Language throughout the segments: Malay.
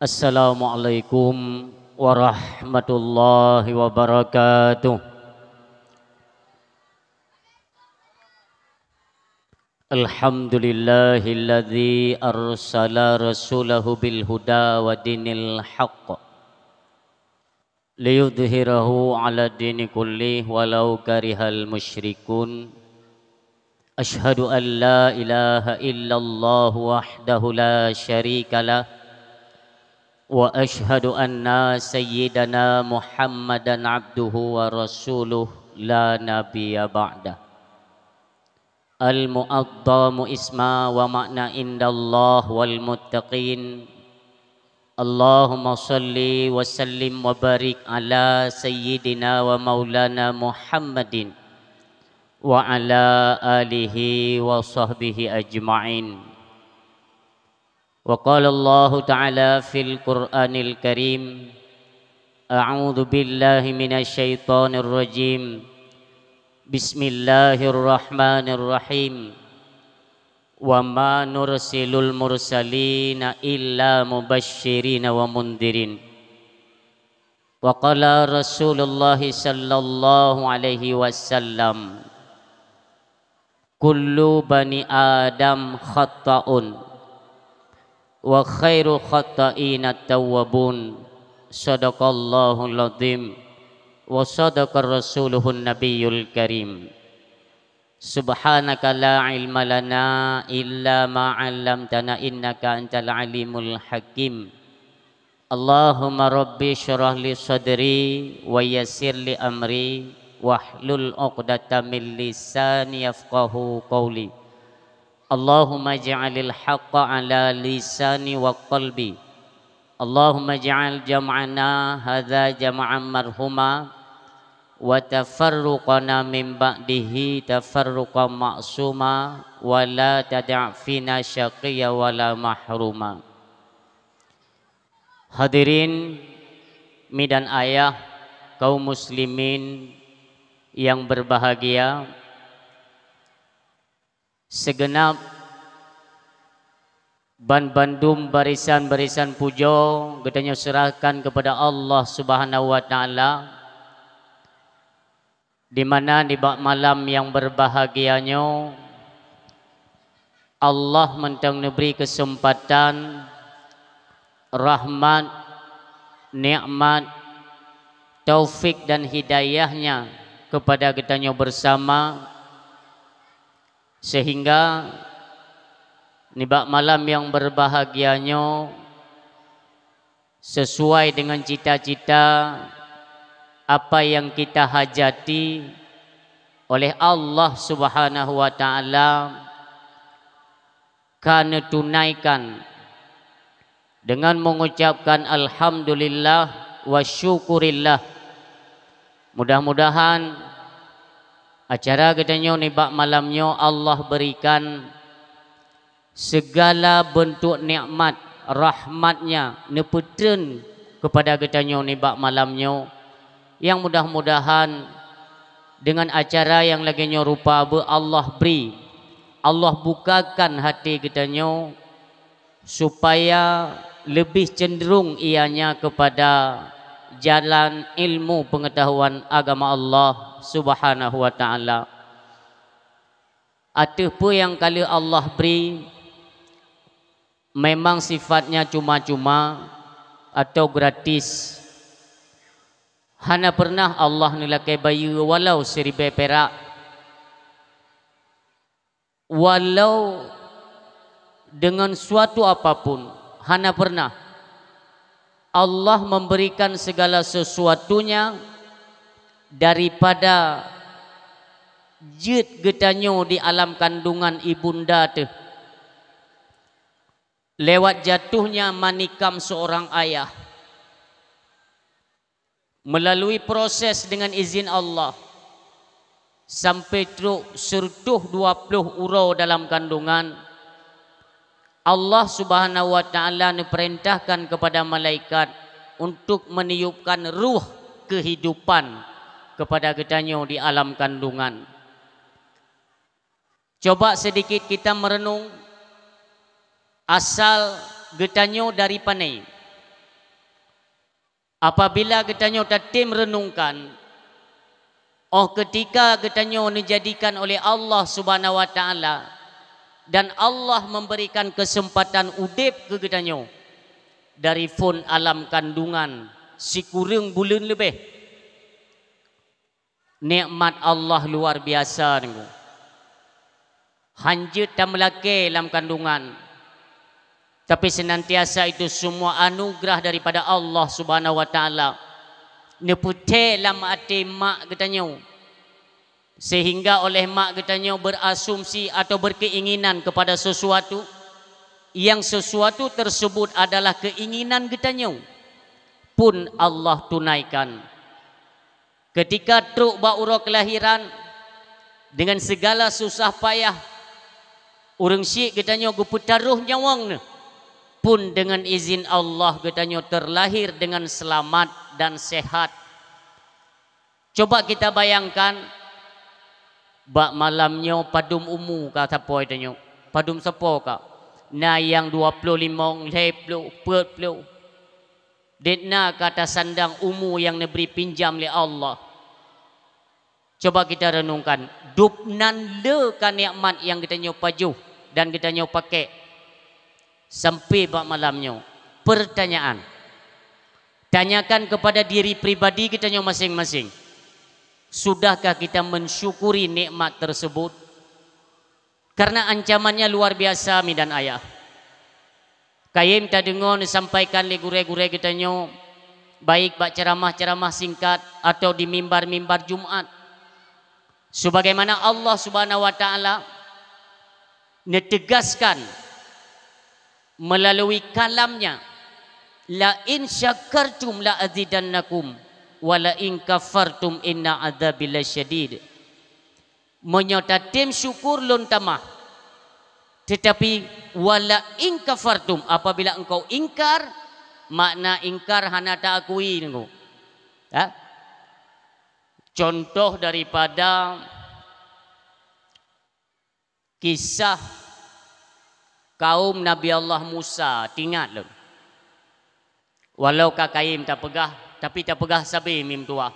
Assalamualaikum warahmatullahi wabarakatuh. Alhamdulillahilladzi arsala rasulahu bil huda wa dinil haqq liyudhhirahu ala dini kulli walau karihal musyrikun. Ashhadu an la ilaha illallah wahdahu la syarikalah wa ashhadu anna sayyidana Muhammadan abduhu wa rasuluh la nabiyya ba'dah. Al-mu'addamu isma wa makna indallah wal muttaqin. Allahumma salli wa sallim wa barik ala sayyidina wa maulana Muhammadin wa ala alihi wa sahbihi ajma'in. Wa qala Allah ta'ala fil Qur'anil Karim, a'udzu billahi minasy syaithanir rajim. Bismillahirrahmanirrahim. Wa ma nursilul mursalina illa mubashshirina wa mundirin. Wa qala Rasulullah sallallahu alaihi wasallam, kullu bani Adam khata'un wa khairu khata'ina tawwabun. Sadaqallahul azim wa sadaqa rasuluhun nabiyul karim. Subhanaka la ilma lana illa ma 'allamtana innaka antal alimul hakim. Allahumma rabbi syrah li sadri wa yassir li amri wahlul 'uqdatam min lisani yafqahu qawli. Allahumma ja'alil haqqa ala lisani wa qalbi. Allahumma ja'al jam'ana hadza jam'an marhuma wa tafarruqana min ba'dihi tafarruqan ma'suma wa la tada' fina syaqiyya wa la mahruma. Hadirin mi dan ayah kaum muslimin yang berbahagia, segenap Bandung barisan-barisan pujo gedanya serahkan kepada Allah Subhanahu wa taala, di mana di malam yang berbahagianya Allah mentang memberi kesempatan, rahmat, nikmat, taufik dan hidayahnya kepada gedanya bersama, sehingga nibak malam yang berbahagianya sesuai dengan cita-cita apa yang kita hajati oleh Allah Subhanahu wa taala kana tunaikan dengan mengucapkan alhamdulillah wa syukurillah. Mudah-mudahan acara gedanya nibak malamnya Allah berikan segala bentuk nikmat rahmatnya neputren kepada gedanya nibak malamnya, yang mudah-mudahan dengan acara yang laginya rupa Allah beri, Allah bukakan hati gedanya supaya lebih cenderung ianya kepada jalan ilmu pengetahuan agama Allah Subhanahu wa taala. Ataupun yang kali Allah beri memang sifatnya cuma-cuma atau gratis. Hana pernah Allah nilakai bayu walau 1000 perak, walau dengan suatu apapun, hana pernah Allah memberikan segala sesuatunya daripada jid getanyo di alam kandungan ibunda tu, lewat jatuhnya manikam seorang ayah, melalui proses dengan izin Allah sampai truk sertuh 20 urau dalam kandungan. Allah Subhanahu wa taala perintahkan kepada malaikat untuk meniupkan ruh kehidupan kepada getanyo di alam kandungan. Coba sedikit kita merenung asal getanyo dari panai. Apabila katanya tatim renungkan, oh ketika katanya dijadikan oleh Allah Subhanahu wa taala dan Allah memberikan kesempatan udip ke katanya dari fun alam kandungan si kurang bulan lebih. Nikmat Allah luar biasa niku. Hanjut dan melaki dalam kandungan. Tapi senantiasa itu semua anugerah daripada Allah Subhanahu wa taala. Nepute dalam hati mak katanya. Sehingga oleh mak katanya berasumsi atau berkeinginan kepada sesuatu yang sesuatu tersebut adalah keinginan katanya pun Allah tunaikan. Ketika truk baura kelahiran dengan segala susah payah orang syik katanya guputaruh nyawang pun dengan izin Allah katanya terlahir dengan selamat dan sehat. Coba kita bayangkan bak malamnya padum umu kata apa katanya. Padum sepo kak. Na yang 25 leplo perplo. Detna kata sandang umu yang diberi pinjam oleh Allah. Coba kita renungkan. Dupnan le kan nikmat yang kita nyo pajuh dan kita nyo pakai. Sampai bak malamnya. Pertanyaan. Tanyakan kepada diri pribadi kita nyo masing-masing. Sudahkah kita mensyukuri nikmat tersebut? Karena ancamannya luar biasa mi dan ayah. Kayem tak dengar disampaikan le gure-gure kita nyo. Baik bak ceramah-ceramah singkat atau di mimbar-mimbar Jumat. Sebagaimana Allah Subhanahu wa taala netegaskan melalui kalamnya, la in syakartum la azidannakum wa la in kafartum inna adzabi lasyadid. Menyata tim syukur lun tamah, tetapi wala in kafartum, apabila engkau ingkar, makna ingkar hana tak akui nengku. Contoh daripada kisah kaum Nabi Allah Musa, tingat lho. Walau kakaim tak pegah, tapi tak pegah sabi mim tua.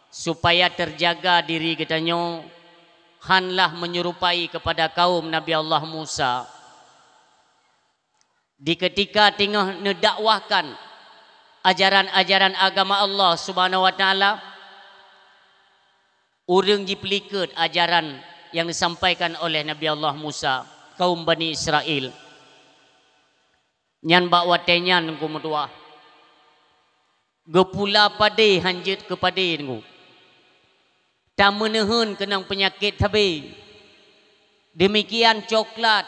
Supaya terjaga diri katanya, hanlah menyerupai kepada kaum Nabi Allah Musa. Di ketika tengah nedakwahkan ajaran-ajaran agama Allah Subhanahu wa taala, urang dipelikat ajaran yang disampaikan oleh Nabi Allah Musa, kaum Bani Israel. Nyan bak watenyan ku mutua. Gepula pade hanjit ke pade ngu. Tak menehun kenang penyakit tabe. Demikian coklat,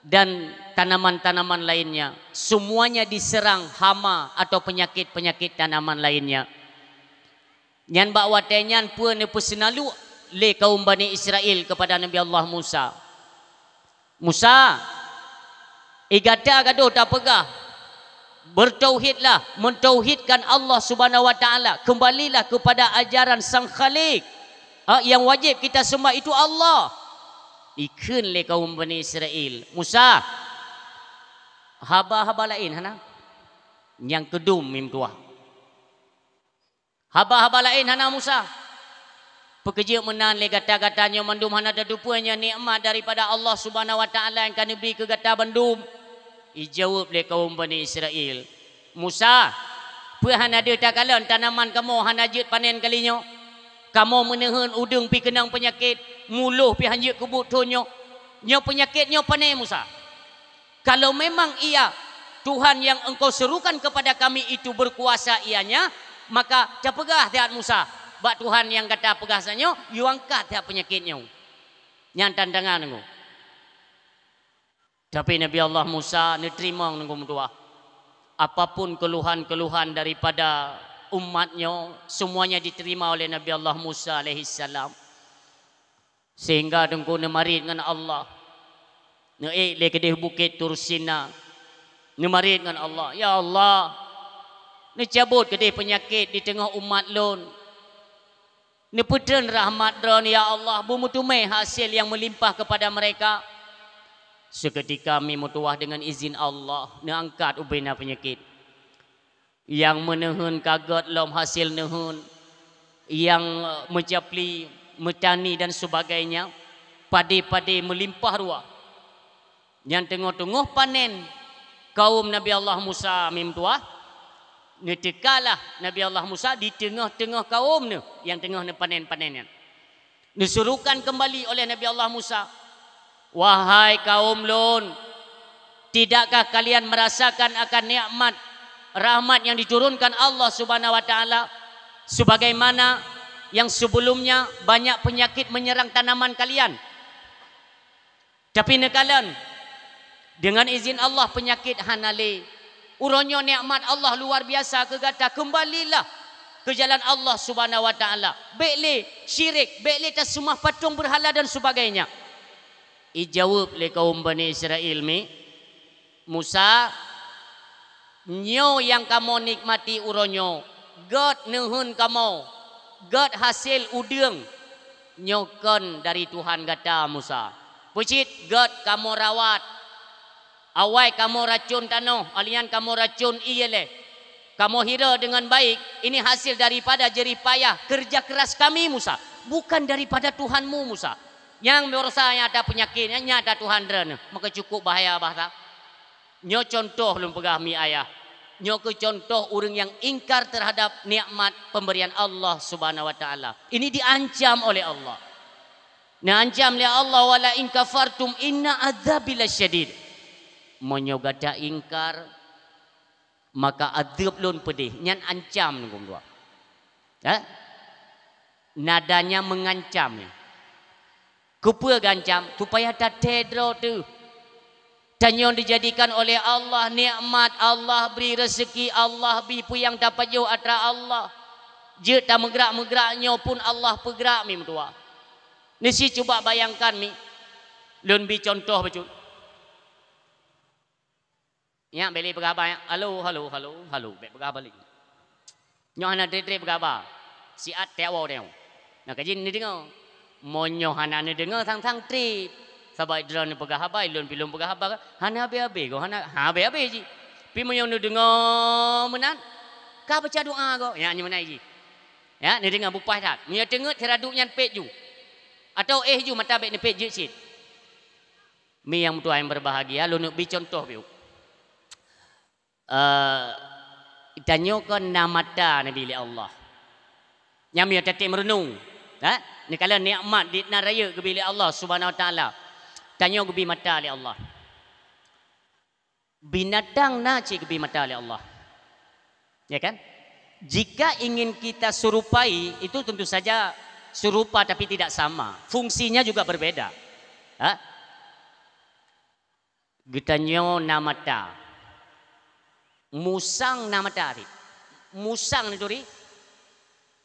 dan tanaman-tanaman lainnya. Semuanya diserang hama atau penyakit-penyakit tanaman lainnya. Nyan bak watenyan pun pesenalu le kaum Bani Israel kepada Nabi Allah Musa. Musa, igata gaduh tak pegah. Bertauhidlah, mentauhidkan Allah Subhanahu wa taala. Kembalilah kepada ajaran Sang Khalik. Yang wajib kita sembah itu Allah. Ikun le kaum Bani Israel. Musa, haba-haba lain hana. Yang kedum mim tua. Haba-haba lain hana Musa. Pekerja menan le gata-gatanya mandum hana dadupanya nikmat daripada Allah Subhanahu wa taala yang kan beri ke gata bandum. Ijawab le kaum Bani Israel. Musa, pe hana ada tak kalan tanaman kamu hana jut panen kalinya. Kamu menehun udung pi kenang penyakit, muluh pi hanjut kebut tonyo. Nyo penyakitnya panen Musa. Kalau memang ia Tuhan yang engkau serukan kepada kami itu berkuasa ianya, maka capegah tiat Musa. Bak Tuhan yang kata pegasannya, you angkat tiap penyakitnya. Yang tantangan engkau. Tapi Nabi Allah Musa diterima nengku tua. Apapun keluhan-keluhan daripada umatnya, semuanya diterima oleh Nabi Allah Musa alaihissalam. Sehingga dengku nemarit dengan Allah. Naik le kedih bukit Tursina. Nemarit dengan Allah. Ya Allah, ni cabut kedih penyakit di tengah umat lon. Ni putran rahmat dron ya Allah, bumutumai hasil yang melimpah kepada mereka. Seketika kami mutuah dengan izin Allah, neangkat ubena penyakit. yang menehun kagot lom hasil nehun, yang menjapli, metani dan sebagainya, padi-padi melimpah ruah. Yang tengah-tengah panen kaum Nabi Allah Musa mim tuah, netekalah Nabi Allah Musa di tengah-tengah kaum ni yang tengah panen-panennya. Disuruhkan kembali oleh Nabi Allah Musa, wahai kaum lon, tidakkah kalian merasakan akan nikmat rahmat yang diturunkan Allah Subhanahu wa taala, sebagaimana yang sebelumnya banyak penyakit menyerang tanaman kalian, tapi nekalan dengan izin Allah penyakit hanale, uronyo nikmat Allah luar biasa kegata, kembalilah ke jalan Allah Subhanahu wa taala, bekle syirik, bekle tasumah patung berhala dan sebagainya. Ijawab le kaum Bani Israel mi, Musa, nyo yang kamu nikmati uronyo, God nehun kamu, God hasil udeng, nyokon dari Tuhan kata Musa. Pucit God kamu rawat, awai kamu racun tanoh, alian kamu racun iyele, kamu hira dengan baik, ini hasil daripada jerih payah kerja keras kami Musa, bukan daripada Tuhanmu Musa. Yang merasa yang ada penyakitnya ada Tuhan dren, maka cukup bahaya bahasa. Nyo contoh lum pegah mi ayah. Nyo ke contoh orang yang ingkar terhadap nikmat pemberian Allah Subhanahu wa taala. Ini diancam oleh Allah. Diancam oleh Allah, wala in kafartum inna adzabi lasyadid. Monyo gada ingkar maka azab lun pedih. Nyan ancam nunggu dua. Nadanya mengancam. Kupa gancam supaya tak tedro tu. Dan yang dijadikan oleh Allah nikmat, Allah beri rezeki, Allah beri yang dapat jauh atra Allah. Je tak megrak-megraknya pun Allah pergerak mi tua. Nisi cuba bayangkan mi. Lun bi contoh betul. Ya beli bergabar ya. Halo. Bek bergabar lagi. Nyoh ana dre bergabar. Si at tewo dia. Nak kajin ni dengar. Monyo hana ni dengar sang-sang trip. Sabai drone pegah habai lun pilum pegah habai hana be go hana be ji pi mo yang dengar menan ka baca doa go ya ni mana ji ya ni dengar bupai tak ni dengar teraduk nyan pet ju atau ju mata be ni pet je sit mi yang tua yang berbahagia lun bi contoh biu itanyo kon namata nabi li Allah nyam ya tetek merenung ni kala nikmat di naraya ke bilik Allah Subhanahu wa taala. Tanya gebi mata oleh Allah. Binatang na cik gebi mata oleh Allah. Ya kan? Jika ingin kita serupai, itu tentu saja serupa tapi tidak sama. Fungsinya juga berbeda. Getanyo na mata. Musang na mata. Musang ni duri.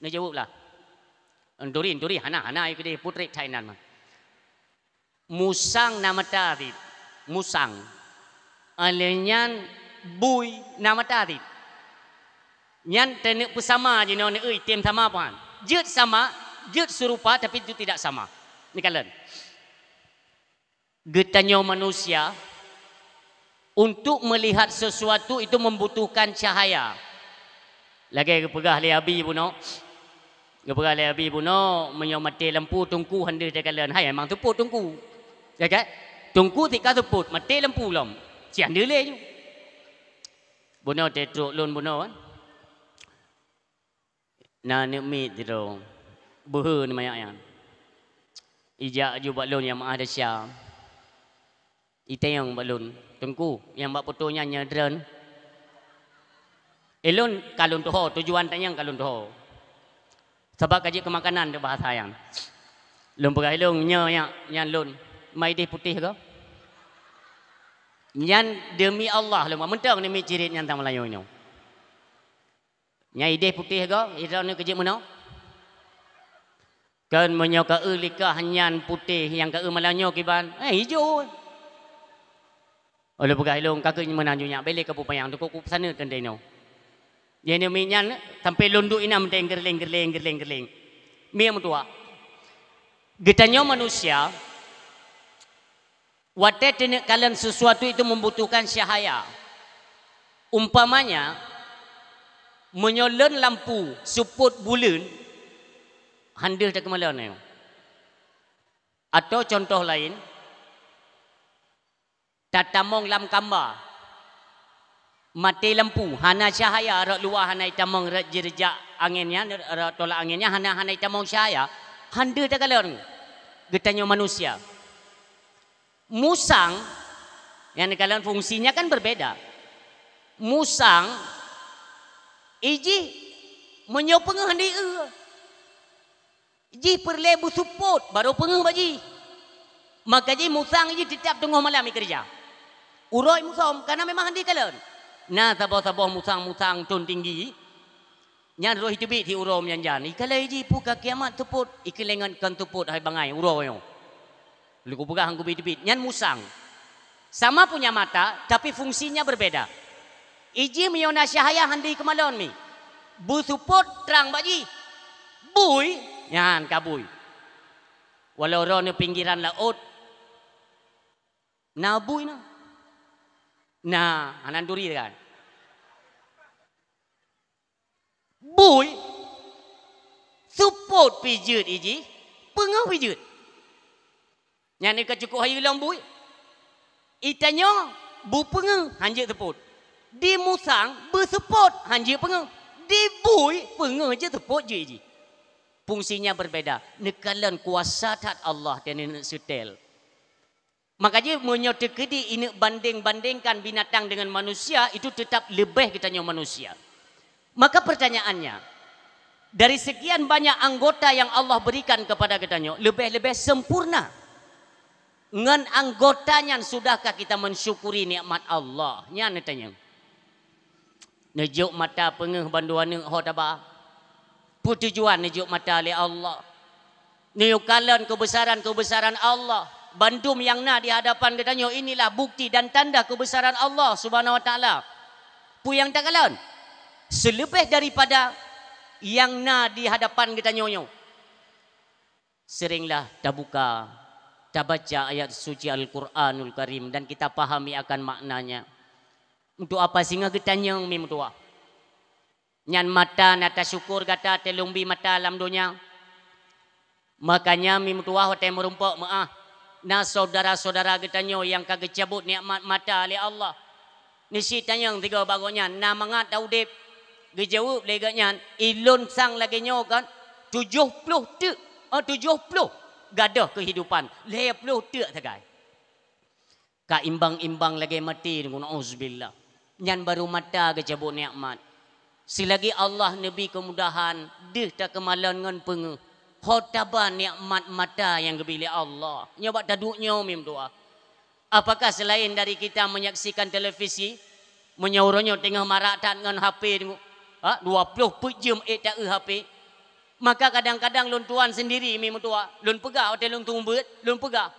Ni jawablah. Duri. Hana yang kedai putri Thailand mah. Musang nama tarit, musang. Alenyan bui nama tarit. Nyan tenek bersama je nona tem sama puan. Jut sama, jut serupa tapi itu tidak sama. Ni kalian. Getanyo manusia untuk melihat sesuatu itu membutuhkan cahaya. Lagi pegah le abi puno. Gepegah le abi puno menyomati lampu tungku hande de kalian. Hai memang tu tungku. Ya kan? Tungku tika teput, mati lampu lom. Cian dia le. Buno tetruk lun buno kan. Na ne mi tiro. Behe ni mayak yang. Ijak ju buat lun yang ada syam. Itayang buat lun. Tungku yang buat fotonya nyadran. Elon kalun toho, tujuan tanyang kalun toho. Sebab kaji kemakanan dia bahasa yang. Lun pegai lun nya lun. Mai deh putih ke? Nyan demi Allah luma mentang ni mi cirit nyan tang Melayu nyo. Nyai deh putih ke? Ira ni kerja mana? Kan menyoka likah nyan putih yang ke Melayu kiban. Hijau. Oleh pegai long kakak ni menanju nya beli ke pupayang tu ku sana kan deno. Ye ni mi nyan sampai lunduk inam teng gerling. Mi am tua. Getanyo manusia watet kalian sesuatu itu membutuhkan cahaya. Umpamanya menyolen lampu suput bulan handeh tak kemalan ni. Atau contoh lain, tatamong lam kamba mati lampu hana cahaya rak luar hana itamong rak jerjak anginnya rak tolak anginnya hana itamong cahaya handeh tak kemalan getanya manusia. Musang yang dikatakan fungsinya kan berbeda. Musang iji menyo pengeh handi iji perlebu support baru pengeh baji. Maka ji musang iji tetap tengah malam kerja. Uroi musang karena memang handi kalan. Nah sabah-sabah musang-musang tun tinggi nyan roh hitubi ti urom yang jan. Ikala iji puka kiamat tuput ikilengan kan tuput hai bangai uroyo. Luku pegah hangku bit-bit nyan musang. Sama punya mata tapi fungsinya berbeda. Iji miona syahaya handi kemalon mi. Bu support terang baji. Bui nyan kabui. Walau rono pinggiran laut. Na bui na. Nah, anan duri kan. Bui support pijut iji pengau pijut. Yang ni cukup hayu lambui. Itanya bu pengau hanja teput. Di musang berseput hanja pengau. Di bui pengau je teput je iji. Fungsinya berbeda. Nekalan kuasa tat Allah dan ini setel. Makanya menyotekedi ini banding-bandingkan binatang dengan manusia itu tetap lebih kitanya manusia. Maka pertanyaannya, dari sekian banyak anggota yang Allah berikan kepada kitanya, lebih-lebih sempurna. Ngan anggotanya sudahkah kita mensyukuri nikmat Allah? Nya tanya. Nejuk mata pengeh banduan ho taba. Putujuan nejuk mata oleh Allah. Niukalan kebesaran-kebesaran Allah. Bandum yang na di hadapan katanya inilah bukti dan tanda kebesaran Allah Subhanahu wa taala. Pu yang tak kalan. Selebih daripada yang na di hadapan katanya. Seringlah tabuka, tabaca ayat suci Al-Quranul Karim dan kita pahami akan maknanya. Untuk apa singa getanya mi mutua? Nyan mata nata syukur kata telumbi mata alam dunia. Makanya mi mutua hote merumpok maah. Na saudara-saudara getanya yang kagak cabut nikmat mata oleh Allah. Nisi tanya yang tiga bagonya na mangat daudip. Gejauh leganya ilun sang lagi kan 70 tu 70 gadah kehidupan 50 tu tagai. Ka imbang-imbang lagi mati dengan auzubillah. Nyan baru mata kecabut nikmat. Selagi Allah Nabi kemudahan deh tak kemalan ngan pengeh. Khotaban nikmat mata yang kebili Allah. Nyoba taduknya mim doa. Apakah selain dari kita menyaksikan televisi, menyauronya tengah maratan dengan HP tengok. 20 jam tak HP. Maka kadang-kadang lun tuan sendiri mim doa. Lun pegah atau lun tumbet, lun pegah.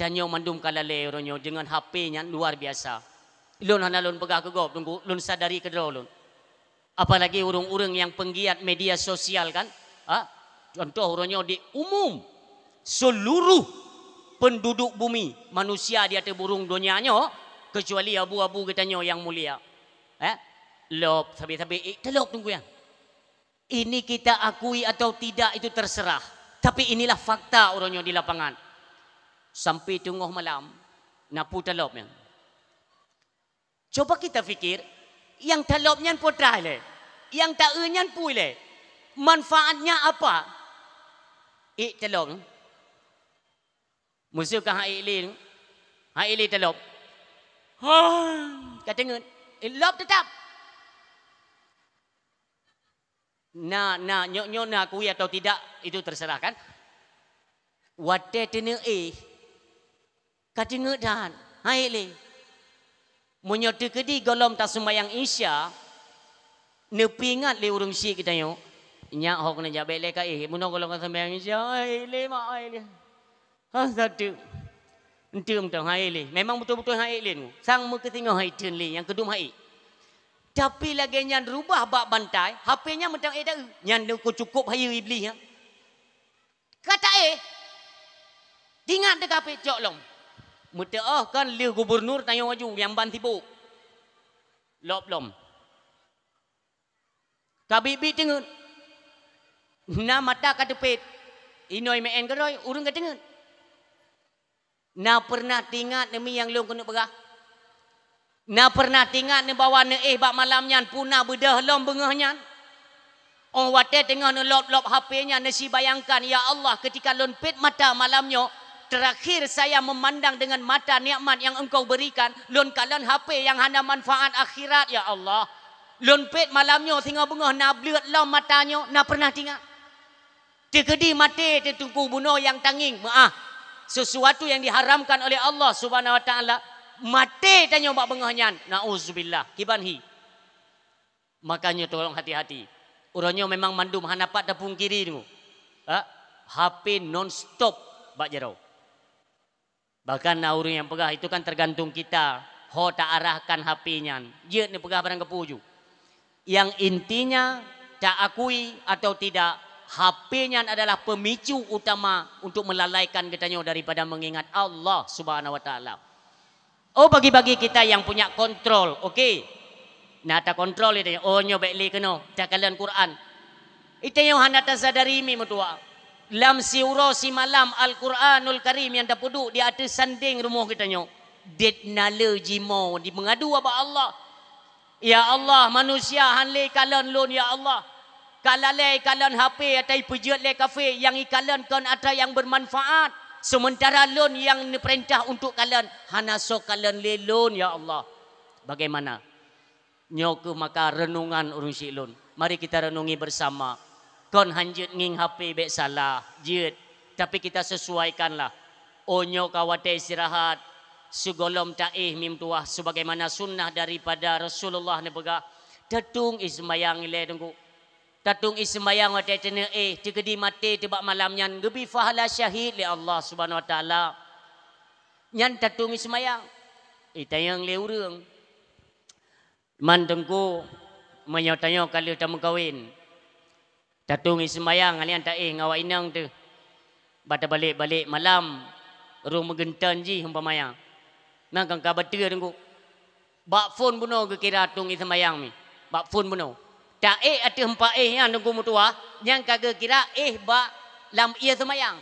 Dan yang mandum kalale ronyo dengan HP-nya luar biasa. Lun hana lun pegah ke gop tunggu lun sadari ke lun. Apalagi urung-urung yang penggiat media sosial kan? Contoh ronyo di umum seluruh penduduk bumi manusia di atas burung dunianya kecuali abu-abu katanya yang mulia. Lop sabi-sabi telop tunggu yang. Ini kita akui atau tidak itu terserah. Tapi inilah fakta orangnya di lapangan. Sampai tengah malam napu telopnya. Coba kita fikir yang telopnya potrai le, yang tak enyan pui le. Manfaatnya apa? Telop. Musuh ke haili telop. Kata ngen, lop tetap. Nyok na akui atau tidak itu terserah kan. Wate tene kata ngedan haili. Menyoti kedi golom tak sembayang isya nepingat le urung si kita yo. Nya hok na jabe le ka muno golong sembayang isya haili mak haili. Satu. Entum tang haili. Memang betul-betul haili nu. Sang mu ketinggal haitun le yang kedua hai. Tapi lagi nyan rubah bak bantai, HP-nya mentang dah. Nyan ku cukup hayu iblis ya. Kata tinggal dekat HP cok long. Muta kan liu gubernur tanya waju yang ban tibu. Lop lom. Kabibi tengen. Na mata katepit. Inoi meen geroi urang katengen. Na pernah tingat demi yang long kena berah. Na pernah tingat ni bawa ne bak malam nyan puna bedah lom bengah nyan. Oh wate tengah ne lop-lop HP nya nasi bayangkan ya Allah ketika lon pet mata malamnya terakhir saya memandang dengan mata nikmat yang engkau berikan lon kalan HP yang hanya manfaat akhirat ya Allah. Lon pet malamnya tinggal bengah na bleut lom matanya na pernah tingat. Tekedi mati tertunggu bunuh yang tanging maaf. Sesuatu yang diharamkan oleh Allah Subhanahu wa taala mati tanya bak bengahnya nauzubillah kibanhi. Makanya tolong hati-hati. Orangnya memang mandum hanapat dapung kiri tu. HP non stop bak jarau. Bahkan orang yang pegah itu kan tergantung kita. Ho tak arahkan HP-nya. Dia ni pegah barang kepuju. Yang intinya tak akui atau tidak HP-nya adalah pemicu utama untuk melalaikan kitanya daripada mengingat Allah Subhanahu wa taala. Oh bagi-bagi kita yang punya kontrol, okey. Nah tak kontrol itu, oh nyobek li keno, tak kalian Quran. Itu yang hendak tersadari mi mutua. Lam siuro si malam Al-Quranul Karim yang terpuduk di atas sanding rumah kitanya. Det nala jimo di mengadu apa Allah. Ya Allah manusia hanle kalian lon ya Allah. Kalalai kalian HP atau pejut le kafe yang kalian kan ada yang bermanfaat. Sementara lon yang diperintah untuk kalian hana so kalian le lon ya Allah. Bagaimana? Nyoku maka renungan urung si lon. Mari kita renungi bersama. Kon hanjut nging HP bek salah, jut. Tapi kita sesuaikanlah. Onyo kawate istirahat. Sugolom ta'ih mim tuah sebagaimana sunnah daripada Rasulullah ni pegah. Tatung ismayang ile tunggu. Tatung ismayang wa tetene tegedi mati tebak malam nyan gebi fahala syahid li Allah Subhanahu wa taala. Nyan tatung ismayang. Tayang le urang. Man tengku menyotanyo kali tamu kawin. Tatung ismayang alian tak ngawa inang tu. Bata balik-balik malam ru megentan ji umpamanya. Nang kang kabatu tengku. Bak phone buno ke kira tung ismayang mi. Bak phone buno. Tak ada empat yang nunggu mutua yang kagak kira bak lam ia semayang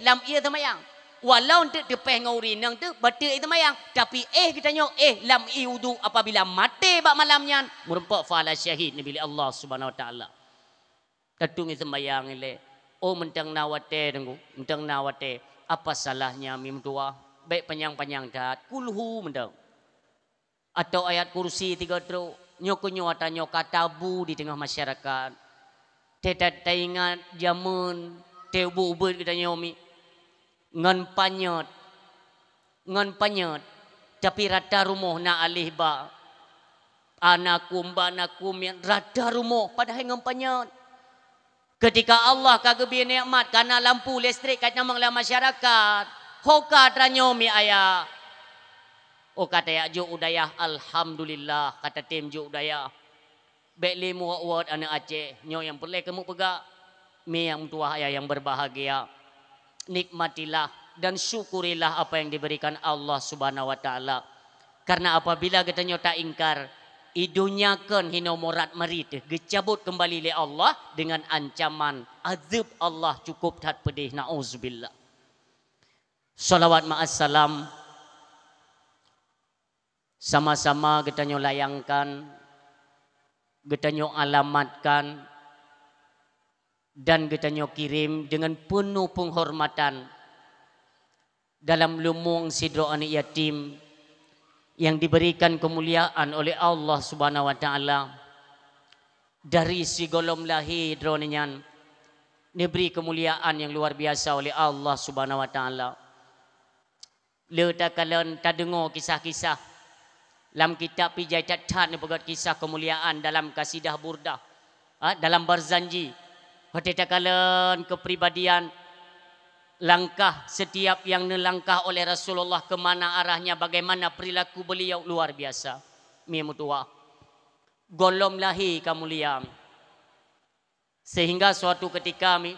lam ia semayang walau untuk tepeh ngauri nang tu betul itu mayang tapi kita nyok lam i wudu apabila mati bak malamnya merempak fala syahid nabi Allah Subhanahu wa taala tatung semayang ile mentang nawate tunggu mentang nawate apa salahnya mi mutua baik panjang-panjang dat kulhu mentang atau ayat kursi 3 tru nyokunyo atanyo katabu di tengah masyarakat. Tetat taingat jamun teubu-ubut kita nyomi. Ngan panyot. Tapi rata rumah na alih ba. Anakum yang rata rumah padahal ngan panyot. Ketika Allah kagebi nikmat karena lampu listrik kat namang masyarakat. Hoka tranyomi ayah. Oh kata ya jo udayah alhamdulillah kata tim jo udayah. Bekli mu word anak Aceh nyo yang perle kamu pegak mi yang tua ayah yang berbahagia. Nikmatilah dan syukurilah apa yang diberikan Allah Subhanahu wa taala. Karena apabila kita nyo tak ingkar idunyakan hino morat merit gecabut kembali le Allah dengan ancaman azab Allah cukup tat pedih nauzubillah. Salawat ma'assalam sama-sama kita nyo layangkan, kita nyo alamatkan, dan kita nyo kirim dengan penuh penghormatan dalam lumung sidro anak yatim yang diberikan kemuliaan oleh Allah Subhanahu wa taala dari sigolom lahir dronenyan diberi kemuliaan yang luar biasa oleh Allah Subhanahu wa taala. Letak kalian tak dengar kisah-kisah dalam kitab Pijai Cacat ni pegat kisah kemuliaan dalam kasidah burdah. Dalam Barzanji. Hati kalian kepribadian langkah setiap yang nelangkah oleh Rasulullah kemana arahnya bagaimana perilaku beliau luar biasa. Mi mutua. Golom lahi kemuliaan. Sehingga suatu ketika mi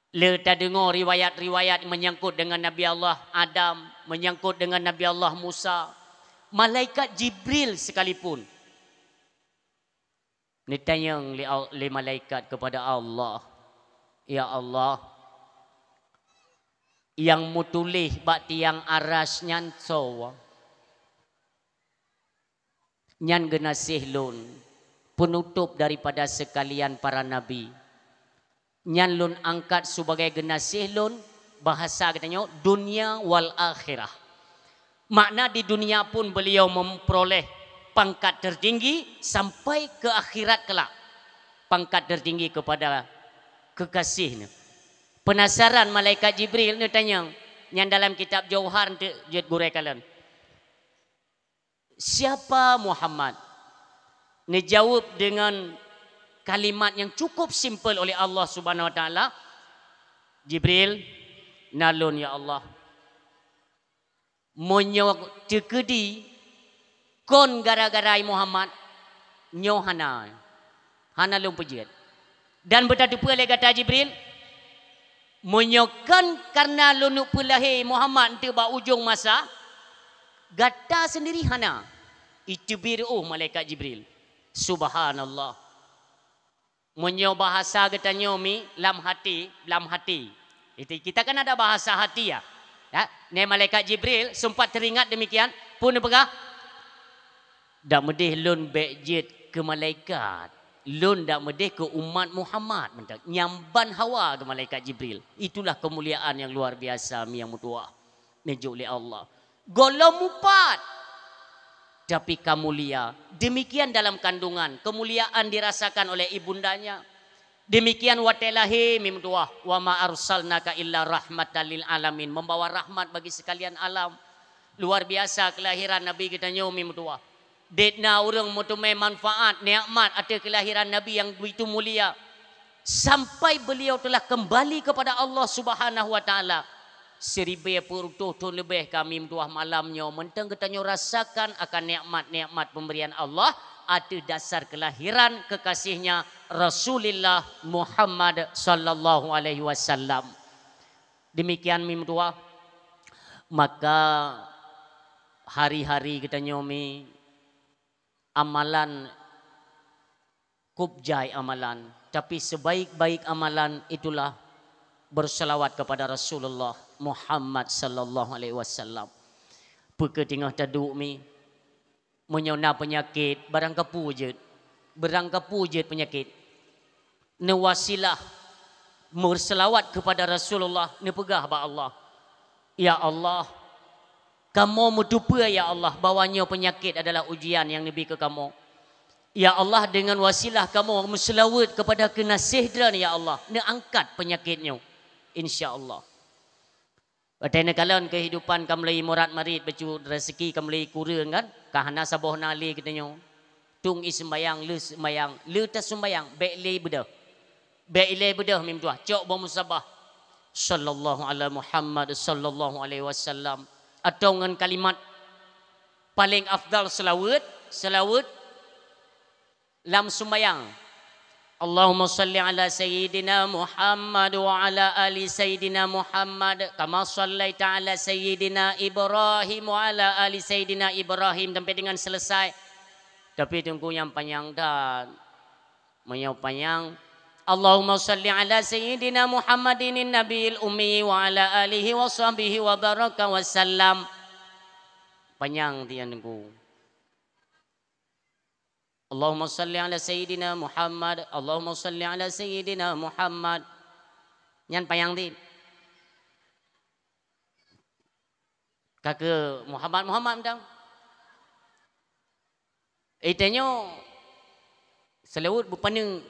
letak dengar riwayat-riwayat menyangkut dengan Nabi Allah Adam, menyangkut dengan Nabi Allah Musa. Malaikat Jibril sekalipun Nitayang li malaikat kepada Allah. Ya Allah, yang mutulih bak tiang aras nyan sowa. Nyan genasih lun, penutup daripada sekalian para nabi. Nyan lun angkat sebagai genasih lun, bahasa katanya dunia wal akhirah. Makna di dunia pun beliau memperoleh pangkat tertinggi sampai ke akhirat kelak. Pangkat tertinggi kepada kekasihnya. Penasaran malaikat Jibril ni tanya, yang dalam kitab Jauhar dia gurai kalian. Siapa Muhammad? Ni jawab dengan kalimat yang cukup simple oleh Allah Subhanahu wa taala. Jibril, nalun ya Allah. Monyok tekedi kon gara-gara Muhammad nyohana. Hana lum pejit. Dan bertatu pula kata Jibril, monyokan karena lunuk pulahi Muhammad tu ba ujung masa gata sendiri hana. Itu biru malaikat Jibril. Subhanallah. Monyo bahasa katanya mi lam hati. Itu kita kan ada bahasa hati ya. Ya, ni malaikat Jibril sempat teringat demikian pun pegah. Dak medih lun bejit ke malaikat. Lun dak medih ke umat Muhammad. Nyamban hawa ke malaikat Jibril. Itulah kemuliaan yang luar biasa mi yang mutua. Mejuk oleh Allah. Golong mupat. Tapi kamulia. Demikian dalam kandungan. Kemuliaan dirasakan oleh ibundanya. Demikian watelahi mimtuah. Wa ma arsalnaka illa rahmatan lil alamin. Membawa rahmat bagi sekalian alam. Luar biasa kelahiran Nabi kita nyomi mimtuah. Detna orang mutumai manfaat, nikmat atas kelahiran Nabi yang begitu mulia. Sampai beliau telah kembali kepada Allah Subhanahu wa taala. 1000 tahun lebih kami mimtuah malamnya. Mentang katanya rasakan akan nikmat-nikmat pemberian Allah. Ada dasar kelahiran kekasihnya Rasulullah Muhammad sallallahu alaihi wasallam. Demikian mimtuah. Maka hari-hari kita nyomi amalan kubjai amalan, tapi sebaik-baik amalan itulah berselawat kepada Rasulullah Muhammad sallallahu alaihi wasallam. Peke tengah taduk mi menyona penyakit barang kapujut penyakit. Ne wasilah berselawat kepada Rasulullah, ne pegah ba Allah. Ya Allah, kamu mutupa ya Allah bawanya penyakit adalah ujian yang Nabi ke kamu. Ya Allah, dengan wasilah kamu berselawat kepada kenasihdan ya Allah, ne angkat penyakitnya insya-Allah. Padahal kalau kehidupan kamu murat marid baju rezeki kamu kurang kan, kahana saboh nali katanya. Tung ismayang le sembayang, le tas sembayang, baik le bedah. Baik le bedah mim tuah, cok ba musabah. Sallallahu alaihi Muhammad sallallahu alaihi wasallam. Atau dengan kalimat paling afdal selawat lam sembayang. Allahumma salli ala sayyidina Muhammad wa ala ali sayyidina Muhammad kama sallaita ala sayyidina Ibrahim wa ala ali sayyidina Ibrahim sampai dengan selesai. Tapi tunggu yang panjang dan yang panjang. Allahumma salli ala sayyidina Muhammadin nabiyil ummi wa ala alihi wa sahbihi wa baraka wa sallam. Panjang dia tunggu. Allahumma salli ala sayyidina Muhammad. Allahumma salli ala sayyidina Muhammad. Nyan panjang di. Kakak Muhammad dang. Itanya selawat berpaneng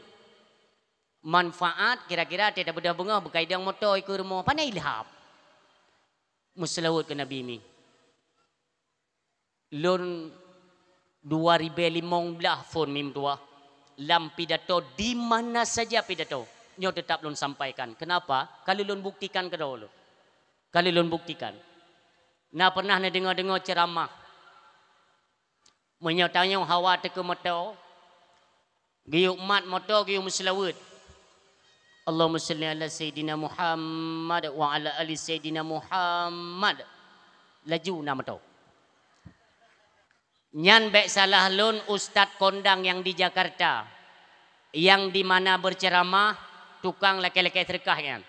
manfaat kira-kira tidak benda bunga berkaidang motor ikut rumah pandai ilham. Muslawat ke Nabi mi. Lun 2015 phone mim tua lam pidato di mana saja pidato nyo tetap lun sampaikan. Kenapa? Kalau lun buktikan ke dahulu. Kalau lun buktikan. Nah pernah na dengar ceramah. Menyatanya hawa teke motor. Giyuk mat motor giyuk muslawat. Allahumma salli ala sayyidina Muhammad wa ala ali sayyidina Muhammad. Laju nama motor. Nyan baik salah lun Ustaz kondang yang di Jakarta. yang di mana berceramah tukang laki-laki terkah kan.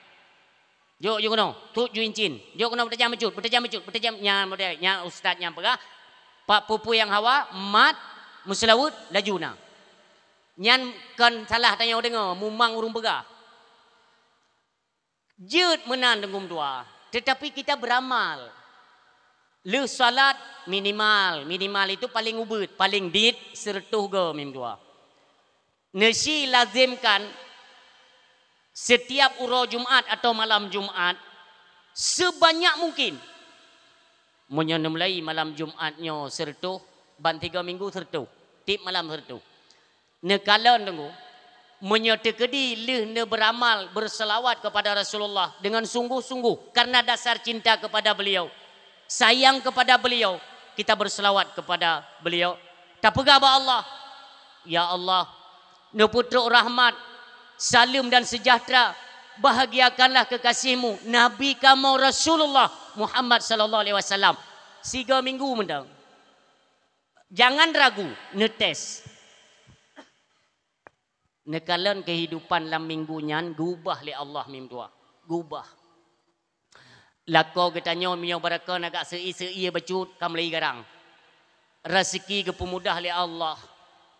Jok kono, tu juincin. Jok kono bertajam nya ustaznya pegah. Pak pupu yang hawa mat muslawut lajuna. Nyan kan salah tanya dengar mumang urung pegah. Jut menan dengum dua. Tetapi kita beramal. Le salat minimal itu paling ubud, paling dit sertuh ge mim dua. Nasi lazimkan setiap uro Jumat atau malam Jumat sebanyak mungkin. Munyo mulai malam Jumatnya sertuh, ban 3 minggu sertuh, tip malam sertuh. Ne kalon tunggu. Munyo tekedi leh ne beramal berselawat kepada Rasulullah dengan sungguh-sungguh karena dasar cinta kepada beliau. Sayang kepada beliau, kita berselawat kepada beliau. Tak pegah ba Allah. Ya Allah, ne putra rahmat, salam dan sejahtera, bahagiakanlah kekasihmu Nabi kamu Rasulullah Muhammad sallallahu alaihi wasallam. 3 minggu mendang. Jangan ragu, netes. Nekalan kehidupan lam minggunya gubah le Allah mim tua. Gubah. Lako getanyo miyo barakah agak sei becut kamlei garang. Rezeki ke pemudah le Allah.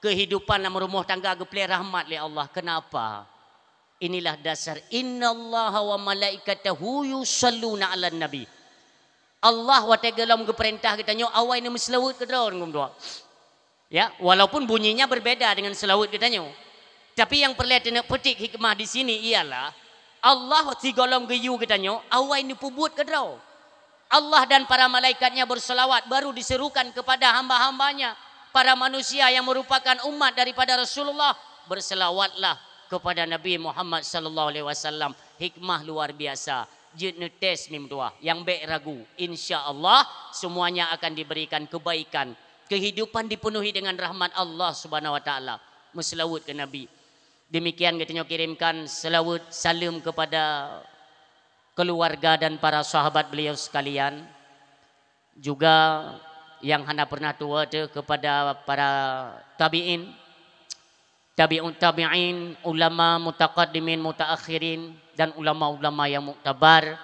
Kehidupan dalam rumah tangga ke pelai rahmat le Allah. Kenapa? Inilah dasar innallaha wa malaikatahu yusalluna 'alan nabi. Allah wa ta'ala ke perintah getanyo awai ni selawat ke daun ngum dua. Ya, walaupun bunyinya berbeda dengan selawat getanyo. Tapi yang perlu nak petik hikmah di sini ialah Allah tigolong geyu getanyo awai ni pubut ke daun. Allah dan para malaikatnya berselawat baru diserukan kepada hamba-hambanya para manusia yang merupakan umat daripada Rasulullah berselawatlah kepada Nabi Muhammad sallallahu alaihi wasallam. Hikmah luar biasa. Jid netes mim tua yang baik ragu. Insya-Allah semuanya akan diberikan kebaikan. Kehidupan dipenuhi dengan rahmat Allah Subhanahu wa taala. Meselawat ke Nabi. Demikian kita kirimkan selawat salam kepada keluarga dan para sahabat beliau sekalian. Juga yang hana pernah tua tu kepada para tabi'in, tabi'in, ulama mutaqaddimin, mutaakhirin dan ulama-ulama yang muktabar,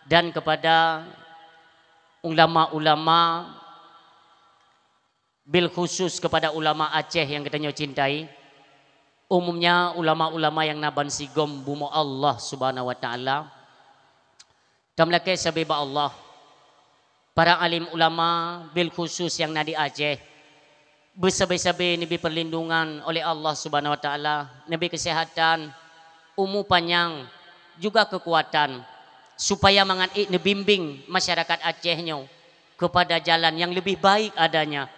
dan kepada ulama-ulama bil khusus kepada ulama Aceh yang kita cintai. Umumnya ulama-ulama yang naban sigom bumo Allah Subhanahu wa taala. Tamlakai sababa Allah. Para alim ulama bil khusus yang nadi Aceh bersabai-sabai nabi perlindungan oleh Allah Subhanahu wa taala, nabi kesehatan, umur panjang, juga kekuatan supaya mengait bimbing masyarakat Acehnya kepada jalan yang lebih baik adanya,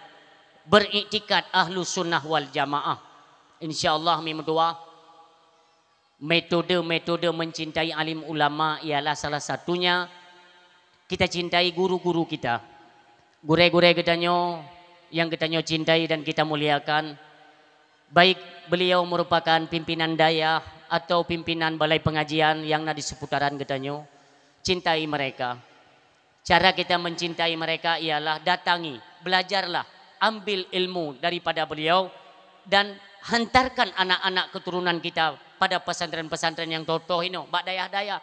beriktikad ahlu sunnah wal jamaah. InsyaAllah mim doa metode mencintai alim ulama ialah salah satunya kita cintai guru-guru kita, gure-gure getanyo yang getanyo cintai dan kita muliakan, baik beliau merupakan pimpinan daya atau pimpinan balai pengajian yang ada di seputaran getanyo. Cintai mereka. Cara kita mencintai mereka ialah datangi, belajarlah, ambil ilmu daripada beliau dan hantarkan anak-anak keturunan kita pada pesantren-pesantren yang totoh ini, bak daya-daya.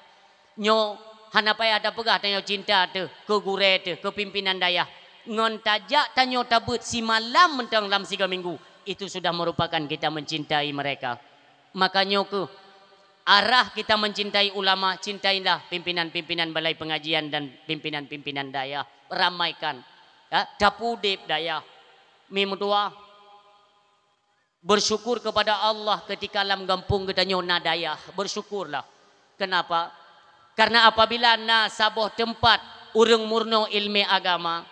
Nyo hana payah ada pegah tanyo cinta tu ke gure tu, ke pimpinan daya. Ngon tajak tanyo tabut si malam mentang dalam 3 minggu. Itu sudah merupakan kita mencintai mereka. Makanya ke arah kita mencintai ulama, cintailah pimpinan-pimpinan balai pengajian dan pimpinan-pimpinan daya. Ramaikan. Ya, dapudip daya. Mim tua bersyukur kepada Allah ketika alam gampung kita nyona daya. Bersyukurlah. Kenapa? Karena apabila na sabuh tempat urang murno ilmu agama,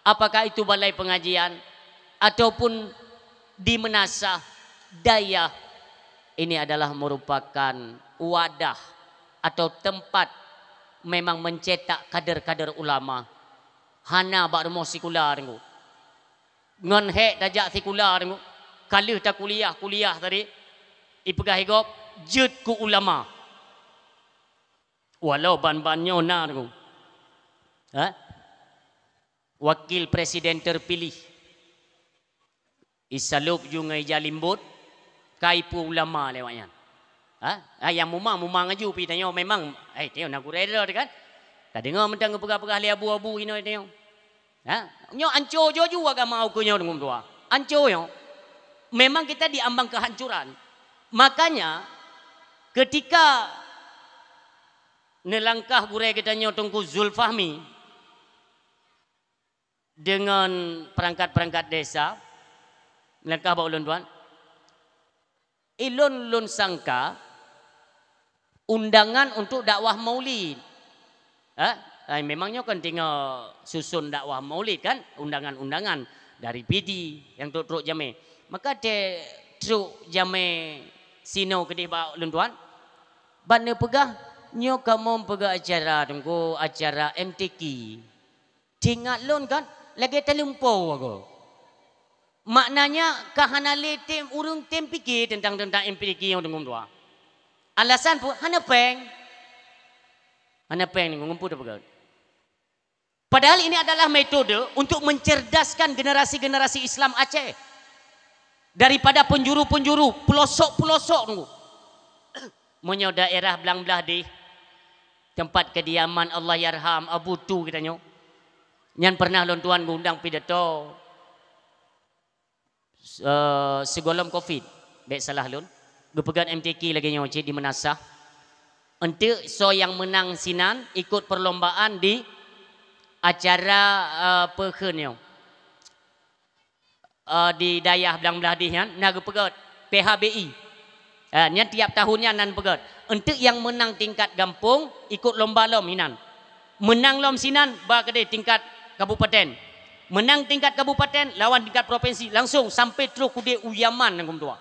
apakah itu balai pengajian ataupun di menasah daya, ini adalah merupakan wadah atau tempat memang mencetak kader-kader ulama. Hana bak remo sekular ngu. Ngon hek dajak sekular ngu. Kalih tak kuliah tadi ipegah higop jut ku ulama. Walau ban-bannya na ngu. Wakil presiden terpilih Isalup Jungai Jalimbut Kaipu ulama lewatnya. Yang mumang ngaju pi tanya memang tengok nak kurera kan. Tak dengar mentang pegah-pegah li abu-abu ini tengok. Nyo ancur joju agama aku nyo dengan tua. Ancur yo. Memang kita diambang kehancuran. Makanya ketika nelangkah gure kita nyo Tengku Zulfahmi dengan perangkat-perangkat desa, nelangkah bawa ulun tuan. Ilun sangka undangan untuk dakwah maulid. Memangnya kan tinggal susun dakwah maulid kan, undangan-undangan dari PD yang truk jame. Maka de truk jame sino kedih ba ulun tuan. Bane pegah nyo kamu pegah acara tunggu acara MTQ. Tingat lun kan lagi terlumpau aku. Maknanya kahanale tim urung tim fikir tentang MTQ yang tunggu tua. Alasan pun hana peng ni ngumpul dah pegang. Padahal ini adalah metode untuk mencerdaskan generasi-generasi Islam Aceh daripada penjuru-penjuru, pelosok-pelosok tunggu. Monyo daerah belang-belah di tempat kediaman Allah yarham Abu Tu kita nyo. Yang pernah lon tuan ngundang pidato segolom Covid. Baik salah lon. Gepegan MTQ lagi nyo di Menasah. Untuk so yang menang sinan ikut perlombaan di acara perkenyo di dayah belang-belah di kan naga pegat PHBI nya tiap tahunnya nan pegat untuk yang menang tingkat kampung ikut lomba lom inan menang lom sinan ba kede tingkat kabupaten menang tingkat kabupaten lawan tingkat provinsi langsung sampai terus kude uyaman nangum tua.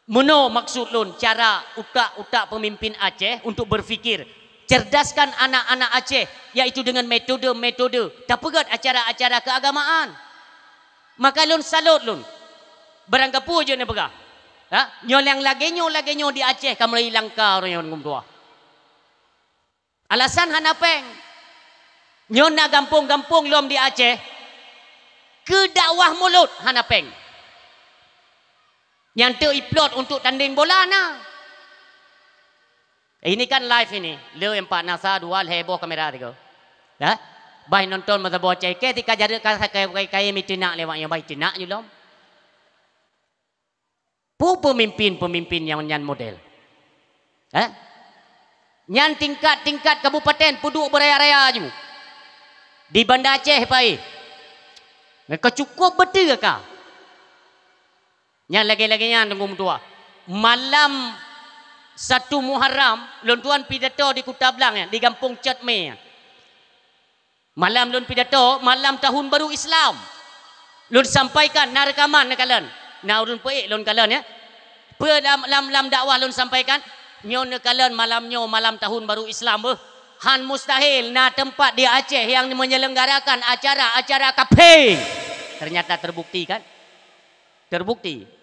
Meno maksud lun cara utak-utak pemimpin Aceh untuk berfikir cerdaskan anak-anak Aceh yaitu dengan metode-metode tak pegat acara-acara keagamaan. Maka lun salut lun. Berangkapu je ni pegah. Nyol lagi nyo di Aceh kamu hilang kau orang ngum tua. Alasan hana peng. Nyo nak gampung-gampung lom di Aceh ke dakwah mulut hana peng. Yang terupload untuk tanding bola nah. Ini kan live ini. Lo empat nasa dua heboh kamera tiga. Baik nonton masa bocah ke tika jadi kayak mitinak lewatnya baik tinak julom. Pemimpin yang nyan model. Nyan tingkat kabupaten puduk beraya-raya ju. Di Banda Aceh pai. Mereka cukup betul ke? Yang lagi-laginya tunggu tua. Malam 1 Muharram, lon tuan pidato di Kuta Blang ya, di Kampung Chatme. Malam lon pidato, malam tahun baru Islam. Lon sampaikan na rekaman na kalian. Na urun peik lon kalian ya. Lam dakwah lon sampaikan, nyo na kalian malamnyo malam tahun baru Islam han mustahil na tempat di Aceh yang menyelenggarakan acara-acara kaping. Ternyata terbukti kan? Terbukti.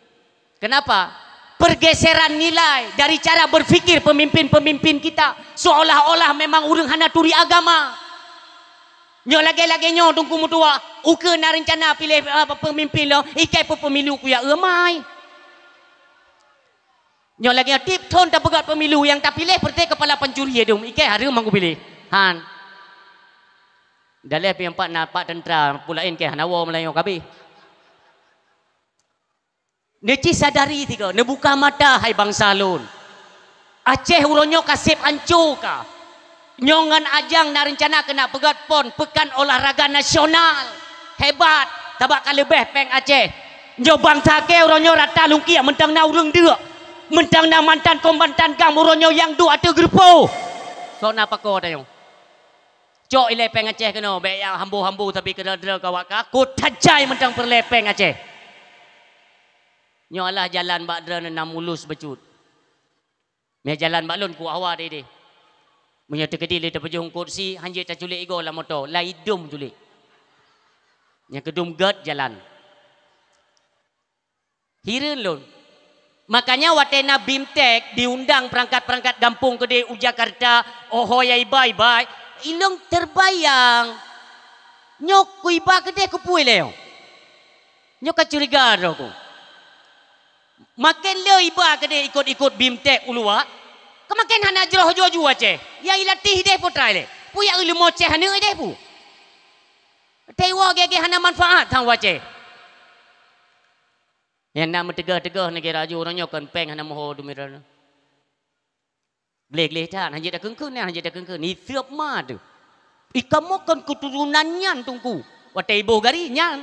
Kenapa? Pergeseran nilai dari cara berfikir pemimpin-pemimpin kita seolah-olah memang urang hana turi agama. Nyo lagi-lagi nyo tunggu mutua uke na rencana pilih pemimpin lo ikai pemilu ku ya emai. Nyo lagi tip ton tak pegat pemilu yang tak pilih perti kepala pencuri dong ikai hari mangku pilih. Han. Daleh pi empat na pak tentera pulain ke hanawa Melayu kabi. Neci sadari tiga, nebuka mata hai bangsa lun. Aceh uronyo kasip hancur ka. Nyongan ajang na rencana kena pegat pon pekan olahraga nasional. Hebat, tabak kalebeh peng Aceh. Nyo bangsa ke uronyo rata lungkia mentang na urang dia. Mentang na mantan komandan gang uronyo yang dua atu grupo. So napa ko tayo? Cok ile peng Aceh keno, be yang hambu-hambu tapi kena kawak ka. Ku tajai mentang perlepeng Aceh. Nyolah jalan bak dran enam mulus becut. Meh jalan bak lun ku awak dia. Munya tekedi le terpejung kursi hanje ta culik ego la motor, la hidum culik. Nya kedum ged jalan. Hireun lun. Makanya watena Bimtek diundang perangkat-perangkat kampung ke Jakarta, ohoyai bye-bye, ilong terbayang. Nyok ku iba ke ku pui leo. Nyok ka curiga ro ku. Makin le iba ke dia ikut-ikut bimtek ulua. Kemakin hana jroh joju ace. Ya ilatih deh putra le. Pu ya ulu moceh hana deh pu. Tewa ge hana manfaat thang wace. Yang nak tegah-tegah negara raju orangnya kan peng hana moho dumiran. Blek-blek tan hanya dak keungkeun hanya dak keungkeun ni siap ma tu. Ikamu kan keturunannya tungku. Watai ibu garinya.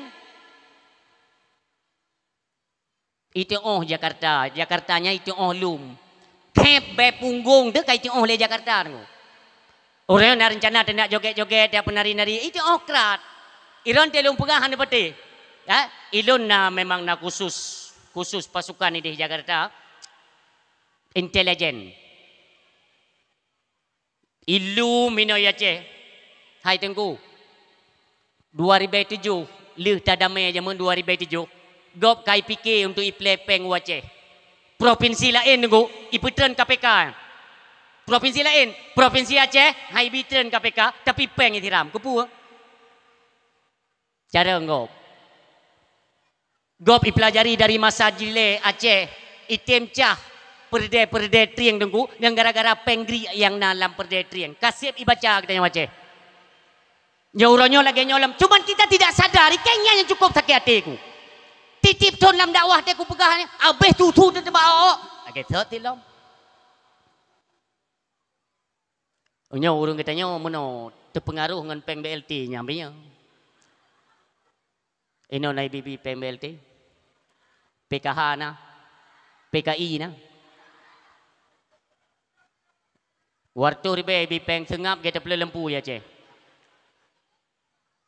Itu Jakarta. Jakartanya itu lum. Kep be punggung dek itu le Jakarta tu. Orang nak rencana nak joget-joget dia penari-nari itu krat. Iron telung pegahan ni peti. Ya, ilun na memang na khusus pasukan di Jakarta. Intelijen. Ilu mino yace. Hai tengku. 2007 lih tadame jaman 2007. Gop kai fikir untuk iplay peng wace. Provinsi lain tengku ipetren KPK. Provinsi lain, provinsi Aceh hai bitren KPK tapi peng itiram. Kepu. Cara gop. Gop ipelajari dari masa jile Aceh item cah perde triang tengku yang gara-gara penggri yang dalam perde triang. Kasih ibaca kita yang Aceh. Nyauronyo lagi nyolam. Cuman kita tidak sadari kayaknya yang cukup sakit hatiku. Titip ton dalam dakwah dia ku pegah ni. Habis tutu dia bawa. Lagi tertilom. Nya urang katanya meno terpengaruh dengan peng BLT nyambinya. Ino nai bibi peng BLT. PKH na. PKI na. Waktu ribe bi peng sengap kita perlu lempu ya ceh.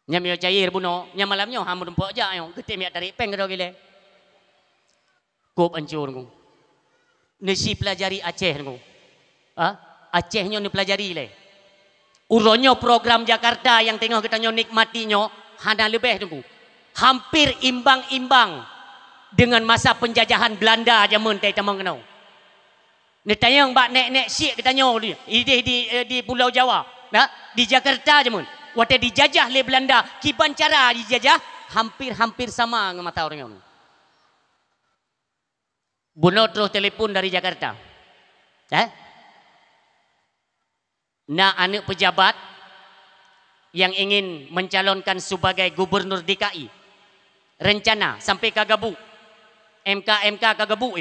Nyam yo cair buno, nyam malamnya hamun empok aja yo, gede miak tarik peng kedo gile. Kop hancur ku. Nisi pelajari Aceh ku. Acehnya ni pelajari le. Uronyo program Jakarta yang tengah kita nyo nikmatinya hana lebih tunggu. Hampir imbang-imbang dengan masa penjajahan Belanda zaman teh tamang kenau. Ni tayang bak nek-nek syik kita nyo di Pulau Jawa, di Jakarta zaman. Waktu dijajah oleh Belanda, kiban cara dijajah hampir sama dengan mata orang yang. Buno terus telefon dari Jakarta. Nah, anak pejabat yang ingin mencalonkan sebagai gubernur DKI. Rencana sampai kagabu. MK kagabu.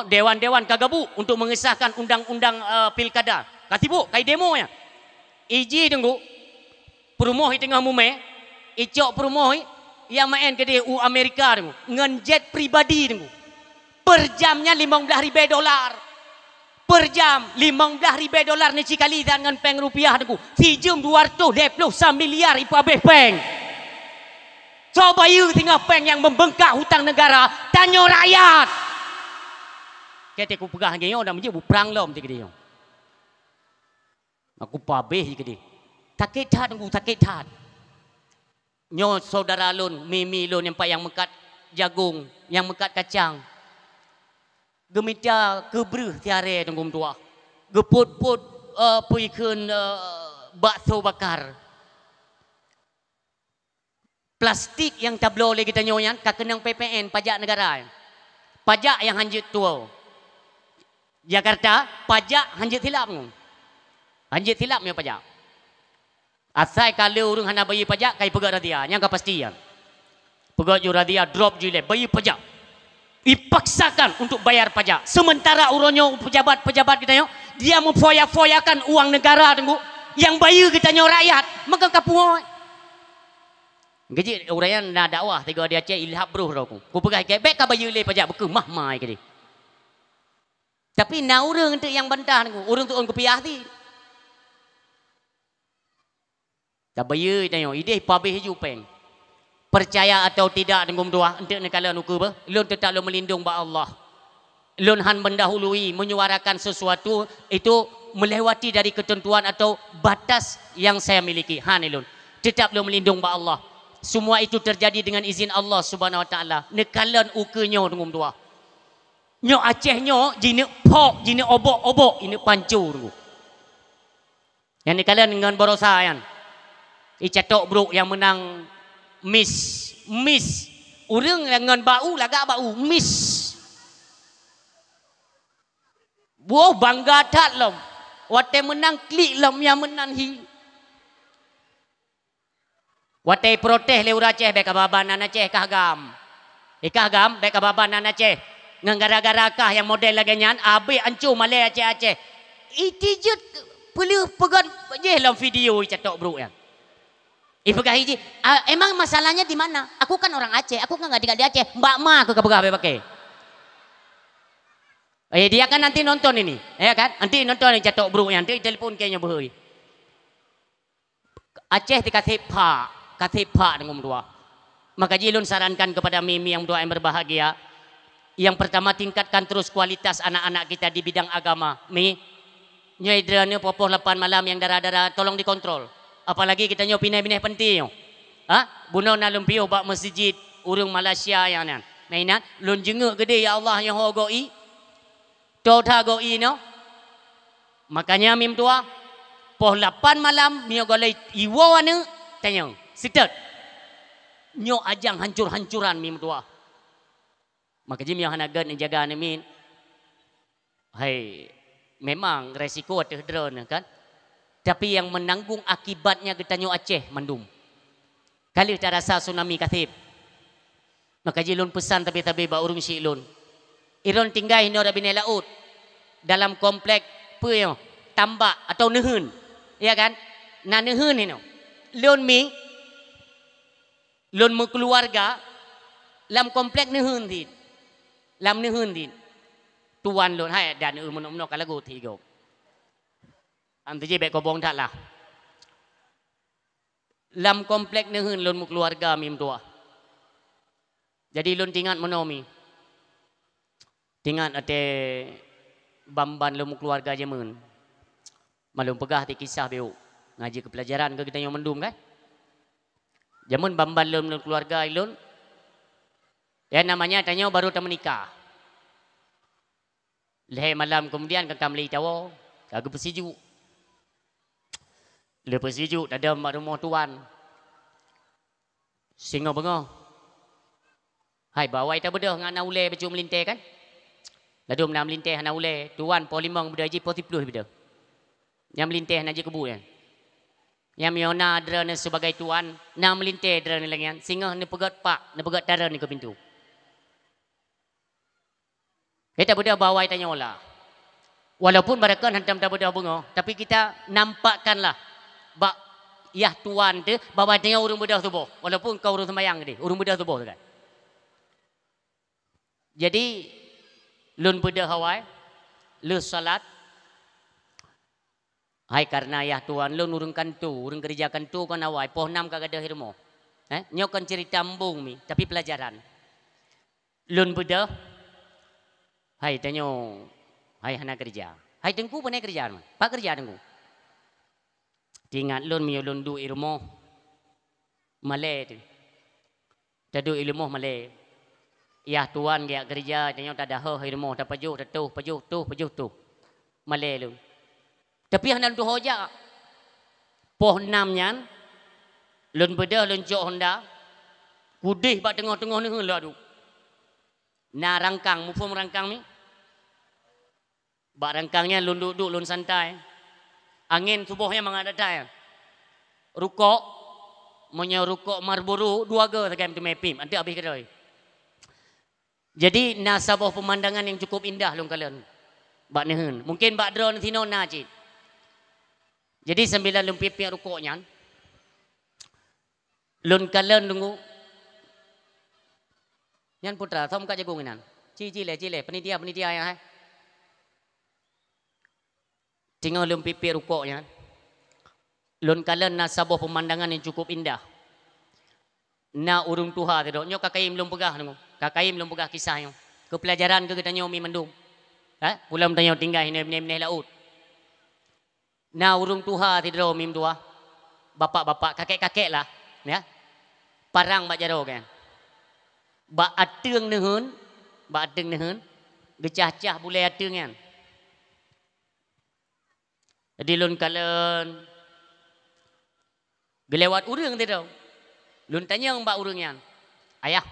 Dewan-dewan kagabu untuk mengesahkan undang-undang pilkada. Katibu, kai demo ya. Iji tunggu. Perumoh di tengah mume, icok perumoh yang main ke dia Amerika tu, ngan jet pribadi tu, per jamnya $15,000, per jam $15,000 ni cikali dengan peng rupiah tu, sijum 229 miliar ipu habis peng. Coba you tengah peng yang membengkak hutang negara, tanya rakyat. Kata aku pegah lagi, dah menjadi perang lom tiga dia. Aku pabeh ke dia. Sakit hat aku sakit hat. Nyo saudara lun, mimi lun yang mekat jagung, yang mekat kacang. Gemita kebreh tiare tengkum tua. Geput-put puikeun bakso bakar. Plastik yang tablo le kita nyoyan kakenang PPN pajak negara. Pajak yang hanjut tua. Jakarta pajak hanjut hilap. Hanjut hilap punya pajak. Asal kalau orang hana bayar pajak, kai pegat radia, yang kepastian. Pegat ju radia drop ju le, bayar pajak. Dipaksakan untuk bayar pajak. Sementara orangnya pejabat-pejabat kita yo, dia memfoya-foyakan uang negara tunggu, yang bayar kita nyo rakyat, maka kapuoi. Gaji orang nak dakwah tiga dia cek ilhab bro aku. Ku pegai ke bek ka bayar le pajak beku mah mai ke dia. Tapi na orang tu yang bantah tunggu, orang tu orang kepiah ti. Tak bayar tanya, ide pabeh ju peng. Percaya atau tidak dengan doa untuk nekala nuku ba? Lun tetap lu melindung ba Allah. Lun han mendahului menyuarakan sesuatu itu melewati dari ketentuan atau batas yang saya miliki. Han lun. Tetap lu melindung ba Allah. Semua itu terjadi dengan izin Allah Subhanahu wa taala. Nekalan ukenyo dengan doa. Nyo Aceh nyo jine pok, jine obok-obok, ini pancur. Yang nekalan dengan borosayan. Icatok bro yang menang Miss Urang dengan bau lagak bau Miss Buah bangga tak lom. Wate menang klik lom yang menang hi. Wate protes le uraceh beka baban nana ceh kahgam. Ikahgam beka baban nana ceh. Ngan gara-gara kah yang model lagi nyan abe ancu male Aceh. Iti je perlu pegan je dalam video catok bro ya. Pegah hiji. Emang masalahnya di mana? Aku kan orang Aceh, aku kan enggak tinggal di Aceh. Mbak ma aku kepegah pakai. Dia kan nanti nonton ini, ya kan? Nanti nonton ini catok bro yang nanti telepon kayaknya berhoi. Aceh dikasih pak dengan dua. Maka jilun sarankan kepada Mimi yang doa yang berbahagia. Yang pertama tingkatkan terus kualitas anak-anak kita di bidang agama. Mi, nyai drane popoh 8 malam yang darah-darah tolong dikontrol. Apalagi kita nyo pindah-pindah penting. Buno na lumpio bak masjid urung Malaysia yang nan. Mainan lun jenguk gede ya Allah yang hogoi. Totha goi no. Makanya mim tua poh 8 malam mio golai iwo ane tanya. Sitet. Nyo ajang hancur-hancuran mim tua. Maka jim yang hanagan jaga min. Hai, memang resiko ada drone kan. Tapi yang menanggung akibatnya kita nyo Aceh mandum. Kali kita rasa tsunami katib. Maka jilun pesan tapi ba urung si ilun. Irun tinggal hino rabine laut. Dalam komplek puyo tambak atau nehun. Ya kan? Na nehun hino. Lun mi. Lun mu keluarga. Lam komplek nehun dit. Lam nehun din tuan lon hai dan menok lagu tigo am tiji be ko bong that lah lam komplek nehun lon mu keluarga mim tua jadi lon tingat menomi tingat ate bamban lon mu keluarga jemun malum pegah ti kisah beu ngaji ke pelajaran ke kita yang mendum kan jamun bamban lon mu keluarga ilun. Ya namanya tanya baru menikah. Leh malam kemudian kakak meli tawo, kagak pesiju. Lepas pesiju ada mak rumah tuan. Singo bengo. Hai bawa ita bedah dengan naule baju melinte kan? Lalu menam melinte naule tuan po 5 bedah ji po 10 bedah. Yang melinte naji kebu ya. Yang miona drone sebagai tuan, na melinte drone lagi. Singo ni pegat pak, ni pegat darah ni ke pintu. Kita beda bawa tanya olah. Walaupun mereka hantam tak beda bunga, tapi kita nampakkanlah bak yah tuan tu bawa tanya urung beda tubuh. Walaupun kau urung sembahyang dia, urung beda tubuh kan. Jadi lun beda hawai, lu salat. Hai karena yah tuan lun urungkan tu, urung kerjakan tu kan hawai. Poh 6 kagak ada hirmo. Nyokan cerita ambung mi, tapi pelajaran. Lun beda. Hai tanyo, hai hana kerja. Hai tengku pun kerja mah. Pak kerja tengku. Tingat lun miyo lun du ilmu. Malay tu. Tadu ilmu malay. Ya tuan dia kerja tanyo tak dah ilmu tak pajuh tu. Malay lun. Tapi hana tu hoja. Poh 6 nyan. Lun beda lun jok Honda. Kudih bak tengah-tengah ni lah tu. Na rangkang, mufum rangkang ni. Bak rangkangnya lun duduk, lun santai. Angin subuhnya mengadat-adat. Rukuk, punya rukuk Marlboro 2 ge takkan tu mepim. Nanti habis kedai. Jadi nasabah pemandangan yang cukup indah lun kalian. Bak nehun. Mungkin bak drone sino na cik. Jadi sembilan lun pipik rukuknya. Lun kalian tunggu. Yan putra, thom ka jagung inan. Cile, penitia yang hai. Tinggal lun pipi rukuknya. Lun kalian na sabuh pemandangan yang cukup indah. Na urung tuha tu. Nyo kakaim lun pegah nunggu. Kakaim lun pegah kisah nyo. Kepelajaran ke kita nyo mi mendung. Pulang tanya tinggal ini laut. Na urung tuha tu mi tua. Bapak-bapak, kakek-kakek lah. Ya. Parang bak jaro kan. Bak ateng nehun, gecah-cah boleh ateng kan. Jadi lun kalen gelewat urang tu. Lun tanya mbak urangnya. Ayah.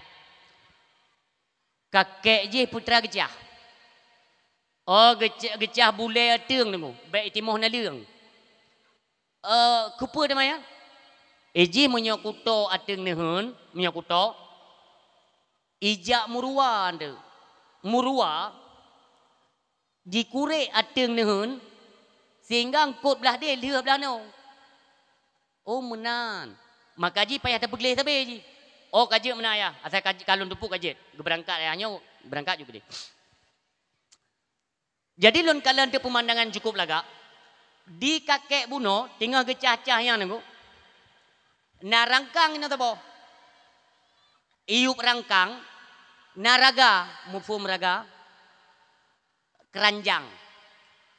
Kakek je putra gecah. Oh gecah bule teung nemu. Baik timoh na leung. Kupa dia maya. Eji menyokuto ateung nehun, menyokuto. Ijak murua ande. Murua dikure ateung nehun sehingga angkut belah dia lihat belah no. Oh menan. Maka ji payah terpegelih tabe ji. Oh kaji menaya. Asal kaji kalun tupuk kaji. Berangkat ayahnya berangkat juga dia. Jadi lun kalian tu pemandangan cukup laga. Di kakek buno tinggal gecah-cah yang nengku. Narangkang ini tabo. Iup rangkang. Naraga, mufum raga. Keranjang.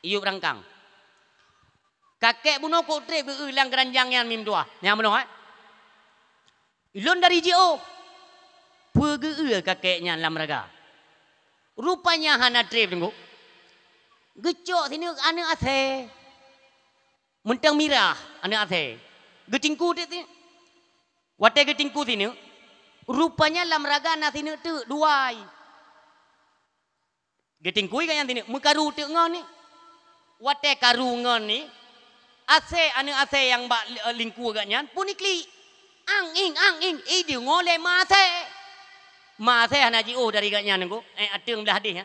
Iup rangkang. Kakek buno kok tre beulang keranjang yang mim dua. Yang buno Ilun dari JO. Pege kakeknya lam raga. Rupanya hana tre tengok. Gecok sini anak ase. Mentang mirah anak ase. Getingku dia sini. Wate getingku sini. Rupanya lam raga na sini tu duai. Getingku kan yang sini. Mekaru tu ngon ni. Wate karu ngon ni. Ase anak ase yang bak lingku agaknya. Pun ikli. Ang ing. Dia ngoleh mase. Mase hana JO dari agaknya nengku. Atung belah dia.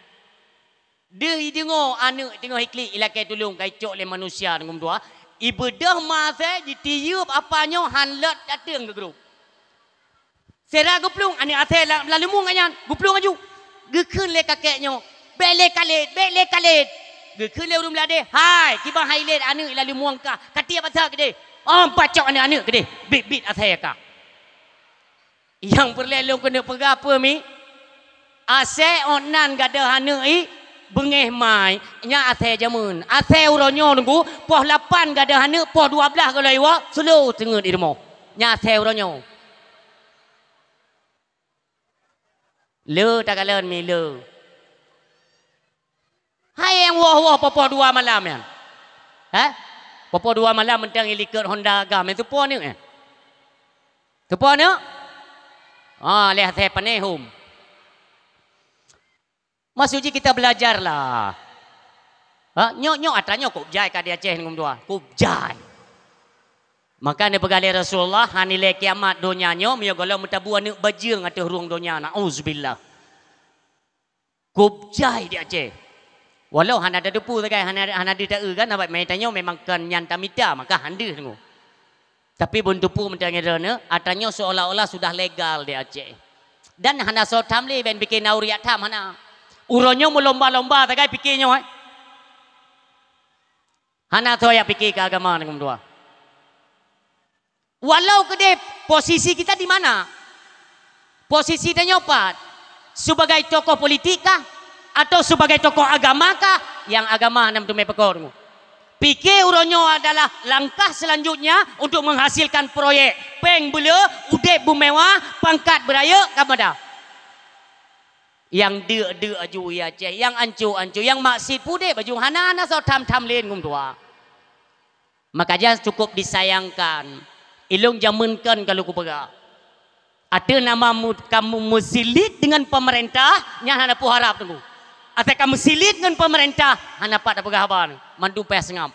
Dia dengar anak tengok hikli ilakai tolong kai cok le manusia dengan tua. Ibadah masa ditiup apanya hanlat datang ke grup. Sera guplung anak asal lalu mung kanyan guplung aju. Gekun le kakeknya. Bele kalit. Gekun le urung lade. Hai, kiba highlight anak lalu mung ka. Kati apa sah gede. Pacok anak gede. Bit asal ka. Yang perlu kena pegang apa mi? Asal onan gada anak i bengeh mai nya ase jamun ase uronyo nunggu poh 8 gada hane poh 12 kalau iwa selo tengah di rumah nya ase uronyo le tak kalen mi le hai yang wah popo 2 malam yan popo 2 malam mentang ilikut Honda agam itu poh ni tu poh ni le ase panehum. Maksudnya kita belajarlah. Nyok atanya kubjai ka dia Aceh ngum dua. Kubjai. Maka ne pegali Rasulullah hanile kiamat donyanya miyo golo mutabu anu bajing atau ruang donya nauzubillah. Kubjai dia Aceh. Walau hana ada depu tagai hana ada kan abat mai tanyo memang kan nyanta mita maka hande dengu. Tapi buntupu mentangirana atanya seolah-olah sudah legal dia Aceh. Dan hana so tamli ben bikin nauriat tam hana. Uronyo melomba-lomba tagai pikirnya hana toya pikir ke agama dengan dua. Walau kedep posisi kita di mana? Posisi dia nyopat sebagai tokoh politik kah atau sebagai tokoh agama kah? Yang agama nam tu mepekor. Pikir uronyo adalah langkah selanjutnya untuk menghasilkan proyek peng bela udep bumewah pangkat beraya kamada. Yang de aju ya Aceh, yang ancu yang maksud pude baju hana so tam len ngum tua. Maka jangan cukup disayangkan. Ilung jamunkan kalau ku pega. Ada nama kamu musilit dengan pemerintah, nya hana pu harap tunggu. Atau kamu silit dengan pemerintah, hana pak dak pega haban, mandu pes ngam.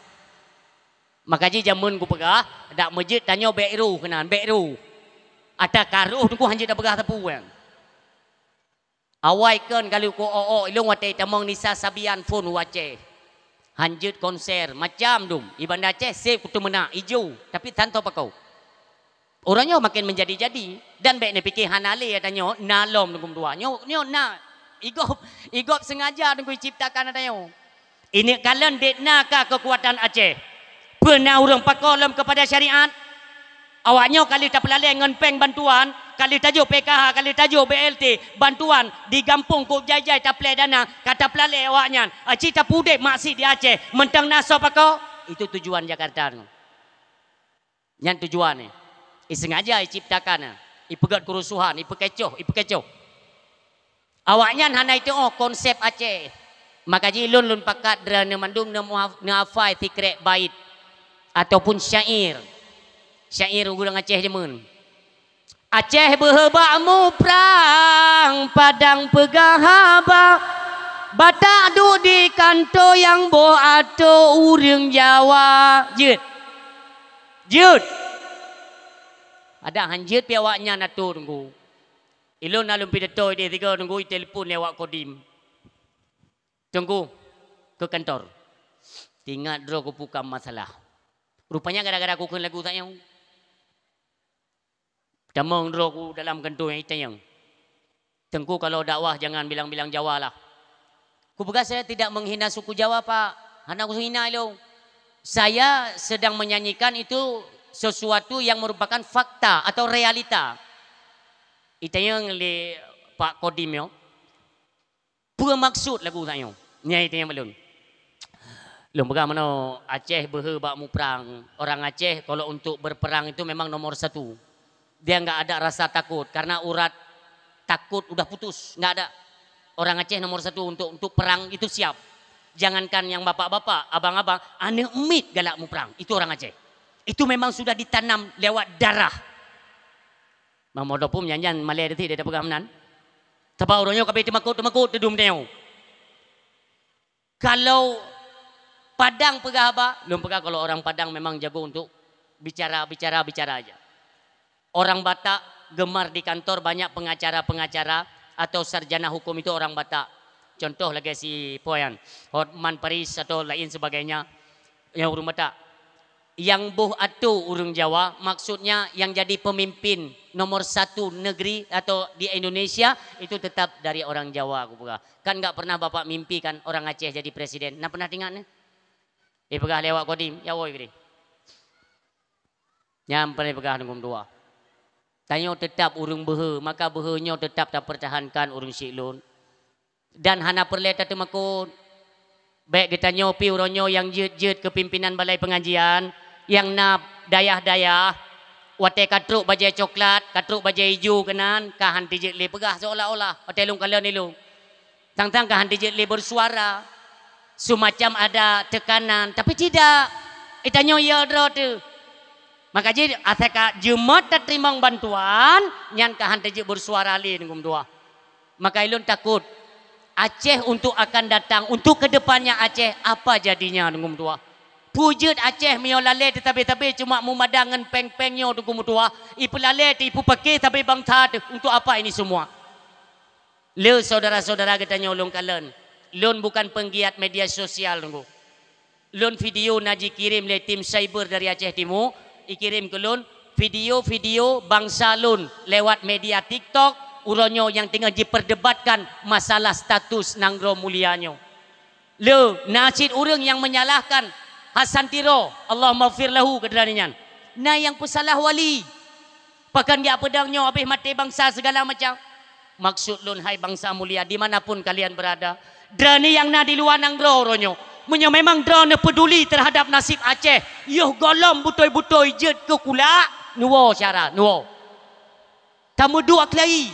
Maka ji jamun ku pega, dak masjid tanya bekru kenan, bekru. Ada karuh tunggu hanjit dak pega tapu yang. Awai kan kalau ko ilung wate tamong nisa sabian phone wace. Hanjut konser macam dum. Iban Aceh save kutu mena ijo tapi tanto pakau. Orangnya makin menjadi-jadi dan baik ne fikir hanale adanya nalom nungum dua. Nyo na igop sengaja nunggu ciptakan adanya. Ini kalian dekna ka kekuatan Aceh. Pernah orang pakolom kepada syariat. Awaknya kali tak pelalai ngenpeng bantuan, kali tajuk PKH, kali tajuk BLT, bantuan di kampung kok jajai tak pelai dana, kata pelalai awaknya, cita pudek maksud di Aceh, mentang naso pakau, itu tujuan Jakarta. Yang tujuan ni, sengaja diciptakan, ipegat kerusuhan, ipekecoh. Awaknya hana itu konsep Aceh. Maka jilun pakat drana mandum nafai tikrek bait ataupun syair. Syair ulang Aceh jemun. Aceh berhebakmu perang padang pegahaba Batak duk di kantor yang bo atau urang Jawa. Jut. Jut. Ada hanjut pi awaknya natur tunggu. Ilun alun pidato dia tiga tunggu telefon lewat kodim. Tunggu ke kantor. Tinggal draw ku buka masalah. Rupanya gara-gara aku lagu tak yang. Damang draw ku dalam kantor yang itayang. Tengku kalau dakwah jangan bilang-bilang Jawa lah. Kubuka saya tidak menghina suku Jawa Pak. Hanya aku hina lo. Saya sedang menyanyikan itu sesuatu yang merupakan fakta atau realita. Itu yang le Pak Kodim yo. Pura maksud lagu saya. Nyai itu yang belum. Belum bagaimana Aceh berhebak mu perang. Orang Aceh kalau untuk berperang itu memang nomor satu. Dia nggak ada rasa takut karena urat takut udah putus, nggak ada. Orang Aceh nomor satu untuk perang itu siap. Jangankan yang bapak-bapak, abang-abang, ane umit galak mu perang. Itu orang Aceh. Itu memang sudah ditanam lewat darah. Mamodopum nyanyian Malay itu dia pegang menan. Sebab orangnya kabeh temakut dedum teo. Kalau Padang pegah apa? Belum pegah kalau orang Padang memang jago untuk bicara aja. Orang Batak gemar di kantor banyak pengacara atau sarjana hukum itu orang Batak. Contoh lagi si Poyan, Hotman Paris atau lain sebagainya yang orang Batak. Yang buh atu urang Jawa maksudnya yang jadi pemimpin nomor satu negeri atau di Indonesia itu tetap dari orang Jawa. Kan nggak pernah bapak mimpi kan orang Aceh jadi presiden. Nah pernah tinggalnya? Pegah lewat kodim, ya woi gini. Nyampe pegah nunggu dua. Tanya tetap urung behe, maka behenya tetap tak pertahankan urung silun. Dan hana perleta temakut. Baik kita nyopi uronyo yang jet kepimpinan balai pengajian, yang nap dayah-dayah, wate katruk bajai coklat, katruk bajai hijau kenan, kahan tijet le pegah seolah-olah, wate lung kalian ilung. Tang-tang kahan tijet le bersuara. Semacam ada tekanan, tapi tidak. Itanya ya tu. Maka jadi asaka jemaat terima bantuan, nyan kahan teje bersuara li nunggu dua. Maka ilun takut Aceh untuk akan datang, untuk kedepannya Aceh apa jadinya nunggu dua. Pujud Aceh mio lale tetapi cuma mumadangan peng-pengnya nunggu dua. Ipu lale ipu pakai tapi bang tad untuk apa ini semua? Le saudara-saudara kita nyolong kalian. Lun bukan penggiat media sosial nunggu. Lun video naji kirim le tim cyber dari Aceh Timur, ikirim ke lun video bangsa lun lewat media TikTok, uronyo yang tinggal diperdebatkan masalah status nanggro mulianyo. Le nasid urang yang menyalahkan Hasan Tiro, Allah maghfir lahu kedranian. Nah yang pesalah wali. Pakan dia pedangnya habis mati bangsa segala macam. Maksud lun hai bangsa mulia dimanapun kalian berada. Drani yang na di luar nanggro ronyo. Menyo memang drone peduli terhadap nasib Aceh. Yoh golom butoi-butoi jet ke kula. Nuwo cara, nuwo. Tamu duk aklai.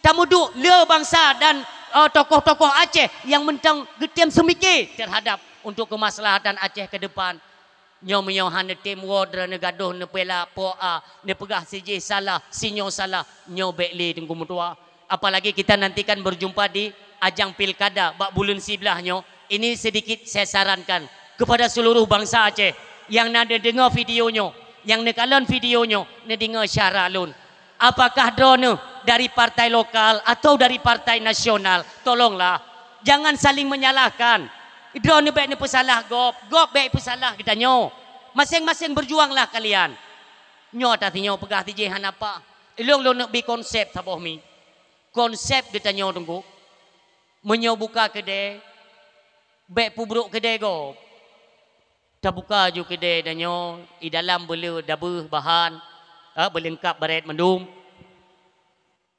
Tamu duk le bangsa dan tokoh-tokoh Aceh yang mentang getiam semikir terhadap untuk kemaslahatan Aceh ke depan. Nyo han tim wodra ne gaduh ne pela poa ne pegah siji salah, sinyo salah, nyo bekli tunggu mutua. Apalagi kita nanti kan berjumpa di ajang pilkada bak bulan sibelahnya. Ini sedikit saya sarankan kepada seluruh bangsa Aceh yang nada dengar videonya, yang nekalon videonya, dengar syara lun. Apakah drone dari partai lokal atau dari partai nasional? Tolonglah, jangan saling menyalahkan. Drone baik ni pesalah gop baik pesalah kita nyo. Masing-masing berjuanglah kalian. Nyo tatinya pegah tijehan apa? Ilung lo nak bi konsep saboh mi. Konsep kita nyo tunggu. Menyo buka kedai, baik pubruk kedai go. Tak buka ju kedai dan nyo, di dalam bela dabuh bahan, berlengkap baret mendum.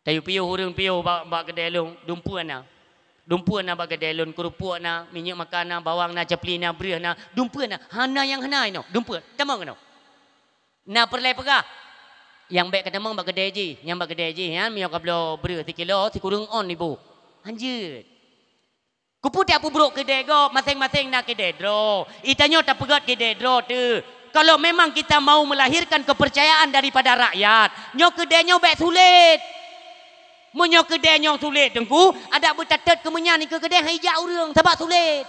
Tayu piu hurung piu bak kedai lung, dumpuan na bak kedai lung, kerupuk na, minyak makan na, bawang na, capli na, beurah na, dumpuan na, hana yang hana ino, dumpuan, tamang ino. Na perlai pegah. Yang baik ketemang bak kedai ji, yang bak kedai ji, ya, minyak kablo beurah 3 kilo, 3 kurung on ibu. Anjir. Kupu tiap pubruk kedai go, masing-masing nak kedai dro. Itanya tak pegat kedai dro tu. Kalau memang kita mau melahirkan kepercayaan daripada rakyat, nyo kedai nyo baik sulit. Menyo kedai nyong sulit tengku, ada bertatet kemenyan ni ke kedai hijau urang sebab sulit.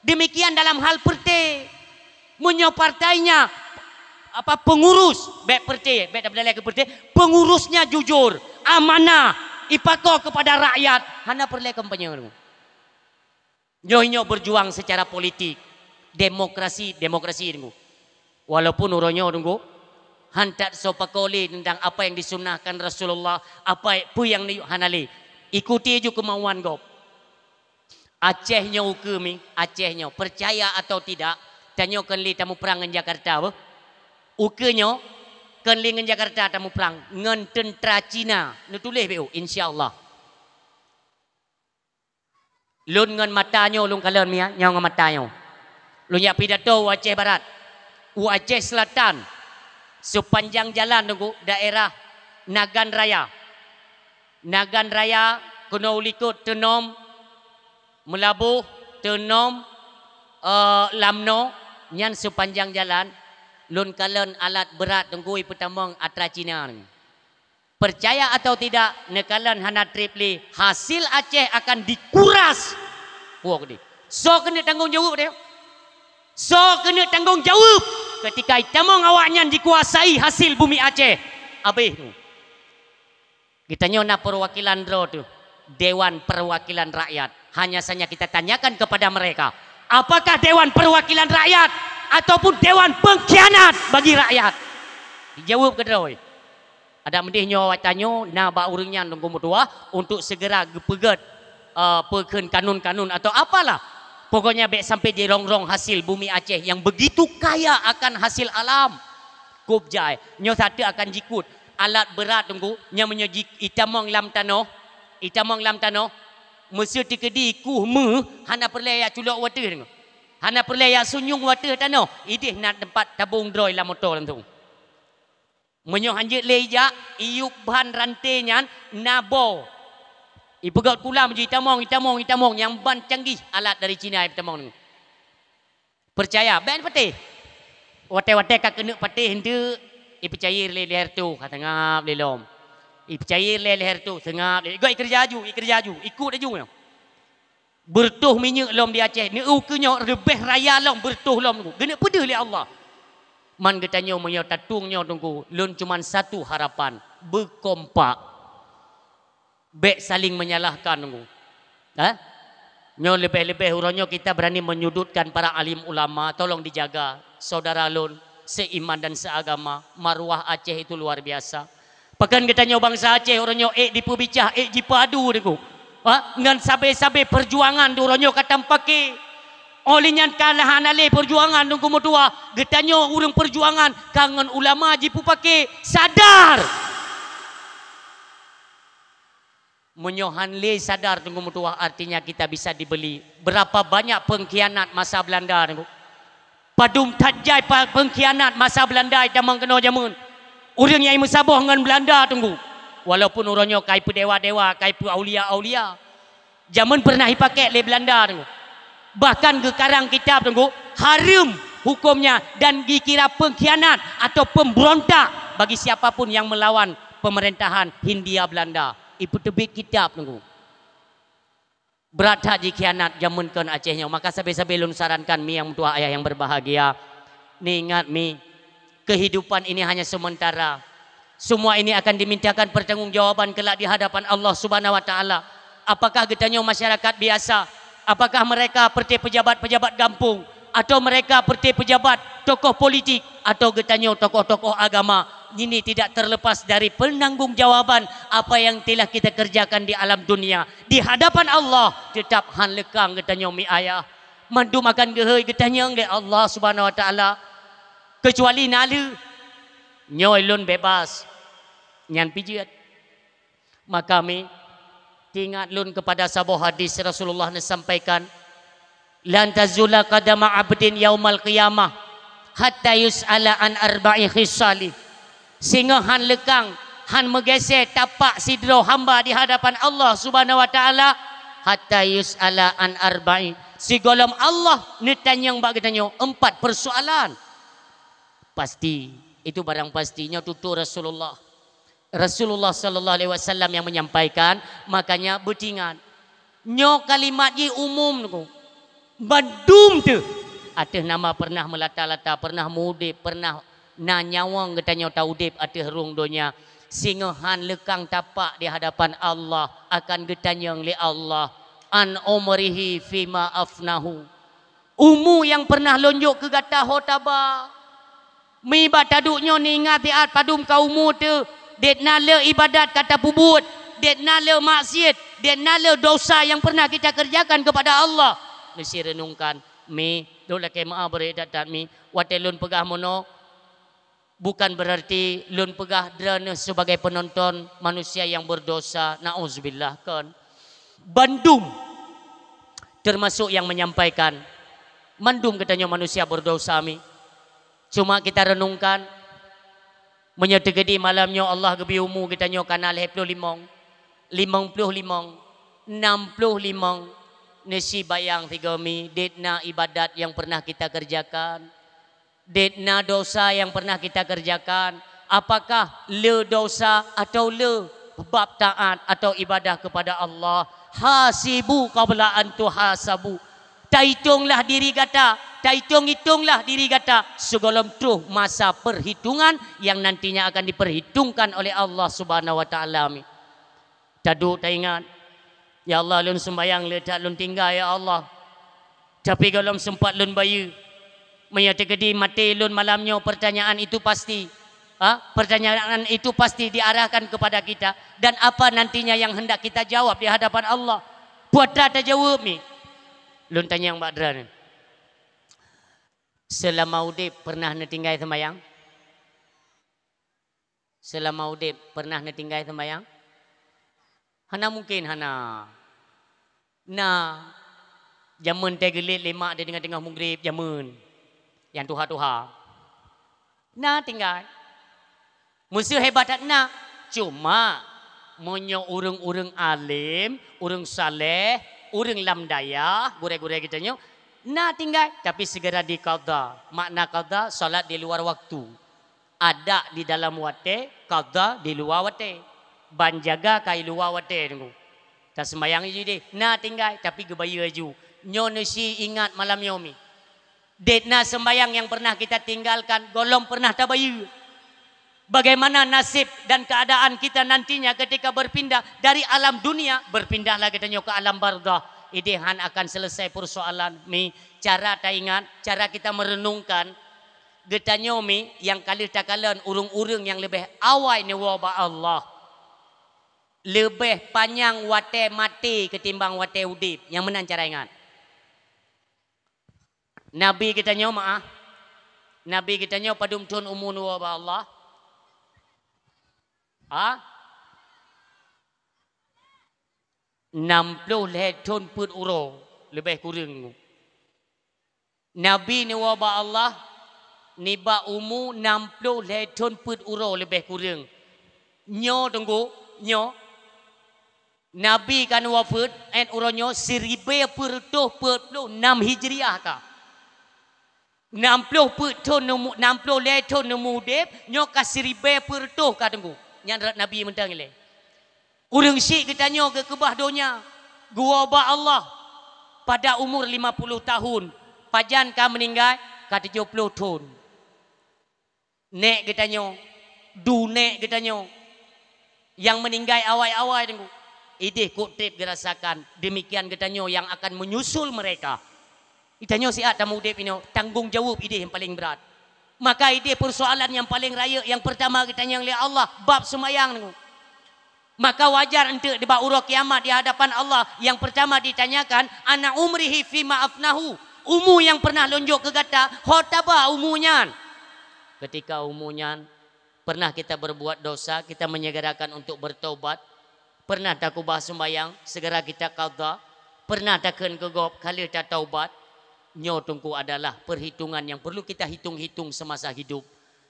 Demikian dalam hal partai. Menyo partainya apa pengurus baik partai, baik daripada ke partai, pengurusnya jujur, amanah, ipako kepada rakyat, hana perlu kampanye. Nyo berjuang secara politik, demokrasi tengku. Walaupun uronyo tengku hantar sopakoli tentang apa yang disunahkan Rasulullah, apa yang hanali ikuti ju kemauan gop. Acehnya ukemi, Acehnya percaya atau tidak, tanyo kenli tamu perang ngan Jakarta apa? Ukenyo kenli ngan Jakarta tamu perang ngan tentera Cina, nu tulis bu insyaallah. Lun ngan matanyo lun kalen mia, nyaw ngan matanyo. Lun ya pidato Aceh Barat, Aceh Selatan. Sepanjang jalan tunggu daerah Nagan Raya. Nagan Raya kena ulikut Tenom, Melabuh, Tenom, Lamno, nyan sepanjang jalan lun kalen alat berat tunggu pertama atra Cina. Percaya atau tidak nekalan hana tripli hasil Aceh akan dikuras. Wah ni. So kena tanggung jawab dia. So kena tanggung jawab ketika itamong awaknya dikuasai hasil bumi Aceh. Habis tu. Kita nyona perwakilan dro tu. Dewan Perwakilan Rakyat. Hanya saja kita tanyakan kepada mereka. Apakah Dewan Perwakilan Rakyat ataupun Dewan Pengkhianat bagi rakyat? Dijawab ke droi. Ada mendihnya watanyo na ba urangnya nunggu mutua untuk segera gepeget peken kanun-kanun atau apalah. Pokoknya baik sampai di rongrong hasil bumi Aceh yang begitu kaya akan hasil alam. Kubjai, nyo satu akan jikut alat berat tunggu nya menyejik itamong lam tano. Itamong lam tano mesti tikedi kuh me hana perlu ya culok water tengok. Hana perlu ya sunyung water tano. Idih nak tempat tabung droi la motor lantung. Menyo hanjit leja iup bahan rantainya nabo. Ipegat pula menjadi itamong yang ban canggih alat dari Cina itamong ni. Percaya ben patih. Wate-wate ka kena patih hende ipercaya leher tu kata ngap lelom. Ipercaya leher tu sengap. Goi kerja ju, ikut aju. Bertuh minyak lom di Aceh. Ni ukenya lebih raya lom bertuh lom. Gena peda li Allah. Man getanyo menyo tatungnya tunggu lun cuman satu harapan berkompak baik saling menyalahkan tunggu nyo lebih-lebih uronyo kita berani menyudutkan para alim ulama. Tolong dijaga saudara lun seiman dan seagama. Maruah Aceh itu luar biasa. Pakan getanyo bangsa Aceh uronyo dipubicah dipadu tunggu ngan sabe-sabe perjuangan uronyo katam pake. Olehnya kalah anale perjuangan nunggu mutua. Getanyo urang perjuangan kangen ulama jipu pake sadar. Menyohan le sadar nunggu mutua artinya kita bisa dibeli. Berapa banyak pengkhianat masa Belanda nunggu. Padum tajai pengkhianat masa Belanda ita mangkeno jamun. Urang yang mesaboh dengan Belanda tunggu. Walaupun urangnya kaipu dewa-dewa, kaipu aulia-aulia. Jamun pernah dipakai le Belanda tunggu. Bahkan ke karang kitab tunggu haram hukumnya dan dikira pengkhianat atau pemberontak bagi siapapun yang melawan pemerintahan Hindia Belanda. Ibu tebik kitab tunggu. Berat hak dikhianat jamun kon Acehnya. Maka sabe-sabe lun sarankan mi yang tua ayah yang berbahagia. Ni ingat mi, kehidupan ini hanya sementara. Semua ini akan dimintakan pertanggungjawaban kelak di hadapan Allah Subhanahu wa taala. Apakah getanyo masyarakat biasa? Apakah mereka seperti pejabat-pejabat kampung atau mereka seperti pejabat tokoh politik atau getanyo tokoh-tokoh agama? Ini tidak terlepas dari penanggung-jawaban apa yang telah kita kerjakan di alam dunia. Di hadapan Allah tetap han lekang getanyo mi ayah. Mandu makan gehoi getanyo oleh Allah Subhanahu wa taala. Kecuali nalu nyoy lun bebas nyan pijat. Maka mi ingat lun kepada sebuah hadis Rasulullah sampaikan lan tazula qadama abdin yaumal qiyamah hatta yus'ala an arba'i khisali. Sehingga han lekang han megeser tapak sidro hamba di hadapan Allah Subhanahu wa taala hatta yus'ala an arba'i. Sigolom Allah netanyang bagitanyo 4 persoalan. Pasti itu barang pastinya tutur Rasulullah. Rasulullah sallallahu alaihi wasallam yang menyampaikan, makanya bertingan. Nyo kalimat ye umum tu. Badum tu. Ateh nama pernah melata-lata, pernah mudip, pernah na nyawang katanya taudip ateh rung donya. Singahan lekang tapak di hadapan Allah akan getanyang li Allah an umrihi fima afnahu. Umu yang pernah lonjok ke gata hotaba. Mi bataduknya ni ingat tiat padum kaumu tu. Det nala ibadat kata pubut. Det nala maksiat. Det nala dosa yang pernah kita kerjakan kepada Allah. Mesti renungkan. Mi, dola ke maaf beredat mi. Watelun pegah mono. Bukan berarti lun pegah drana sebagai penonton manusia yang berdosa. Na'udzubillah kan. Bandung. Termasuk yang menyampaikan. Mandum katanya manusia berdosa mi. Cuma kita renungkan. Menyetegedi malamnya Allah gebi umu katanya kanal 55. 55. 65. Nasi bayang tiga mi, detna ibadat yang pernah kita kerjakan, detna dosa yang pernah kita kerjakan, apakah le dosa atau le bab taat atau ibadah kepada Allah. Hasibu qabla an tuhasabu. Tahitunglah diri kata, hitunglah diri kata sebelum tuh masa perhitungan yang nantinya akan diperhitungkan oleh Allah Subhanahu wa taala. Taduk tak ingat. Ya Allah, lun sembayang letak lun tinggal ya Allah. Tapi kalau sempat lun bayu, menyatakan mati lun malamnya pertanyaan itu pasti. Pertanyaan itu pasti diarahkan kepada kita. Dan apa nantinya yang hendak kita jawab di hadapan Allah. Buat tak jawab ni. Lun tanya yang Mbak Dra ni. Selama udip pernah tinggal sembayang? Selama udip pernah tinggal sembayang? Hana mungkin hana. Nah, jamun teh gelit lemak dia tengah-tengah maghrib jamun. Yang tuha-tuha. Nah tinggal. Musuh hebat tak nak. Cuma monyo urang-urang alim, urang saleh, urang lamdaya, gure-gure kita nyo. Nah tinggal. Tapi segera diqadha. Makna qadha salat di luar waktu. Ada di dalam wate, qadha di luar wate. Banjaga kai luar wate tunggu. Tak sembayang je deh. Nah tinggal tapi gebaya aju. Nyo nasi ingat malam yomi. Detna sembayang yang pernah kita tinggalkan golong pernah tabayu. Bagaimana nasib dan keadaan kita nantinya ketika berpindah dari alam dunia berpindahlah kita nyo ke alam barzah. Idehan akan selesai persoalan mi cara tak ingat, cara kita merenungkan getanyo mi yang kali takalan urung-urung yang lebih awal ni wabah Allah. Lebih panjang wate mati ketimbang wate udip. Yang mana cara ingat? Nabi kita nyo maaf. Nabi kita nyo padum tun umun wa Allah. 60 tun put uro lebih kurang. Nabi ni wa Allah ni ba umu 60 tun put uro lebih kurang. Nyo tunggu, nyo Nabi kan wafat en uronyo 1046 Hijriah ka. 60 tahun 60 tahun nemu dep nyo ka 1040 ka tunggu. Yang Nabi mentang ile. Urang syik kita nyo ke kebah donya. Gua ba Allah pada umur 50 tahun. Pajan ka meninggal ka 70 tahun. Nek kita nyo, du nek kita nyo. Yang meninggal awal-awal tunggu. Ideh kutip dirasakan demikian getanyo yang akan menyusul mereka. Itanyo si tamu dep ini tanggung jawab ideh yang paling berat. Maka ideh persoalan yang paling raya yang pertama getanyo oleh Allah bab semayang. Maka wajar ente di bawah kiamat di hadapan Allah yang pertama ditanyakan ana umrihi fima afnahu. Umu yang pernah lonjok ke gata khotaba umunya. Ketika umunya pernah kita berbuat dosa, kita menyegerakan untuk bertaubat. Pernah tak kubah sembayang, segera kita qadha. Pernah tak kegop, kali tak taubat. Nyo tungku adalah perhitungan yang perlu kita hitung-hitung semasa hidup.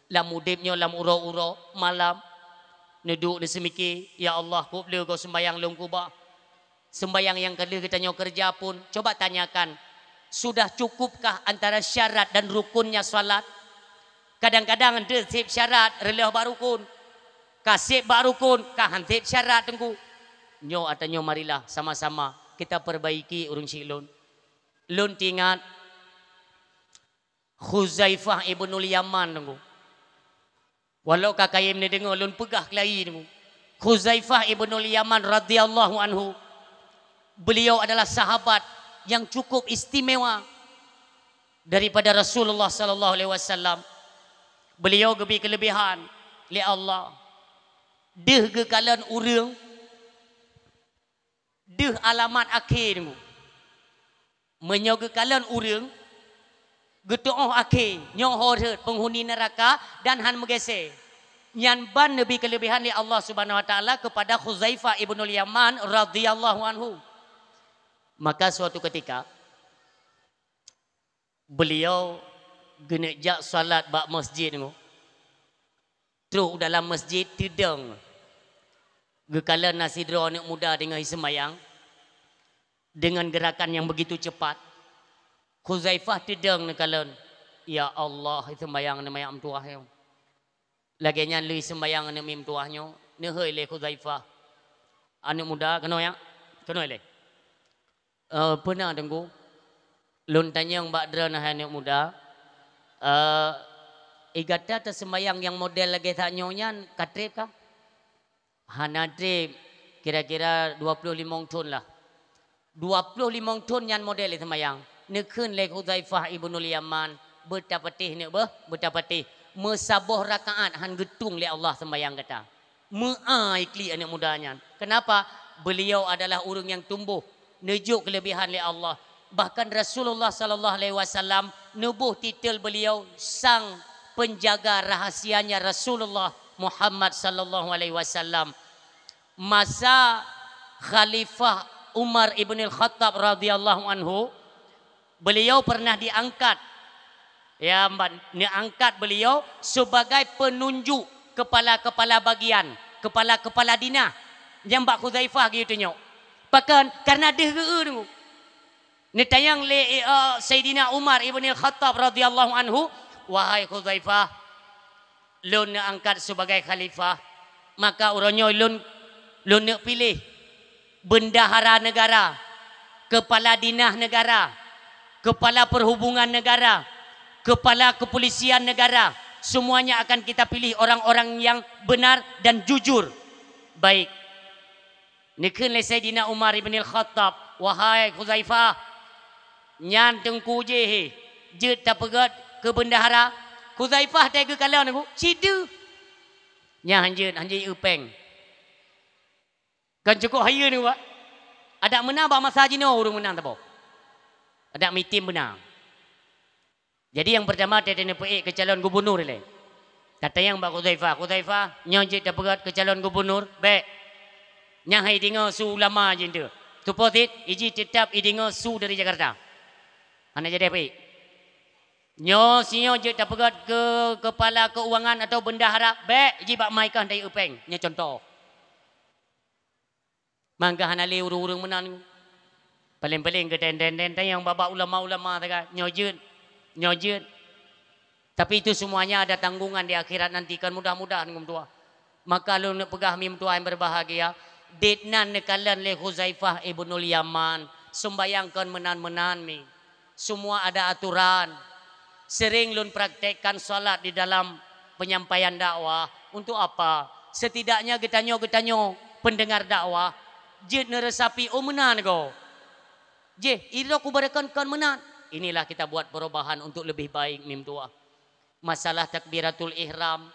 Lam udipnya, lam uro-uro, malam. Neduk di semiki, ya Allah, ku boleh kau sembayang long kubah. Sembayang yang kali kita nyo kerja pun, coba tanyakan. Sudah cukupkah antara syarat dan rukunnya salat? Kadang-kadang ada syarat, relih barukun. kasih bak rukun, kah hantit syarat tengku. Nyo atau nyo marilah sama-sama kita perbaiki urung si lun. Lun tingat Khuzaifah ibnul Yaman tengku. Walau kakayim ni dengar lun pegah kelahi tengku. Khuzaifah ibnul Yaman radhiyallahu anhu. Beliau adalah sahabat yang cukup istimewa daripada Rasulullah sallallahu alaihi wasallam. Beliau gebi kelebihan li Allah. Deh ke kalan urang. Deh alamat akhir tengku. Menyoga kalan urang. Getu'oh akhir. Nyohor penghuni neraka dan han megese. Nyan ban lebih kelebihan li Allah Subhanahu wa taala kepada Khuzaifah ibnul Yaman radhiyallahu anhu. Maka suatu ketika beliau genejak salat bak masjid tu. Terus dalam masjid tidang. Gekala nasidra anak muda dengan semayang dengan gerakan yang begitu cepat. Khuzaifah tidang nekalan. Ya Allah, semayang ni mayam tuah yang. Laginya lui sembayang ane mim tuahnya, ne hei le Khuzaifah. Anak muda kena ya? Kena le. Pernah tengku. Lun tanya yang bakdra nah anak muda. Igata tersembayang yang model lagi tak nyonya katrip kah? Hanadrip kira-kira 25 ton lah. 25 ton yang model sembayang. Nekun le Khuzaifah ibnul Yaman bertapatih ne bertapatih. Mesaboh rakaat han getung li Allah sembayang kata. Meai kli anak mudanya. Kenapa? Beliau adalah orang yang tumbuh nejuk kelebihan li Allah. Bahkan Rasulullah sallallahu alaihi wasallam nubuh titel beliau sang penjaga rahasianya Rasulullah Muhammad sallallahu alaihi wasallam. Masa Khalifah Umar ibn al-Khattab radhiyallahu anhu, beliau pernah diangkat. Ya, diangkat beliau sebagai penunjuk kepala-kepala bagian, kepala-kepala dinah yang Mbak Khuzaifah gitu nyok. Bahkan karena dia tu. Ni tayang le Sayyidina Umar ibn al-Khattab radhiyallahu anhu, wahai Khuzaifah, lun angkat sebagai khalifah, maka uronyo lun nak pilih bendahara negara, kepala dinah negara, kepala perhubungan negara, kepala kepolisian negara, semuanya akan kita pilih orang-orang yang benar dan jujur. Baik. Nikun le Sayyidina Umar ibn al-Khattab, wahai Khuzaifah, nyan tengku je tak pegat ke bendahara. Khuzaifah tega kalau aku cidu. Nya hanjeun upeng. Kan cukup haya ni Pak. Ada menang ba masa jino urung menang tapo. Ada mitim menang. Jadi yang pertama dia pergi ke calon gubernur le. Kata yang Mbak Khuzaifah, nya je tak pegat ke calon gubernur. Baik. Nya hai dengar su ulama je tu. Tu potit iji tetap dengar su dari Jakarta. Anak jadi apa? Nyo sinyo je tak pegat ke kepala keuangan atau bendahara. Baik, iji bak maikah dari upeng. Nya contoh. Mangga hanali urung-urung menang. Paling-paling ke den-den yang babak ulama-ulama tak nyojut. Tapi itu semuanya ada tanggungan di akhirat nanti kan mudah-mudahan ngum tua. Maka lu nak pegah mim tua yang berbahagia. Detnan nekalan le Khuzaifah ibnul Yaman. Sembayangkan menan-menan mi. Semua ada aturan. Sering lun praktekkan salat di dalam penyampaian dakwah. Untuk apa? Setidaknya getanyo pendengar dakwah. Jid neresapi menan ko. Je, ira ku barakan kan menan. Inilah kita buat perubahan untuk lebih baik mim tua. Masalah takbiratul ihram,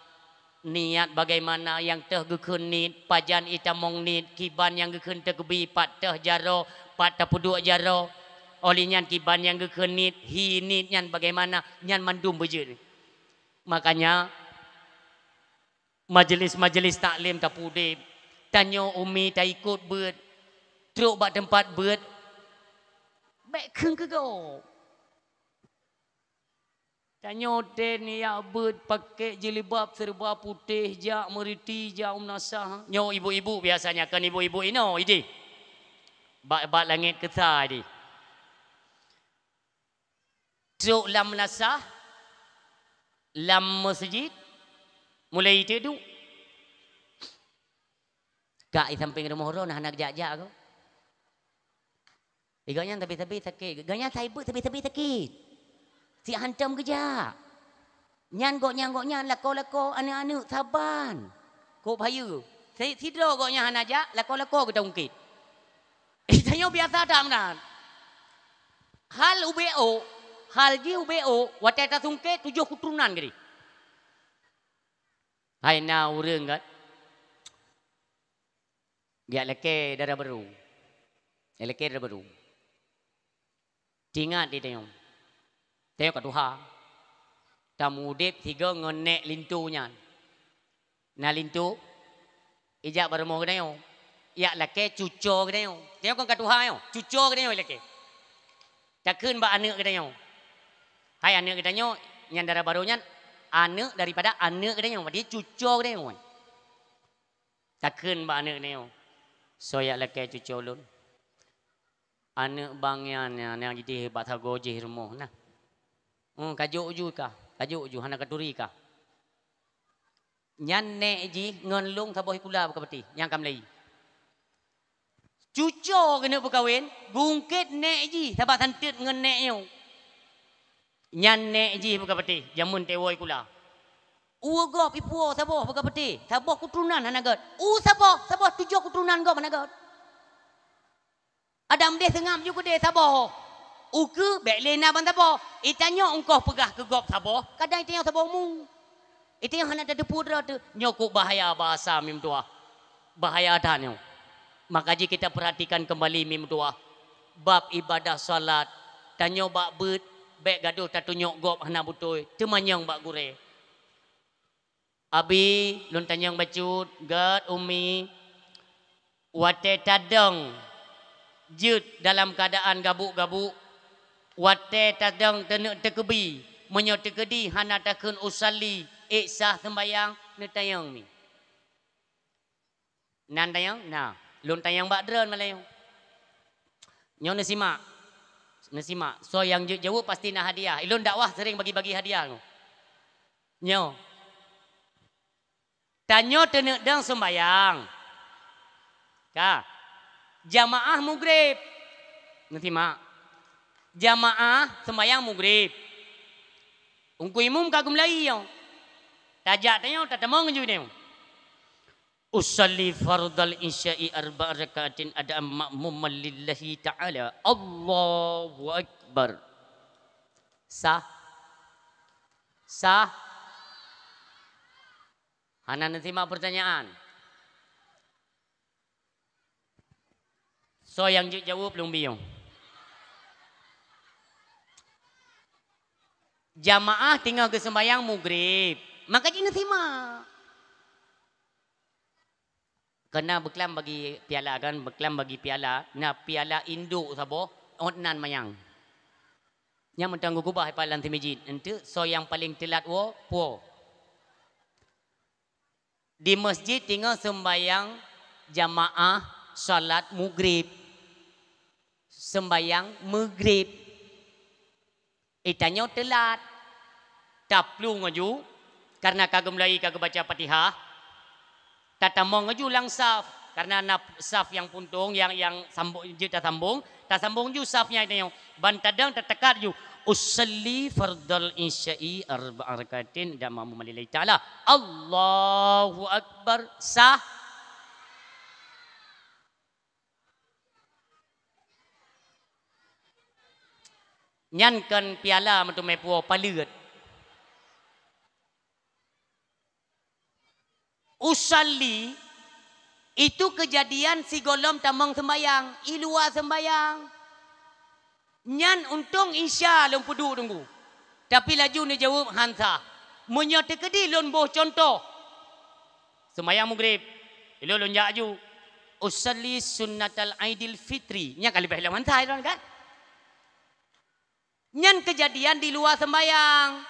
niat bagaimana yang teh gekeun nit, pajan itamong nit, kiban yang gekeun teh gebi pat teh jaro, pat tapuduk jaro. Oleh nyan kiban yang gekeun nit, hi nit nyan bagaimana nyan mandum beje. Makanya majelis taklim tapude tanyo umi tak ikut beut. Truk bak tempat beut. Baik keung ke go. Tanyo den ya beut pakai jilbab serba putih jak meriti jak umnasah. Nyo ibu-ibu biasanya kan ibu-ibu ino idi. Bak langit ketah di. Truk lam nasah lam masjid mulai itu Kak i samping rumah orang nak anak jak-jak kau. Iganya tepi-tepi sakit. Iganya saibu tepi-tepi sakit. Si hantam kerja. Nyan gok-nyan lako-lako anak-anak saban. Kau bahaya. Saya tidur goknya anak jak lako-lako kita ungkit. Tanya biasa tak benar. Hal UBO, hal ji UBO, watai ta sungkit 7 keturunan gini. Hai na urang kan. Dia leke darah baru. Leke darah baru. Tingat dia tengok. Tengok kat Tuhan. Tamu dep 3 ngonek lintunya. Na lintu ijak bermo ke tengok. Ya leke cucur ke tengok. Tengok kat Tuhan yo. Cucur ke tengok leke. Tak kun ba anak ke tengok. Hai anak ke tengok yang darah barunya anak daripada anak ke tengok. Dia cucur ke tengok. Tak kun ba anak ke tengok. So ya leke cucur lun. Anak bangyan yang jadi hebat hago je rumah nah. Kajuk uju kah? Kajuk uju hana katuri kah? Nyan nek ji ngon lung saboh kula berkapati yang kamlai. Cucu kena berkahwin, gungkit nek ji sabat santit ngon nek yo. Nyan nek ji berkapati jamun tewoi kula. Gop ipuo saboh berkapati, saboh keturunan hana god. Saboh 7 keturunan gop hana god. Adam dia sengam juga dia saboh. Uke bek lena ban saboh. Itanya engkau pegah ke gop saboh, kadang itanya saboh mu. Itu yang hendak ada pudra tu. Nyokok bahaya bahasa mim tua. Bahaya adanyo. Maka jika kita perhatikan kembali mim tua. Bab ibadah salat. Tanyo bak bet. Bek gaduh tatu nyok gop hendak butoy. Temanyang bak gure. Abi. Lun tanyang bacut. Gad umi. Wate tadang. Jut dalam keadaan gabuk-gabuk. Wate tadang tenek tekebi. Menyo tekedi hana takun usali. Sah sembayang ni tayang ni. Nan tayang, nah, lun tayang bak dren malayong. Nyo nasimak. So yang jawab pasti nak hadiah. Ilun dakwah sering bagi-bagi hadiah. Nyo. Tanyo tenek dang sembayang. Ka. Jamaah maghrib. Nasimak. Jamaah sembayang maghrib. Ungku imum kagum lai yo. Tajak tanya, tak temang je dia. Usalli fardal isya'i 4 rakaatin ada ma'muman lillahi ta'ala. Allahu Akbar. Sah. Hana nanti mak pertanyaan. So yang jawab belum biung. Jamaah tinggal ke sembahyang maghrib. Maka dia terima. Kena beklam bagi piala kan, beklam bagi piala. Nah piala induk sabo, onan mayang. Yang mentang gubah palan di masjid. Itu so yang paling telat po. Di masjid tinggal sembahyang jamaah salat maghrib. Sembahyang maghrib. Itanya telat. Taplu ngaju. Karena kagum lagi kagum baca Fatihah. Tatamong ngaju lang saf. Karena saf yang puntung. Yang sambung. Tak sambung. Tak sambung ju safnya itu yang. Bantadang tertekat ju. Usalli fardal isya'i 4 rakaatin. Dan ma'muman lillahi ta'ala. Allahu Akbar. Sah. Nyankan piala mentu mepuo palut. Usalli itu kejadian si golom tamang sembayang, ilua sembayang. Nyan untung isya lom pudu tunggu. Tapi laju ni jawab hansa. Menyata kedi lon boh contoh. Sembayang maghrib. Ilo lon jaju. Usalli sunnatal aidil fitri. Nya kali bahlam hansa kan? Nyan kejadian di luar sembayang.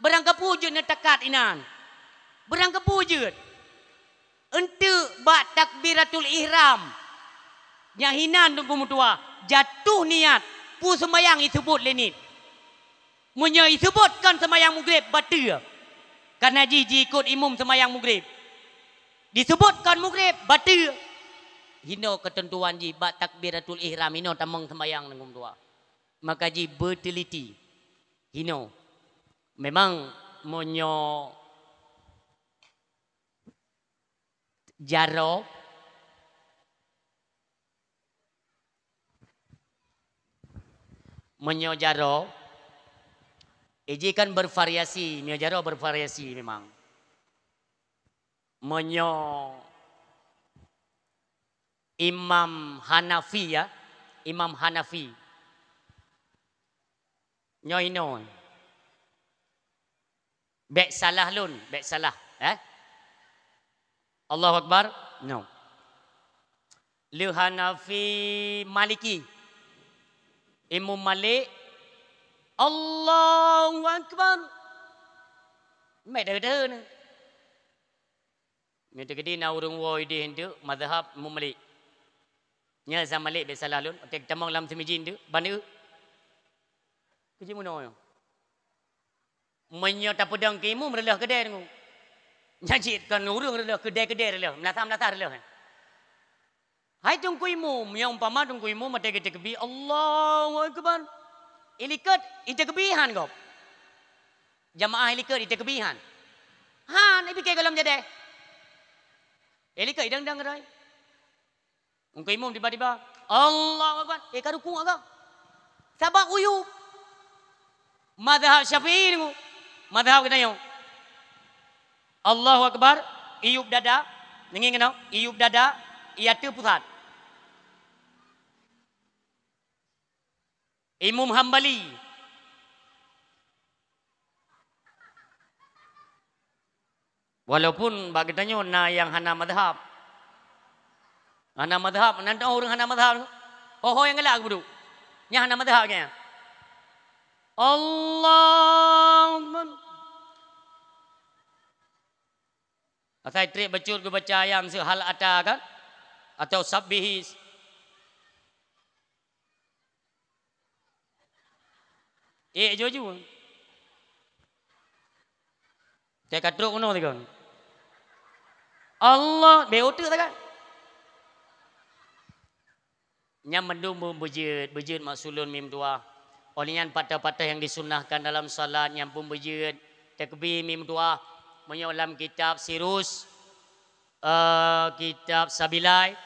Berangkat pujud ni tekat inan. Berangkat pujud. Ente bak takbiratul ihram. Yang hinan tunggu mutua. Jatuh niat. Pu sembayang disebut lenit. Munya disebutkan sembayang maghrib batal. Karena jiji ikut imam sembayang maghrib. Disebutkan maghrib batal. Hino ketentuan ji bak takbiratul ihram hino tamang sembayang nangum tua. Maka ji berteliti. Hino. Memang monyo jaro monyo jaro Eji kan bervariasi, monyo jaro bervariasi memang. Monyo Imam Hanafi ya, Imam Hanafi. Nyoino. Bek salah lun, bek salah, Allahu Akbar. No. Lu Hanafi Maliki. Imam Malik Allahu Akbar. Mai dah ni. Ni tegedi na urung woi di hendu mazhab Imam Malik. Nya Zam Malik be salah lun, tek tamang lam semijin tu, banu. Kuji muno yo. Menyo ta pedang ke imam relah kedai dengu. Nyajit kan urung relah kedai-kedai relah, melata-melata relah. Hai tungku imam, yang umpama tungku imam mate ke tekbi Allahu Akbar. Ilikat ite kebihan kau. Jamaah ilikat ite kebihan. Han ibi ke kolam jade. Ilikat idang-dang rai. Ungkai imam tiba-tiba Allahu Akbar. Karuku agak. Sabak uyub. Mazhab Syafi'i ni. Mazhab kita yo. Allahu Akbar, iub dada. Nengi kenau? Iub dada, iatu pusat. Imam Hambali. Walaupun bagi tanya na yang hana madhab. Hana madhab, nanti orang hana madhab. Oh yang gelak budu. Yang hana madhab nya. Allah. Asai trik bacur ke baca ayam sehal ata kan? Atau sabbihis. Jojo. Saya katruk kuno tu kan. Allah beotu tak kan? Nyam mendung bejut maksulun mim dua. Olian patah-patah yang disunahkan dalam salat yang pun bejut takbir mim dua menyolam kitab Sirus kitab Sabilai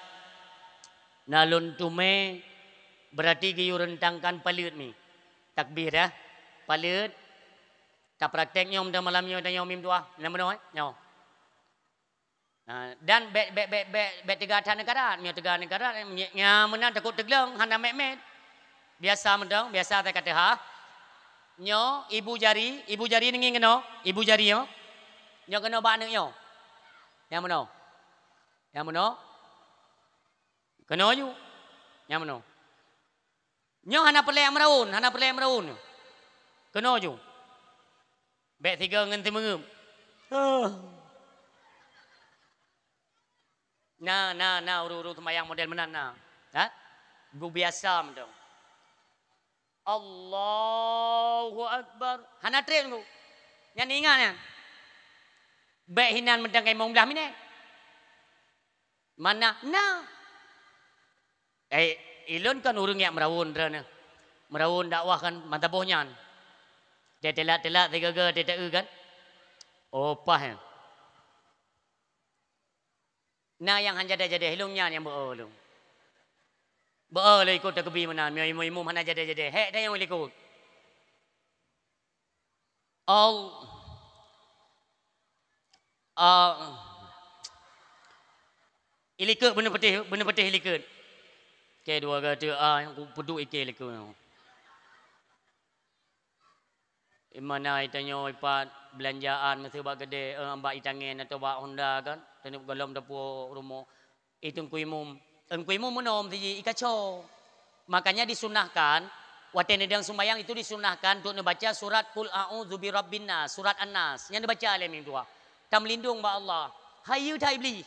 nalun tume berarti giyu rentangkan palut mi. Takbir ya. Palut tak praktek nyom dah malam nyom dah nyom mim dua. Nama noi nyom. Dan bet tiga negara, mio tiga negara nya menang takut tegleng hana mek. Biasa mendang, biasa tak kata ha. Nyo ibu jari nengi keno, ibu jari yo. Nyo keno ba nyo. Yang mano? Yang mano? Keno ju. Yang mano? Nyo hana pelek meraun. Keno ju. Bek tiga ngenti mengum. Nah, uru sembahyang model menan nah. Ha? Bu biasa mendong. Allahu Akbar. Hana trek tu. Yang ni ingat kan? Bek hinan mendang kai mong belah mine. Mana? Nah. Ilon kan urung yak merawun drana. Merawun dakwah kan matabohnya. Dia telak-telak tiga-tiga dia kan. Opah ya. Nah yang hanjada-jada hilungnya yang beolong. Beol ikut takbir mana imam hana jada-jada. Hek dah yang ikut. Ilikut benar petih ilikut. Ke dua kata yang peduk ikan ilikut. Mana itanya ipat belanjaan mesti bak gede ambak itangin atau bak Honda kan tanuk galam dapur rumah itu kuimum menom ti ikaco. Makanya disunahkan waten sedang sembahyang itu disunahkan untuk membaca surat Qul a'udzu birabbin nas, surat An-Nas yang dibaca oleh mim dua. Tam lindung ba Allah. Hayu ta iblis.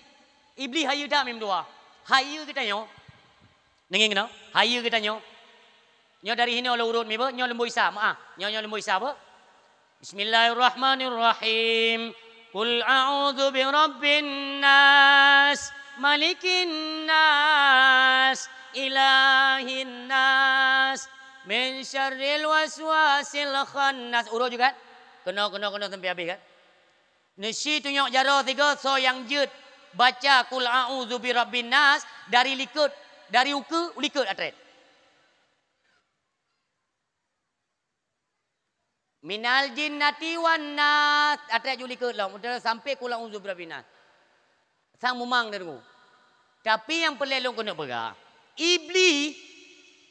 Iblis hayu ta mim dua. Hayu kita nyo. Nenging kena? Hayu kita nyo. Nyo dari hini oleh urut mi ba? Nyo lembu isa. Maaf. Nyo lembu isa ba? Bismillahirrahmanirrahim. Qul a'udzu birabbin nas, malikin nas, ilahin nas, min syarril waswasil khannas. Urut juga kan? Kena sampai habis kan? Nasi tunjuk jara 3 so yang jut baca qul a'udzu birabbin nas dari likut, dari uku likut atret. Minal jinnati wan nas atret ju likut lah sampai qul a'udzu birabbin nas. Sang memang dah tunggu. Tapi yang pelelong kena berah. Iblis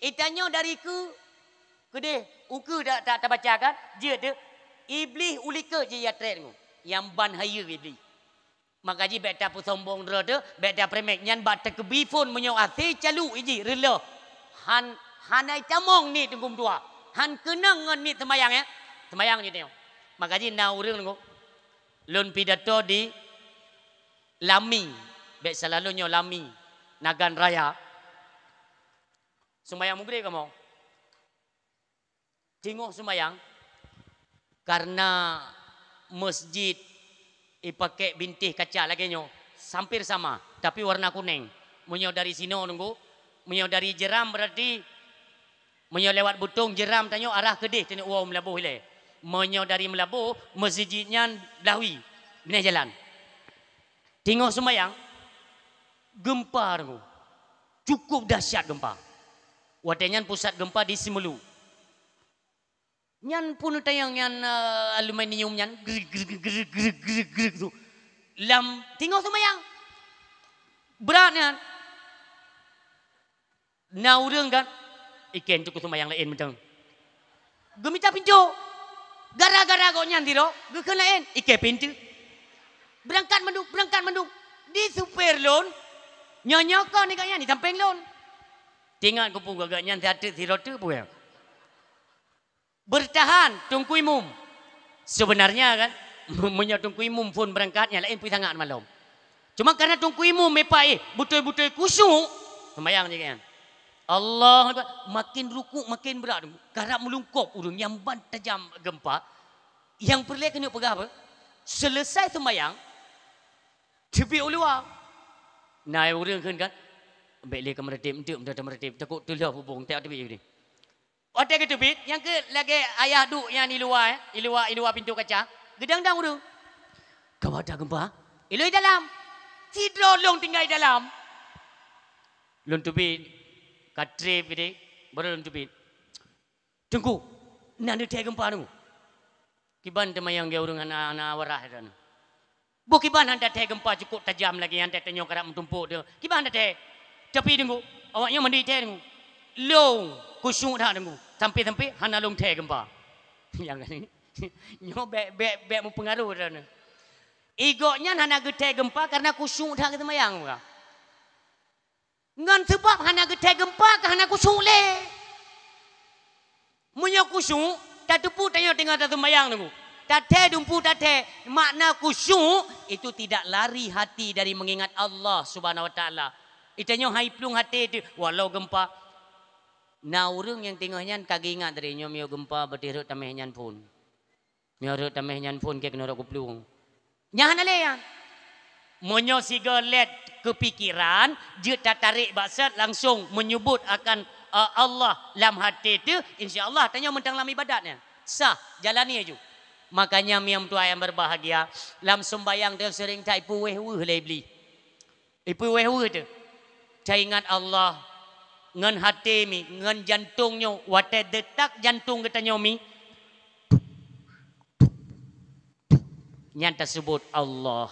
itanya dari ke deh uku tak baca kan? Jut tu iblis ulika je ya atret tunggu. Yang ban haya iblis. Maka ji beta pu sombong dera tu, beta premek nyan bat tekebi phone menyo ase calu iji rela. Hanai camong ni tunggu tua. Han kenang ngan ni sembayang ya. Sembayang je tengok. Maka ji na urang tunggu. Lun pidato di Lami. Bek selalunya Lami. Nagan Raya. Sembayang mugre kamu. Tengok sembayang. Karena masjid pakai bintih kaca lagi nyo hampir sama tapi warna kuning. Munyo dari sini nunggu, munyo dari jeram berarti munyo lewat butung jeram tanyo arah kedih tanya wow melabuh le. Munyo dari melabuh masjidnya belawi bina jalan. Tengok sembayang gempa nunggu. Cukup dahsyat gempa. Watenyan pusat gempa di Simelu. Nyan pun tayang nyan aluminium nyan gerik tu. Lam tengok sembayang. Berat nyan. Na urang kan iken tu sembayang lain mentang. Gemita pintu. Gara-gara kau nyan tiro, gekan lain iken pintu. Berangkat menduk. Di super loan. Nyonya kau ni kaya ni samping loan. Tengok ku pun gagak nyan tiada tiro tu pun. Bertahan tungku imum. Sebenarnya kan punya tungku imum pun berangkatnya lain pun sangat malam. Cuma karena tungku imum mepai betul-betul kusyuk sembayang je kan. Allah makin rukuk makin berat. Karena melungkop urung yang ban tajam gempa. Yang perlu kena pegang apa? Selesai sembayang tepi ulua. Nah urang kan baik le kemeretip takut tulah hubung tak tepi ni. Otak ke tubit, yang ke lagi ayah duk yang di luar, di luar pintu kaca. Gedang-dang urung. Kau ada gempa? Ilui dalam. Tidur long tinggal di dalam. Long tubit, katre pide, baru long tubit. Tunggu, nak ada gempa tu. Kiban temayang dia urung anak warah dan. Bu kiban anda teh gempa cukup tajam lagi yang teh tanyok kerap mentumpuk dia. Kiban anda teh. Tapi tunggu, awaknya mandi teh tunggu. Long kusyuk dah tunggu. Sampai hana long teh gempa. Yang ni nyo bek mempengaruh dah. Igoknya hana geteh gempa karena kusyuk dah kita mayang muka. Ngan sebab hana geteh gempa karena kusyuk le. Munyo kusyuk tak tepu tanya tengah tak mayang tunggu. Tak teh dumpu tak teh. Makna kusyuk itu tidak lari hati dari mengingat Allah Subhanahu Wa Taala. Itanya hai plung hati itu walau gempa. Na urang yang tengahnya kagi ingat dari nyo mio gempa bertirut tameh nyan pun. Mio rut tameh nyan pun ke kena rak plung. Nyahan ale yang. Monyo sigalet kepikiran, je tak tarik baksat langsung menyebut akan Allah dalam hati itu, insya-Allah tanya mentang dalam ibadatnya. Sah, jalani aja. Makanya miam tua yang berbahagia, dalam sembayang dia sering tak ipu weh-weh lebli. Ipu weh-weh tu. Saya ingat Allah ngan hati mi, ngan jantungnya, wate detak jantung katanya mi. Nyata sebut Allah,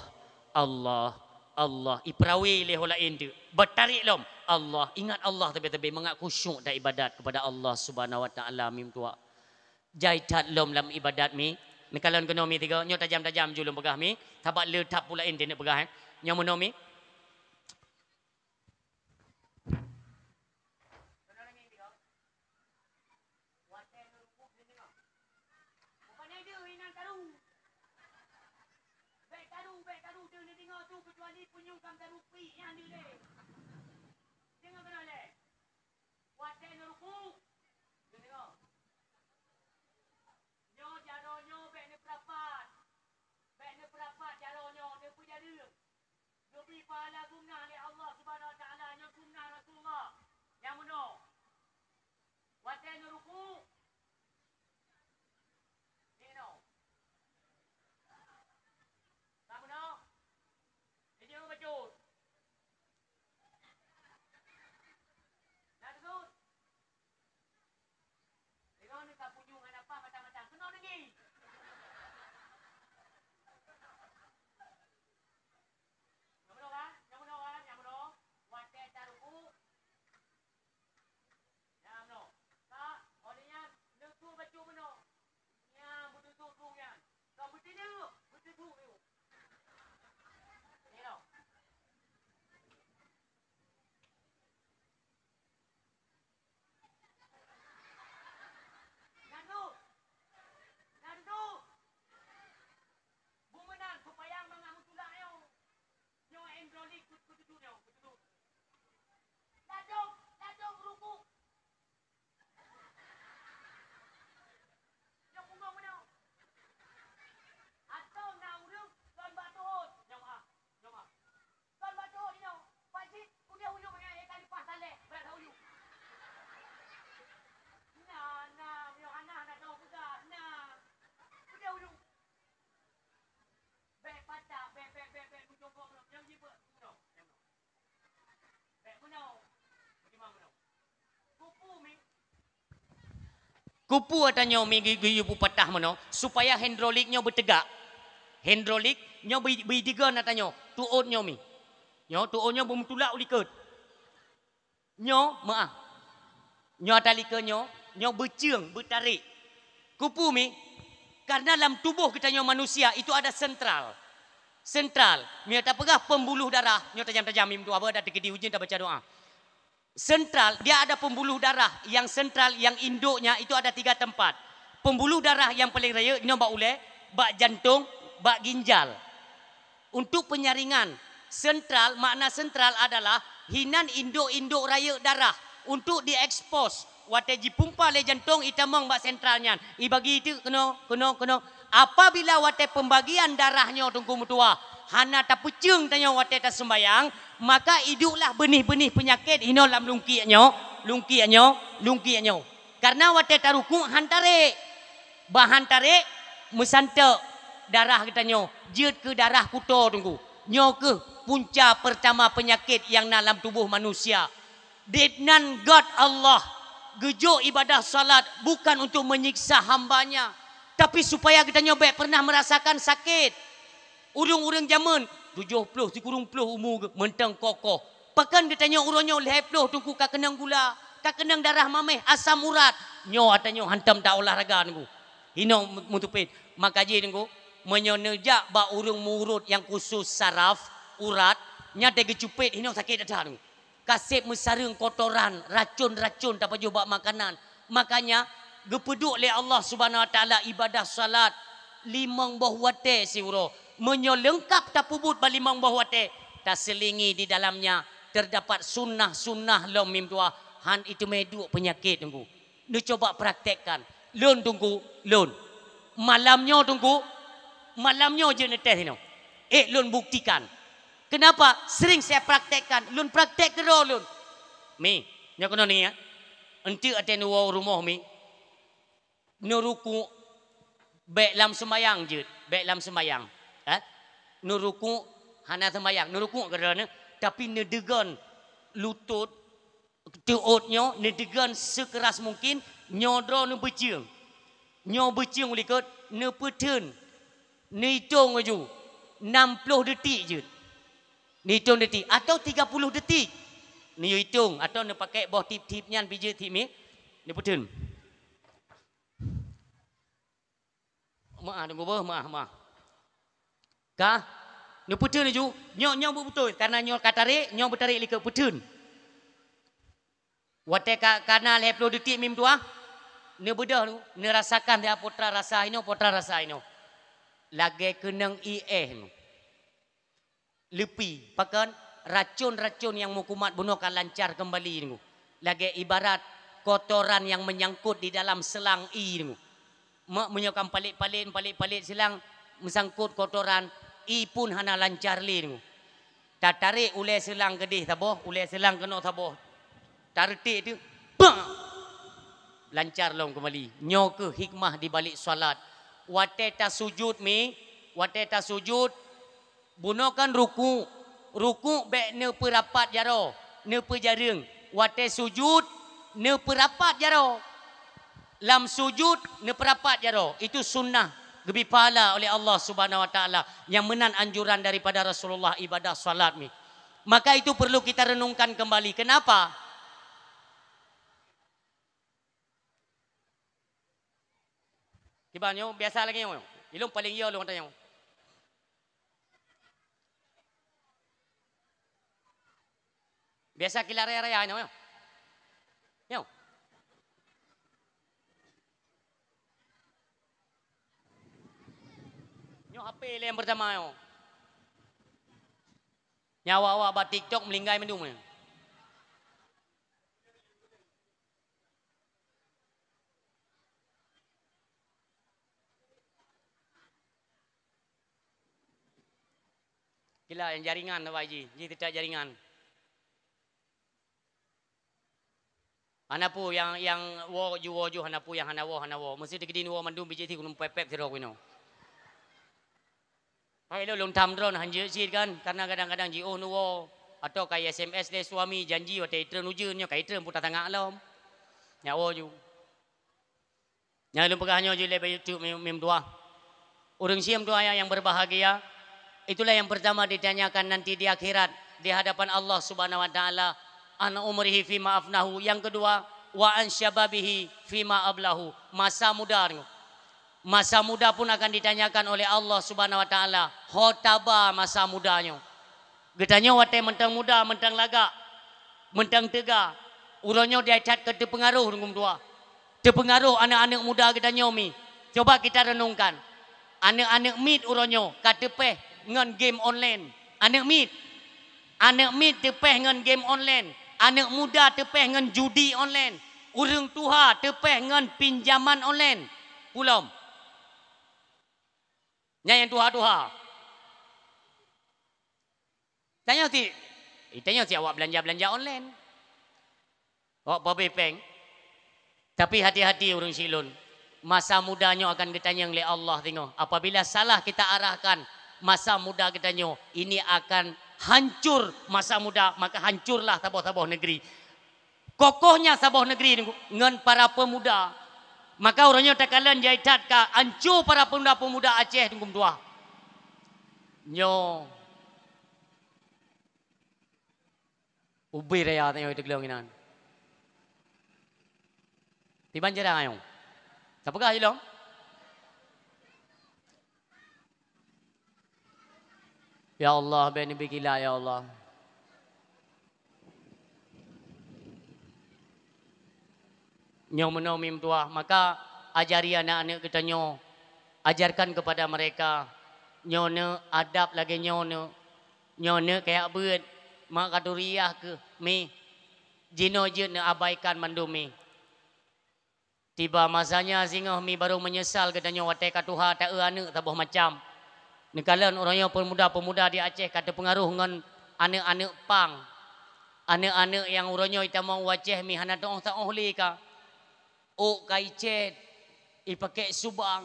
Allah, Allah. Iperawi leh lain tu. Bertarik lom. Allah, ingat Allah tapi mengat khusyuk dah ibadat kepada Allah Subhanahu Wa Taala mim tua. Jaitat lom dalam ibadat mi. Mikalan kena mi tiga, nyo tajam-tajam julum pegah mi. Tabak letap pula ini nak pegah. Nyo mono mi. Kecuali penyungkam tarupi yang dia le. Tengok kena le. Waten ruku. Tengok. Nyo jaro nyo bek ne perapat. Bek ne perapat Lebih pahala guna oleh Allah Subhanahu Wa Taala yang guna Rasulullah. Yang mana? Watai nuruku. Ini no. Kamu no. Ini yang betul. Nak tu. Dengan ni tak punya apa macam-macam. Kena lagi. Kupu atanya migi pu patah mano supaya hidroliknya bertegak. Hidroliknya berdigan atanya tuotnya mi. Nyo tuotnya bermutulak uliket. Nyo maaf. Nyo atalikanya nyo berciung, bertarik. Kupu mi karena dalam tubuh kita nyo manusia itu ada sentral. Sentral, mi tak pegah pembuluh darah, nyo tajam-tajam mi tu apa ada di ujian tak baca doa. Sentral, dia ada pembuluh darah yang sentral, yang induknya itu ada 3 tempat. Pembuluh darah yang paling raya, ini bak ulek, bak jantung, bak ginjal. Untuk penyaringan, sentral, makna sentral adalah hinan induk-induk raya darah. Untuk diekspos, wate jipumpa le jantung, itamang bak sentralnya. Ibagi itu, kena. Apabila wate pembagian darahnya tunggu mutua, hana tak pucung tanya wate tak sembayang, maka hiduplah benih-benih penyakit ino dalam lungkiannya. Karena wate taruku hantare, bahan tarik mesante darah katanya, jut ke darah kuto tunggu. Nyo ke punca pertama penyakit yang dalam tubuh manusia. Dednan God Allah, gejo ibadah salat bukan untuk menyiksa hambanya, tapi supaya kita nyobek pernah merasakan sakit. Urung-urung zaman 70 kurung puluh umur mentang kokoh. Pakan dia tanya urangnya 50 tunggu kak kenang gula, kak kenang darah mameh, asam urat. Nyo atanya hantam tak olahraga nunggu. Hino mutupin. Maka je nunggu menyonejak ba urung murut yang khusus saraf urat nya de gecupit hino sakit dah nunggu. Kasep mesarung kotoran, racun-racun tak paju bak makanan. Makanya gepeduk oleh Allah Subhanahu Wa Taala ibadah salat limang buah wate si uro. Menyelengkap tak pubut balimang buah wate. Tak selingi di dalamnya terdapat sunnah-sunnah lom mim tua. Han itu meduk penyakit tunggu. Dia coba praktekkan. Lun tunggu, lun. Malamnya tunggu. Malamnya je netes ini. Lun buktikan. Kenapa? Sering saya praktekkan. Lun praktek terus lun. Mi, nya kono ni ya. Enti ate nuwa rumah mi. Nuruku baik lam sembayang je, baik lam sembayang. Nuruku hana sembayang, nuruku kerana tapi nedegan lutut tuotnya, nedegan sekeras mungkin, nyodro ne becing. Nyo becing ulikot ne peten. Ne hitung aju 60 detik je. Ne hitung detik atau 30 detik. Ne hitung atau ne pakai bawah tip-tipnya biji tip ni, ne peten. Maaf tunggu bah, maaf. Kah? Nyo putun ju, nyo betul karena nyo katarik, nyo bertarik lik putun. Wate kana 50 detik mim tua. Ne bedah tu, ne rasakan dia potra rasa ino. Lagi kenang nu. Lepi, pakan racun-racun yang mukumat bunuh akan lancar kembali nu. Lagi ibarat kotoran yang menyangkut di dalam selang nu. Mak menyokam palit silang mesangkut kotoran i pun hana lancar li. Tak tarik ulai selang kedih taboh, ulai selang kena taboh. Tarik tu, bang. Lancar long kembali. Nyo ke hikmah di balik solat. Wate ta sujud mi, wate ta sujud, bunokan ruku. Ruku be ne perapat jaro, ne pejareng. Wate sujud, ne perapat jaro. Lam sujud, ne perapat jaro. Itu sunnah. Lebih pahala oleh Allah Subhanahu Wa Taala yang menan anjuran daripada Rasulullah ibadah salat ni. Maka itu perlu kita renungkan kembali. Kenapa? Kibanyo biasa lagi yo. Ilung paling yo long tanya. Biasa kila raya-raya yo. Yo. HP yang pertama yo. Nyawa awak buat TikTok melinggai mendung. Gila yang jaringan apa Ji? Ji tidak jaringan. Hanapu yang wo ju hanapu yang hanawo. Mesti digedin wo mandum biji ti kunum pepep sirok wino. Hai lo long tam drone hanje sit kan karena kadang-kadang ji nuwo atau kayak SMS deh suami janji waktu itu nujunnya kayak itu putar tengah lom. Nyawo ju. Nya lu pegahnya ju lebih YouTube mem dua. Orang siam doa yang berbahagia. Itulah yang pertama ditanyakan nanti di akhirat di hadapan Allah Subhanahu Wa Taala. An umrihi fima afnahu. Yang kedua wa an syababihi fima ablahu. Masa muda. Masa muda pun akan ditanyakan oleh Allah Subhanahu Wa Taala. Khotaba masa mudanya. Getanya wate mentang muda, mentang laga, mentang tega. Uronyo dia cat ke terpengaruh dengan tua. Terpengaruh anak-anak muda getanya mi. Coba kita renungkan. Anak-anak mid uronyo katepeh ngan game online. Anak mid tepeh ngan game online. Anak muda tepeh ngan judi online. Urang tua tepeh ngan pinjaman online. Pulau. Yang tua-tua. Tanya si awak belanja online. Awak babe peng. Tapi hati-hati orang silun. Masa mudanya akan ditanya oleh Allah tengok. Apabila salah kita arahkan masa muda kita nyo, ini akan hancur masa muda, maka hancurlah taboh-taboh negeri. Kokohnya taboh negeri dengan para pemuda. Maka orangnya takalan jaitat ka hancur para pemuda-pemuda Aceh tunggu tua. Nyo. Ubi raya tengok itu gelonginan. Di Banjarang ayong. Sapagah ilong? Ya Allah, bani bikila ya Allah. Nyo menomim tua, maka ajari anak-anak kita nyo, ajarkan kepada mereka nyo ne adab lagi nyo ne kayak beut mak kaduriah ke mi jino je ne abaikan mandumi. Tiba masanya singoh mi baru menyesal kita nyo wate katuha tak anak tabuh macam. Nekalan orangnya pemuda-pemuda di Aceh kata pengaruh dengan anak-anak pang. Anak-anak yang orangnya kita mau Aceh mi hana tong tak ohli ka. O kaicet ipakai subang.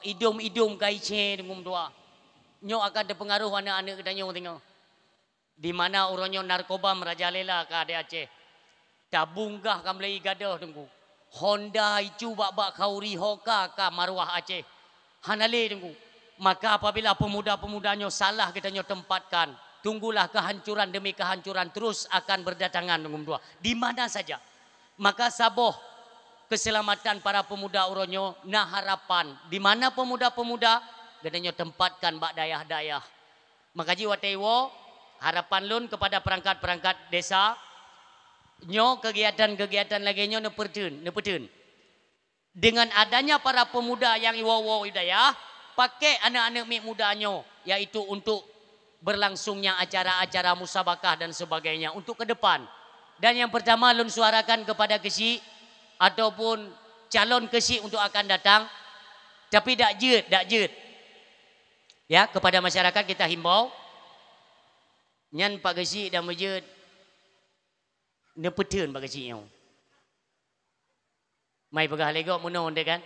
Idum kaicet ngum doa. Nyo akan terpengaruh anak-anak kita nyo tengok. Di mana orangnya narkoba merajalela ka di Aceh. Tabunggah kam lei gadah tengku. Honda icu bak kauri hoka ka marwah Aceh. Hanale tengku. Maka apabila pemuda-pemudanya salah kita nyo tempatkan, tunggulah kehancuran demi kehancuran terus akan berdatangan ngum doa. Di mana saja. Maka saboh keselamatan para pemuda uronyo nah harapan di mana pemuda-pemuda gadanya tempatkan bak dayah-dayah. Maka jiwa tewo harapan lun kepada perangkat-perangkat desa nyo kegiatan-kegiatan lagi nyo nepetun. Dengan adanya para pemuda yang iwo hidayah pakai anak-anak muda nyo yaitu untuk berlangsungnya acara-acara musabakah dan sebagainya untuk ke depan. Dan yang pertama lun suarakan kepada kesi ataupun calon kesi untuk akan datang. Tapi dak jut. Ya, kepada masyarakat kita himbau Nyan pak gesi dah majud. Ne peteun pak gesi nyo. Mai pegah legok muno de kan.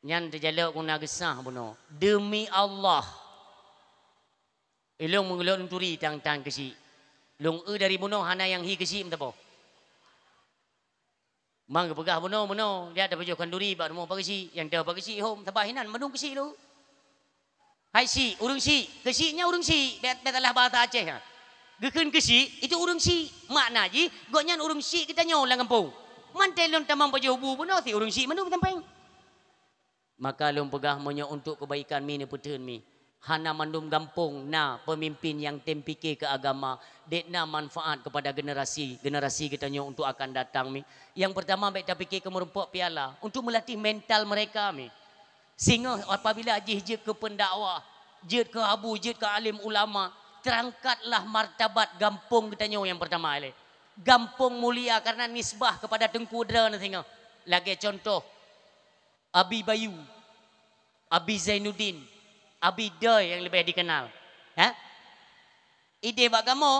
Nyan terjaluk guna gesah muno. Demi Allah. Ilung mengelok turi tang gesi. Long dari muno hana yang hi gesi mtapo. Mang pegah muno dia ada baju kanduri ba mo pagisi yang dah pagisi hom tabahinan menung gesi lu. Hai si urung si gesinya urung si betalah bahasa Aceh ha. Gekeun gesi itu urung si makna ji goknyan urung si kita nyo lang kampung. Mantai lon tamang baju bu muno si urung si menung tampeng. Maka long pegah monyo untuk kebaikan mi ne peteun mi. Hana mandum gampung na pemimpin yang tempike ke agama dekna manfaat kepada generasi kita nyo untuk akan datang mi. Yang pertama baik tak fikir ke merumpok piala untuk melatih mental mereka mi. Sehingga apabila jih ke pendakwa, jih ke abu, jih ke alim ulama, terangkatlah martabat gampung kita nyo yang pertama ile. Gampung mulia karena nisbah kepada Tengku Dra na tengok. Lagi contoh Abi Bayu, Abi Zainuddin, Abi Doi yang lebih dikenal. Ha? Ide bak kamu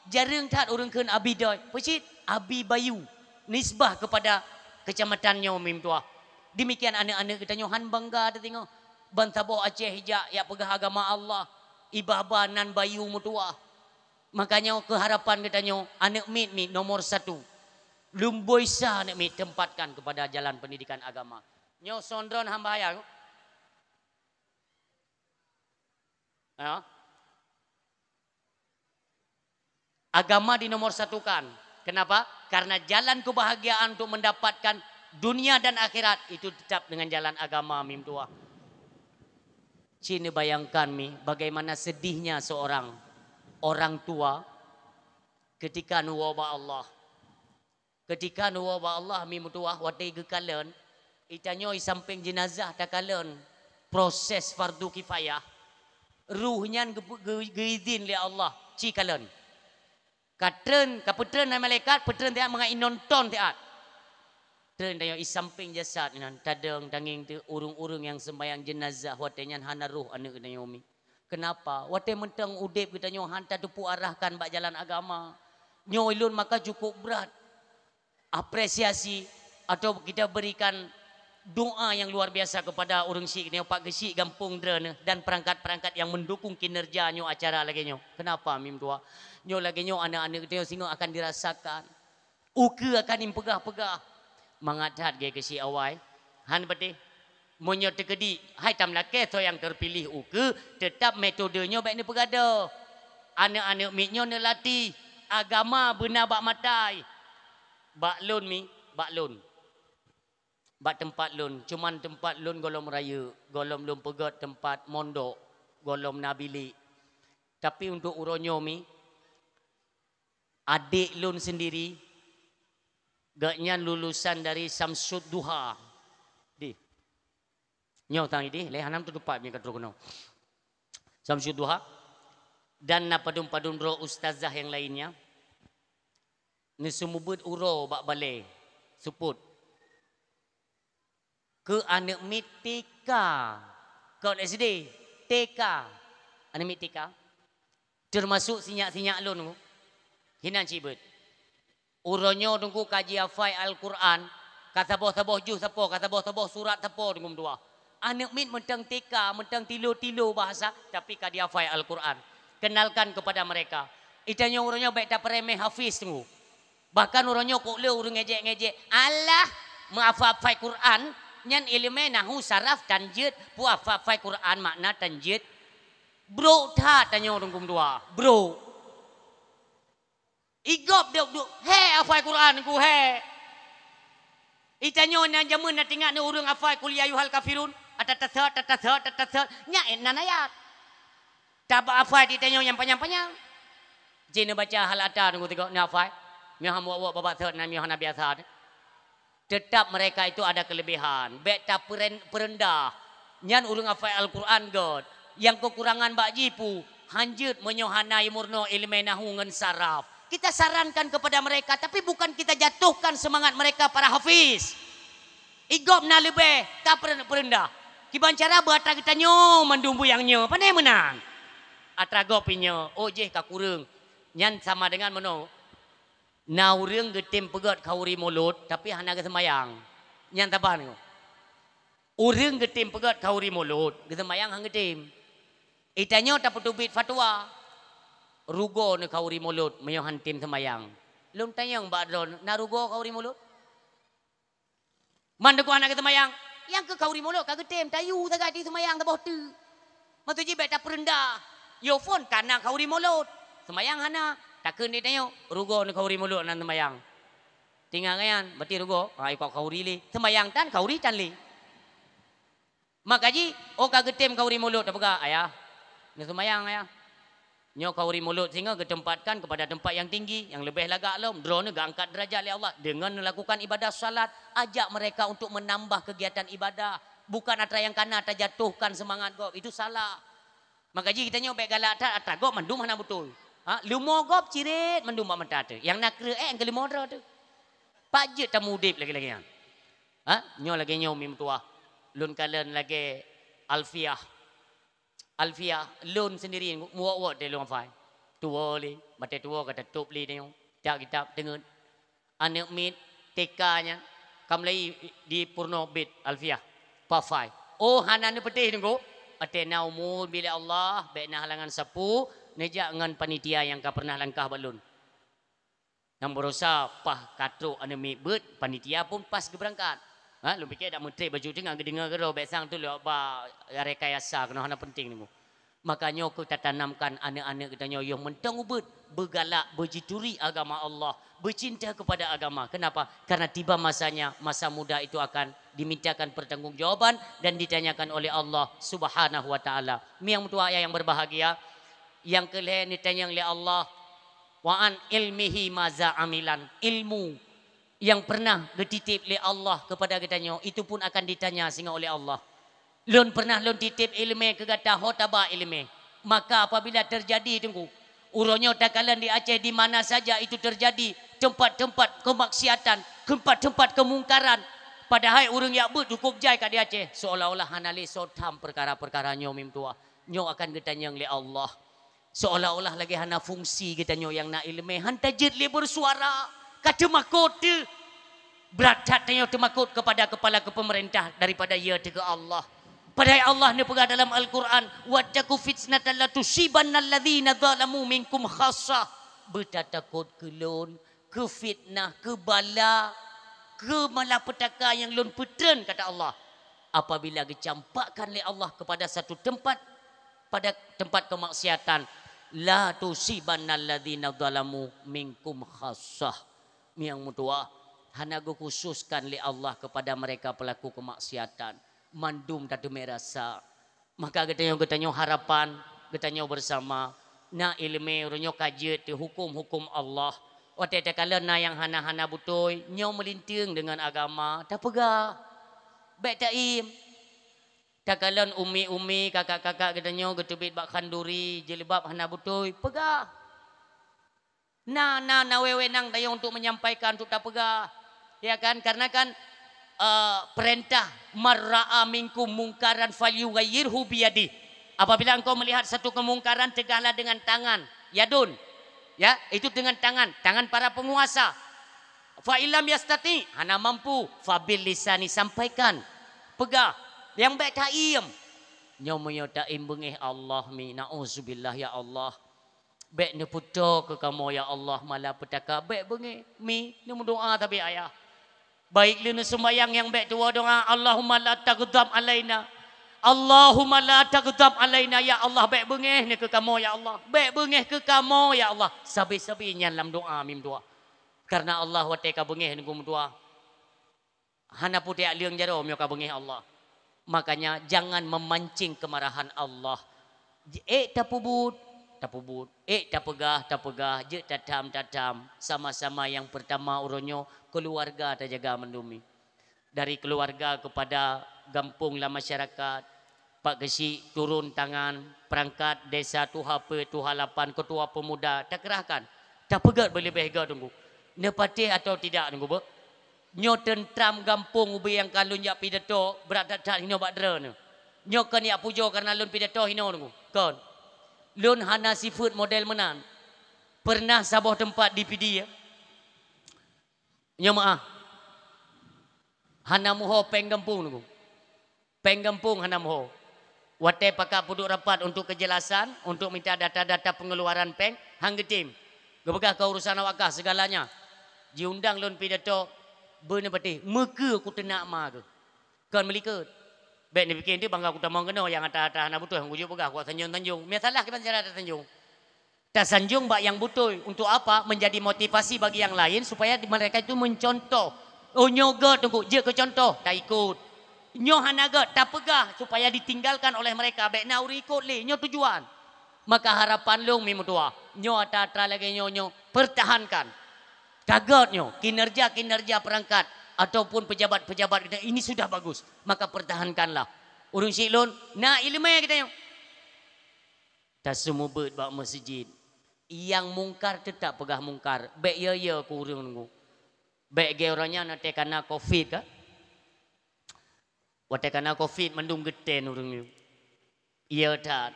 jarang tak orang keun Abi Doi. Pecit Abi Bayu nisbah kepada kecamatannya mim tua. Demikian anak-anak kita nyohan bangga tengok. Bantabo Aceh hijak ya pegah agama Allah. Ibaba nan Bayu mutua. Makanya keharapan kita nyo anak mit nomor 1. Lumboisa anak mit tempatkan kepada jalan pendidikan agama. Nyo sondron hamba hayang. Ya. Agama di nomor 1-kan. Kenapa? Karena jalan kebahagiaan untuk mendapatkan dunia dan akhirat itu tetap dengan jalan agama mim tua. Cina bayangkan mi bagaimana sedihnya seorang orang tua ketika nuwaba Allah. Ketika nuwaba Allah mim tua wadai gekalen itanyo samping jenazah takalen proses fardu kifayah. Ruhnya geizin oleh Allah cikalan. Kaputren dan malaikat putren dia mengai nonton dia. Tren dia isamping jasad nan tadeng tanging tu urung-urung yang sembayang jenazah watenya hana ruh anu nayomi. Kenapa? Wate mentang udip kita nyo hantar tupu arahkan bak jalan agama. Nyo ilun maka cukup berat. Apresiasi atau kita berikan doa yang luar biasa kepada orang Syik ni Pak Gesik Gampung Drene dan perangkat-perangkat yang mendukung kinerja nyo acara lagi nyo. Kenapa mim tua? Nyo lagi nyo anak-anak kita sehingga akan dirasakan. Uke akan impegah-pegah. Mangadat ge Gesik awai. Han beti monyo tekedi hai tam lake so yang terpilih uke tetap metodenya baik ni pegada. Anak-anak mitnyo ne latih agama benar bak matai. Bak lon mi, bak lon. Bak tempat lun, cuman tempat lun golom raya, golom lun pegat tempat mondok, golom nabili. Tapi untuk uronyo mi, adik lun sendiri, gaknya lulusan dari Samsud Duha. Di, nyaw tang ini, lehanam tu tempat mi katro kono. Samsud Duha dan na padum-padum ro ustazah yang lainnya. Ni sumubut uro bak balai, suput. Ke anak mit TK. Kau SD, TK. Anak mit TK. Termasuk sinyak-sinyak lun. Hinan cibut. Uronyo tunggu kaji hafai Al-Quran. Kata boh-taboh juh tapo, kata boh-taboh surat tapo tunggu dua. Anak mit mentang TK, mentang tilo-tilo bahasa. Tapi kaji hafai Al-Quran. Kenalkan kepada mereka. Itanya uronyo baik tak peremeh hafiz tunggu. Bahkan uronyo kok le urung ngejek-ngejek. Allah menghafal Quran. Nyan ilmu nahu saraf tanjid pu hafal Quran makna tanjid. Bro tha tanya orang kum dua. Bro. Igop dok dok. He hafal Quran ku he. Itanyo na jamun na tingak na urang hafal kul ya ayyuhal kafirun. Atatatha. Nya nan ayat. Taba hafal ditanyo yang panjang-panjang. Jina baca hal ata nunggu tengok na hafal. Mia hamu babat thot na mia hana biasa. Tetap mereka itu ada kelebihan. Baik tak perendah. Nyan urung hafal Al-Quran God. Yang kekurangan bak jipu. Hanjut menyohanai murno ilmu nahu ngan saraf. Kita sarankan kepada mereka. Tapi bukan kita jatuhkan semangat mereka para hafiz. Igop na lebih. Tak perendah. Kiban cara berata kita nyo mandumbu yang nyo. Pandai menang. atrago pinya ojeh ka kurung nyan sama dengan mano naurung getim pegat kauri mulut tapi hana ke semayang nyan taban ko urung getim pegat kauri mulut ke semayang hang getim itanyo taputubit fatwa rugo ne kauri mulut mayo hantim semayang lum tanyang badron narugo kauri mulut mandek anak ke semayang yang ke kauri mulut ka getim tayu tagad di semayang taboh tu matuji bet ta perendah yo phone kana kauri mulut semayang hana takun dia tanya rugo ni kauri mulut nan semayang tinggal ngayan berarti rugo ai kau kauri li semayang tan kauri tan li makaji oh ka getem kauri mulut apa ayah ni semayang ayah nyo kauri mulut sehingga ditempatkan kepada tempat yang tinggi yang lebih lagak lom drone gak angkat derajat oleh Allah dengan melakukan ibadah salat ajak mereka untuk menambah kegiatan ibadah bukan atra yang kana terjatuhkan semangat gop itu salah makaji kita nyobek galak atra gop mandum mana betul ha lumo gop cirit mandum mak mata tu yang nak yang kelimo tu pajet tamudip lagi-lagi ha nyo lagi nyo mim tua lun kalen lagi Alfiah lun sendiri muak-muak dia luang fai tua li mata tua kata tup li dia tak kitab dengan anak mit tekanya kamlai di purno bit Alfiah pa fai oh hanan pedih tunggu atena umur bila Allah baikna halangan sapu nejak ngan panitia yang ka pernah langkah balun yang berusaha pah katru anak mit bet panitia pun pas ke berangkat ha lu fikir dak menteri baju tengah gedengar gero besang tu lu ba rekayasa kena hana penting ni makanya kita tanamkan anak-anak kita yang mentang ubud bergalak berjituri agama Allah bercinta kepada agama kenapa karena tiba masanya masa muda itu akan dimintakan pertanggungjawaban dan ditanyakan oleh Allah Subhanahu wa taala miang tua yang berbahagia yang kelih ditanya oleh Allah wa an ilmihi maza amilan ilmu yang pernah dititip oleh Allah kepada kitanya itu pun akan ditanya sehingga oleh Allah. Lun pernah lun titip ilmu ke kata hotaba ilmu. Maka apabila terjadi tunggu uronyo takalan di Aceh di mana saja itu terjadi tempat-tempat kemaksiatan, tempat-tempat kemungkaran. Padahal urang yak but cukup jai kat di Aceh seolah-olah hanali sotam perkara-perkara nyo mim tua. Nyo akan ditanya oleh Allah. Seolah-olah lagi hana fungsi kitanya yang nak ilmu han tajid li bersuara. Kata makut berat tanya temakut kepada kepala pemerintah daripada ia ke Allah. Padahal Allah ni pegang dalam Al-Quran wattaqu fitnatan la tusibanna alladzina zalamu minkum khassah. Bertakut ke lun, ke fitnah, ke bala, ke malapetaka yang lun petren kata Allah. Apabila dicampakkan oleh Allah kepada satu tempat pada tempat kemaksiatan la tusibanna alladzina zalamu minkum khassah. Yang mutua hanago khususkan li Allah kepada mereka pelaku kemaksiatan mandum tadu merasa maka getanyo harapan getanyo bersama na ilmu runyo kajet hukum-hukum Allah wate takala na yang hana-hana butoy nyo melinting dengan agama tak pegah baik taim takalan umi-umi kakak-kakak getanyo getubit bak khanduri jilbab hana butoy pegah na wewenang tayo untuk menyampaikan untuk tak pegah ya kan karena kan perintah marra'a minkum mungkaran falyughayyirhu biyadi apabila engkau melihat satu kemungkaran tegahlah dengan tangan yadun ya itu dengan tangan para penguasa fa illam yastati hana mampu fabil lisani sampaikan pegah yang baik taim nyomoyo taim bengih Allah mi nauzubillah ya Allah baik ni puto ke kamu ya Allah malapetaka baik bengi mi ni doa tapi ayah baik lina sembahyang yang baik tu doa Allahumma la taghdab alaina Allahumma la taghdab alaina ya Allah baik bengi ni ke kamu ya Allah baik bengi ke kamu ya Allah sabi-sabi nyan dalam doa mim doa karena Allah wate ka bengi ni gum doa hana putih liang jaro mio ka bengi Allah makanya jangan memancing kemarahan Allah tapubut tapegah je tatam sama-sama yang pertama uronyo keluarga terjaga mendumi dari keluarga kepada gampung la masyarakat Pak Gesi turun tangan perangkat desa tu HP tu halapan ketua pemuda tak kerahkan tak pegat boleh ga tunggu nepatih atau tidak tunggu be nyo tentram gampung ubi yang kalun jak pidato berat tak hino bakdra nyo kan ya pujo karena lun pidato hino tunggu kon Lun hana seafood model menan. Pernah sabuh tempat DPD ya. Nya maah. Hana muho penggempung nunggu. Penggempung hana muho. Wate pakak puduk rapat untuk kejelasan, untuk minta data-data pengeluaran peng, hang getim. Gepegah ke urusan awakah segalanya. Diundang lun pidato bener peti. Meke aku tenak ma ke. Kan melikat. Baik ni bikin dia bangga aku tak mau kena yang atas-atas anak betul. Yang ujuk pegah aku tanjung-tanjung. Miasalah kita cara tanjung. Tak sanjung bak yang betul. Untuk apa? Menjadi motivasi bagi yang lain supaya mereka itu mencontoh. Oh nyoga tunggu, je ke contoh, tak ikut. Nyo hanaga tak pegah supaya ditinggalkan oleh mereka. Baik nak ikut le, nyo tujuan. Maka harapan lu mimu tua. Nyo atra lagi nyo pertahankan. Kagat nyo kinerja perangkat ataupun pejabat-pejabat kita ini sudah bagus. Maka pertahankanlah. Urung silun, na ilmu kita nyo. Tak semua bak masjid. Yang mungkar tetap pegah mungkar. Baik ya ku urung nunggu. Baik ge orangnya nanti karena COVID kah? Waktu karena COVID mendung geten urung ni. Iya tak.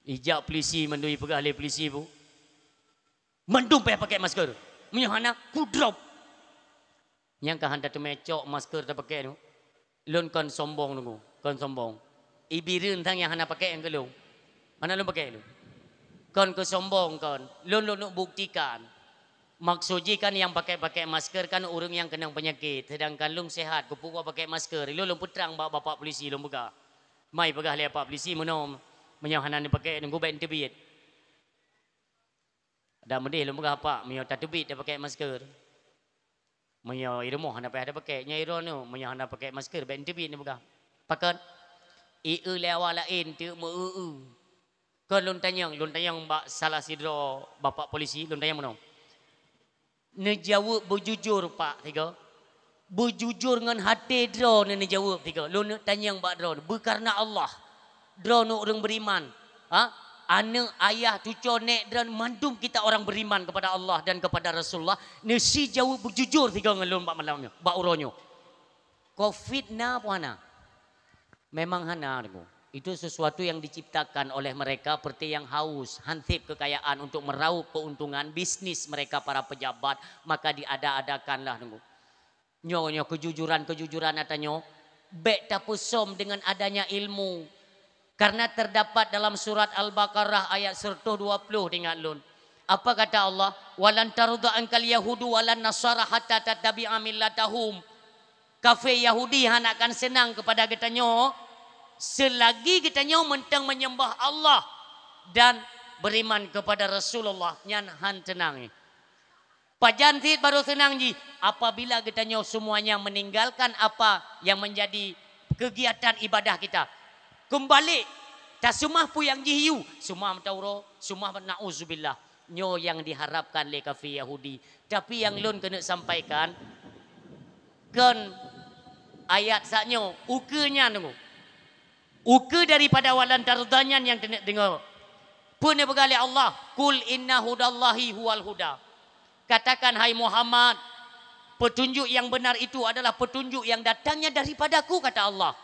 Ijak polisi mendui pegah le polisi bu. Mendung payah pakai masker. Menyahana ku drop. Yang kah hendak tu mecok masker tak pakai tu. Lun kon sombong nunggu. Kon sombong. Ibirin tang yang hendak pakai yang kelung. Mana lun pakai tu? Kon kesombong kon. Lun buktikan. Maksudnya kan yang pakai masker kan orang yang kena penyakit. Sedangkan lung sehat. Kepukau pakai masker. Lun putrang bapak polisi lun pegah. Mai pegah lihat pak polisi menom. Menyohanan dia pakai nunggu baik terbit. Dah mendih lun pegah pak. Menyo tak terbit dia pakai masker. Menyo irmoh hendak payah dia pakai. Nya iron tu. Menyo hendak pakai masker baik terbit dia pegah. Pakat. Lewat lain tu mau. Kan lun tanyang mbak salah sidro bapak polisi lun tanyang menom. Nejawab berjujur pak tiga. Berjujur dengan hati draw ni jawab tiga. Lun tanyang mbak draw. Berkarena Allah. Draw nu orang beriman. Ha? Anak ayah cucu nek dan mandum kita orang beriman kepada Allah dan kepada Rasulullah. Nesi jawab berjujur tiga dengan lun mbak malamnya. Mbak uronyo. Covid na puana. Memang hana tu. Itu sesuatu yang diciptakan oleh mereka seperti yang haus, hansip kekayaan untuk meraup keuntungan bisnis mereka para pejabat, maka diada-adakanlah nunggu. Nyo kejujuran atanyo, bek tapusom dengan adanya ilmu. Karena terdapat dalam surat Al-Baqarah ayat 120 dengan lun. Apa kata Allah? Walan tarudha ankal yahudu walan nasara hatta tattabi'a millatahum. Kafir Yahudi akan senang kepada ketanyo selagi kita mentang menyembah Allah dan beriman kepada Rasulullah nyan han tenang. Pajantit baru senang ji apabila kita semuanya meninggalkan apa yang menjadi kegiatan ibadah kita. Kembali tak semua pu yang jihiu, semua tauro, semua nauzubillah. Nyo yang diharapkan oleh kafir Yahudi. Tapi yang lun kena sampaikan kan ayat saknyo ukenya nunggu. Uke daripada walan tardanyan yang dengar. Pun bergali Allah. Kul inna hudallahi huwal huda. Katakan hai Muhammad. Petunjuk yang benar itu adalah petunjuk yang datangnya daripadaku kata Allah.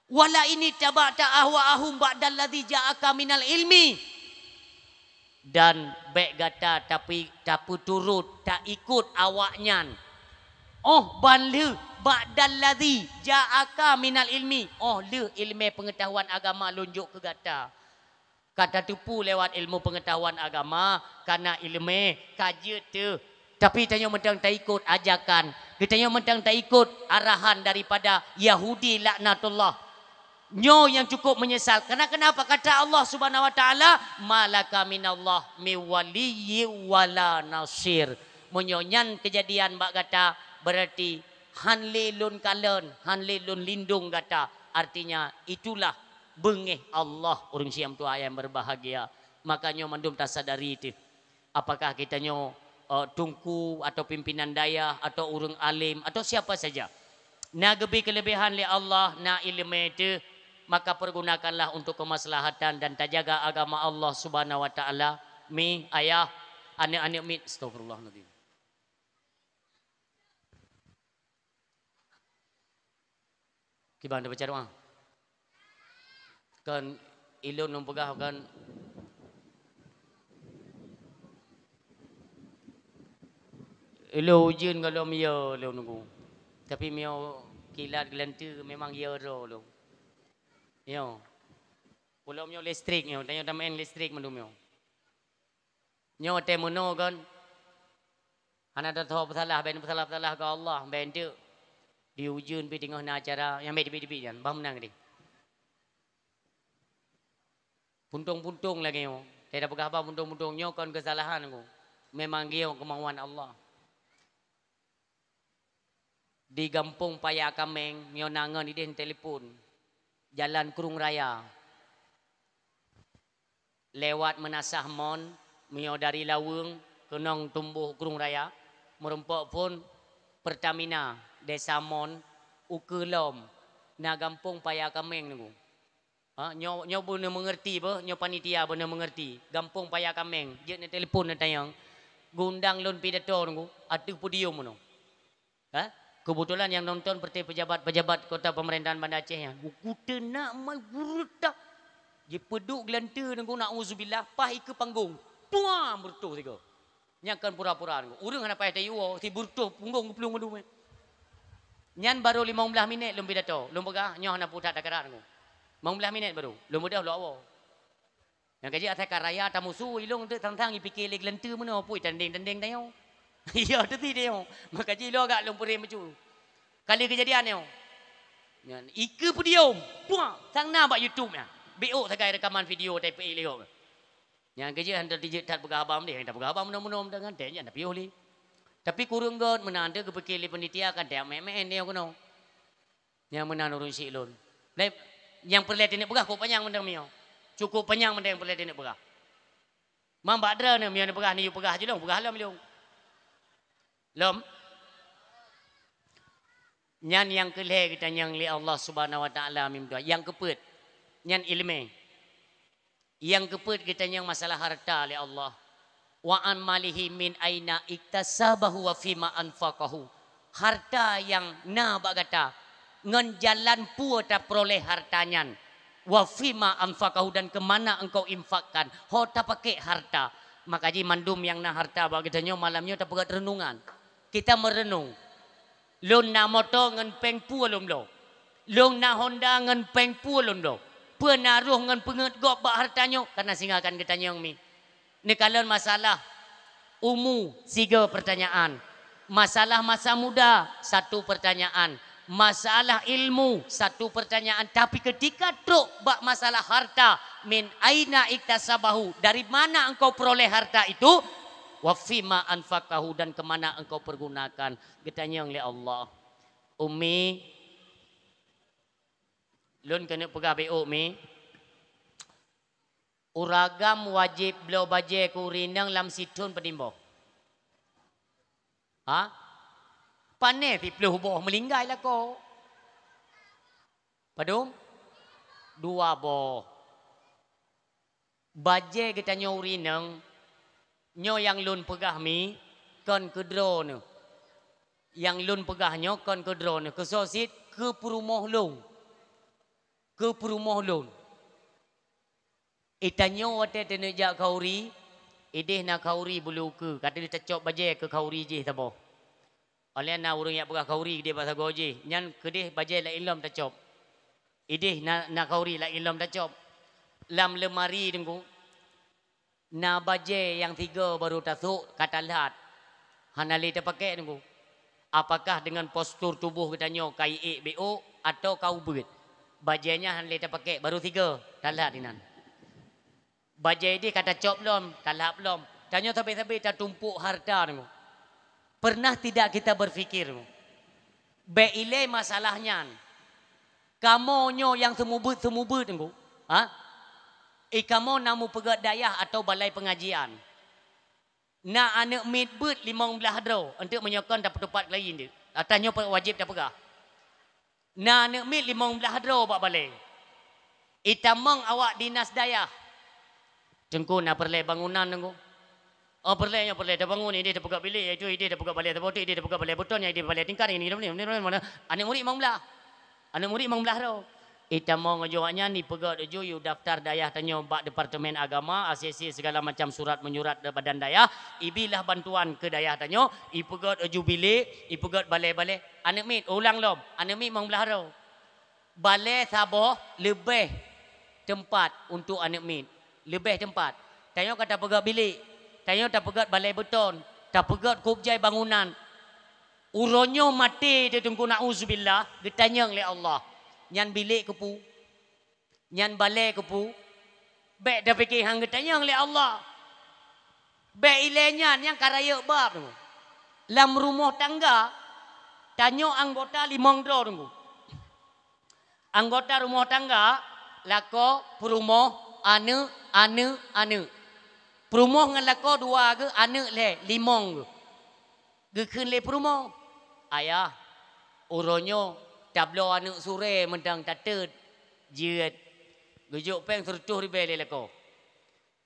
Wala ini taba'ta ahwa'ahum ba'dalladzi ja'aka minal ilmi. Dan baik kata tapi turut tak ikut awaknya. Oh banle ba'dalladzi ja'aka minal ilmi. Oh le ilmu pengetahuan agama lunjuk ke gata. Kata tupu lewat ilmu pengetahuan agama karena ilmu kaji tu. Tapi tanya mentang tak ikut ajakan. Kita mentang tak ikut arahan daripada Yahudi laknatullah. Nyo yang cukup menyesal. Karena kenapa kata Allah Subhanahu wa taala malaka minallah miwaliyyi wala nasir. Menyonyan kejadian bak kata berarti hanle lun kalen, hanle lun lindung kata. Artinya itulah bengih Allah orang siam tua yang berbahagia. Makanya mandum tak sadari itu. Apakah kita tungku atau pimpinan daya atau urang alim atau siapa saja. Na gebi kelebihan li Allah na ilmu itu maka pergunakanlah untuk kemaslahatan dan terjaga agama Allah Subhanahu wa taala. Mi ayah anak-anak mi astagfirullahaladzim. Kibang baca doa. Kan Ilun nung pegah kan. Ilo ujian kalau mio lo nunggu. Tapi mio kilat gelantu memang ya ro lo. Yo. Pulau mio listrik mio, tanya main listrik mendu mio. Nyo temono kan. Hana dah tahu bersalah, ben bersalah ke Allah, ben tu diujian pi tengah na acara yang bebi kan, bah menang dia. Puntung-puntung lagi yo. Tidak pegah apa puntung-puntung nyo kan kesalahan ko. Memang dia kemauan Allah. Di kampung Paya Kameng, mio nangan ide telefon. Jalan Kurung Raya. Lewat Menasah Mon, mio dari Lawung ke Nong Tumbuh Kurung Raya. Merempok pun Pertamina, Desa Mon, Ukelom, na kampung Paya Kameng nunggu. Ha, nyo benar mengerti apa? Nyo panitia benar mengerti. Kampung Paya Kameng, je na telefon na tayang. Gundang lon pidato nunggu, atu podium nunggu. Ha? Kebetulan yang nonton seperti pejabat-pejabat kota pemerintahan Banda Aceh yang kuda nak mai burutak. Dia peduk gelanta nunggu nak uzubillah pah ke panggung. Tuam bertuh tiga. Nyakan pura-pura nunggu. Urang hana payah tayu ti bertuh punggung pelung ndu. Nyan baru 15 minit lum pidato. Lum pegah nyoh hana putat takaran nunggu. 15 minit baru. Lum mudah lo awak. Yang kaji atas karaya tamusu ilung tu tang-tang ipikir le gelanta mana pui tanding-tanding tayo. Ya tu dia. Maka ji lo agak lumpurin macam. Kali kejadian yo. Nyan ike podium. Puang tang na bak YouTube nya. BO sagai rekaman video TPI leo. Yang kerja hendak dijetat pegabam dia, hendak pegabam menom-menom dengan dia nak piuh li. Tapi kurang god menanda ke pekili penitia kan dia memen dia kuno. Yang menan urun si lon. Yang perlet ini pegah kok panjang mendang mio. Cukup panjang mendang perlet ini pegah. Mam badra ni mio ni pegah ni pegah je long, pegah lam long. Lom. Nyan yang kelih kita yang li Allah Subhanahu wa taala mimdua. Yang keput. Nyan ilmu. Yang keput kita yang masalah harta li Allah. Wa an malihi min aina iktasabahu wa fima anfaqahu. Harta yang na bak kata ngan jalan pu ta peroleh hartanya. Wa fima anfaqahu dan kemana engkau infakkan. Ho ta pakai harta. Maka ji mandum yang na harta bak kita nyo malamnya ta pegat renungan. Kita merenung. Lon na motor ngan peng pu lom lo. Long na Honda ngan peng pu lom lo. Penaruh ngan penget gop bak hartanyo karena singakan kita nyong mi. Ni kalau masalah umu 3 pertanyaan. Masalah masa muda 1 pertanyaan. Masalah ilmu 1 pertanyaan. Tapi ketika truk bak masalah harta min aina iktasabahu, dari mana engkau peroleh harta itu? Wa fima anfaqahu dan kemana engkau pergunakan. Kita nyong li Allah. Umi lun kena pegah BO mi. Uragam wajib belo baje ku rinang lam situn pedimbo. Ha? Pane pi pluh boh melinggai lah ko. Padum? 2 boh. Baje kita nyo rinang nyo yang lun pegah mi kon kedro ne. Yang lun pegah nyo kon kedro ne. Kesosit ke perumoh long. Ke perumoh lon. Itanyo wate tenejak kauri. Ideh na kauri bulu ke. Kata dia tercop baje ke kauri je tabo. Oleh na urang yak pegah kauri dia bahasa goje. Nyan kedeh baje la ilom tercop. Ideh na kauri la ilom tercop. Lam lemari dengku. Na baje yang 3 baru tasuk kata lihat. Hanali terpakai dengku. Apakah dengan postur tubuh kita nyo kai BO atau kau berit? Bajanya han leta pakai baru 3 talat dinan. Bajai dia kata cop belum, talat belum. Tanya sampai-sampai tak tumpuk harta ni. Pernah tidak kita berfikir? Be ile masalahnya. Kamu nyo yang semubut ni. Ha? Kamu namu pegat dayah atau balai pengajian. Na anak midbut 15 dro untuk menyokong dapat tempat lain dia. Atasnya wajib dah pegah. Na anak mid 15 dro bak balai. Itamang awak dinas dayah. Tengku na perle bangunan tengku. Oh perle dah bangun ini dah pegat bilik itu dia dah pegat balai tabotik dia dah pegat balai beton yang dia balai tingkat ini mana anak murid 15. Anak murid 15 dro. Ita mau ngejualnya ni pegat ju you daftar dayah tanya bak Departemen Agama ACC segala macam surat menyurat ke badan dayah ibilah bantuan ke dayah tanya i pegat ju bilik i pegat balai-balai anak mit ulang lom anak mit mang belahara balai Sabah lebih tempat untuk anak mit lebih tempat tanya kata pegat bilik tanya tak pegat balai beton tak pegat kubjai bangunan uronyo mati dia tunggu na'uzubillah getanyang oleh Allah nyan bilik kepu nyan balai kepu bek dah fikir hang getanyang oleh Allah bek ilenya yang karaya bab tu lam rumah tangga tanyo anggota limong dro tunggu anggota rumah tangga lako perumah ane perumah ngan lako dua ke ane le limong ke keun le perumah ayah uronyo tablo anak sore mendang tatet jiat gujuk peng tertuh di beli lako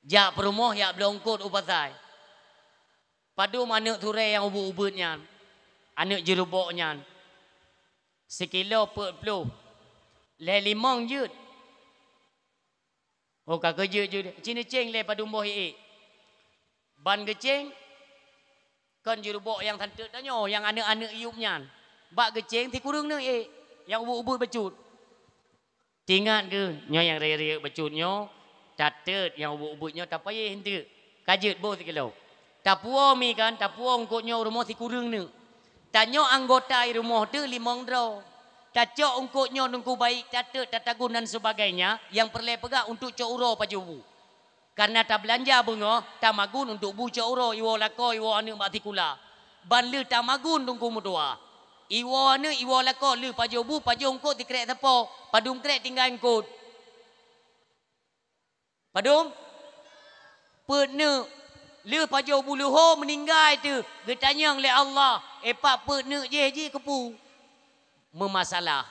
jak perumah ya belongkot upasai padu anak sore yang ubut-ubutnya anak jeruboknya sekilo 40 le limong jut oh kak kerja jut cini ceng le padu moh i ban geceng kan jerubok yang tatet tanyo yang anak-anak iupnya bak geceng ti kurung ni yang ubut-ubut becut. Tingat ke nyo yang raya-raya becutnyo tatet yang ubut-ubutnyo tak payah henti. Kajet bos kilo. Tapuo mi kan tapuo ungkotnyo rumah si kurung ni. Tanyo anggota rumah tu limong dro. Tacok ungkotnyo nungku baik tatet tatagun dan sebagainya yang perlu pegak untuk cok uro pajubu. Karena tak belanja bunga tak magun untuk bu cok uro iwo lako iwo anu bakti kula. Ban le tak magun tungku mudua. Iwo anu iwo lako le pajobu pajong kot dikrek tepo padum krek tinggal kot padum pene le pajobu luho meninggal tu getanyang le Allah epak pene je kepu memasalah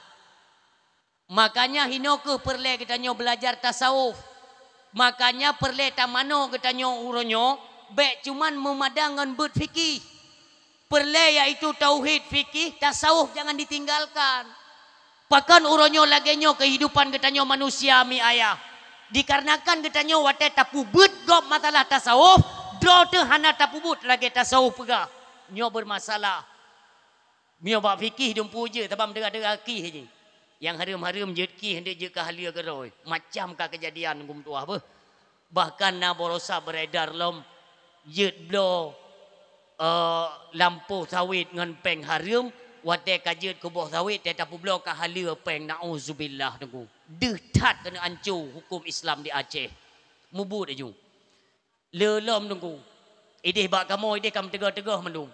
makanya hinoke perle getanyo belajar tasawuf makanya perle tamano getanyo uronyo bek cuman memadangkan bet fikih perle yaitu tauhid fikih tasawuf jangan ditinggalkan. Pakan uronyo lagenyo kehidupan getanyo manusia mi ayah. Dikarenakan getanyo wate tapu but gop masalah tasawuf, do te hana tapu but lagi tasawuf pega. Nyo bermasalah. Mio bab fikih dum puja tabam dengar-dengar ki je. Yang harum-harum je ki hendak je kahalia geroi. Macam ka kejadian gum tuah beh. Bahkan na borosa beredar lom jet blo lampu sawit ngan peng harum wate kajet ke bawah sawit te tapu blok ka halia peng nauzubillah tengku detat kena ancur hukum Islam di Aceh mubut aju lelom tengku idih bak kamu idih kam tegah-tegah mendung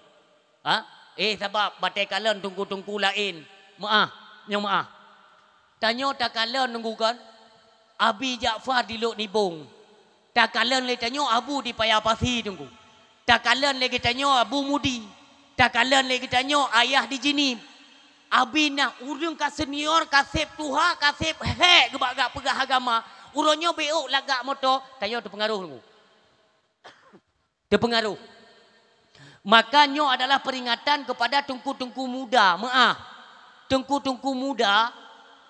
ha sebab batai kalan tungku-tungku lain maaf yang maaf tanyo tak kalan tunggu kan Abi Jaafar di Lok Nibong tak kalan le tanyo Abu di Payapasi tunggu tak kalan lagi tanyo Abu Mudi. Tak kalan lagi tanyo ayah di Jinib. Abina urang ka senior kasep tuha kasep he gebak-gak pegah agama. Uronyo beuk lagak moto tayo terpengaruh nunggu. Terpengaruh. Makanya adalah peringatan kepada tungku-tungku muda. Maaf. Tungku-tungku muda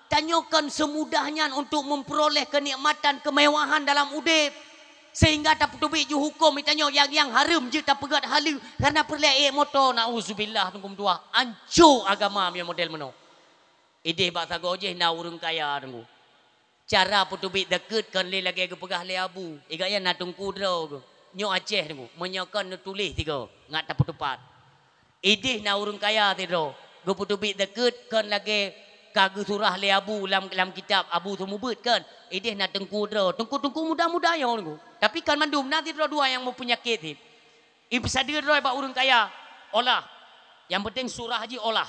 tanyokan semudahnya untuk memperoleh kenikmatan kemewahan dalam udip. Sehingga tak petubik ju hukum itanyo yang harum je tak pegat halu karena perle moto nauzubillah tunggu tua ancur agama mi model meno ideh bak sago je na urang kaya tunggu cara petubik deket kan le lagi ke pegah le abu igaya na tungku dro nyo Aceh tunggu menyokan tulis tiga ngat tak petupat ideh na urang kaya ti dro go petubik deket kan lagi kagu surah le abu dalam kitab abu semubut kan ideh na tengku dro tungku muda-muda yang tunggu tapi kan mandum nanti dua yang mempunyai kit ibu sadir dua bak urang kaya olah yang penting surah haji olah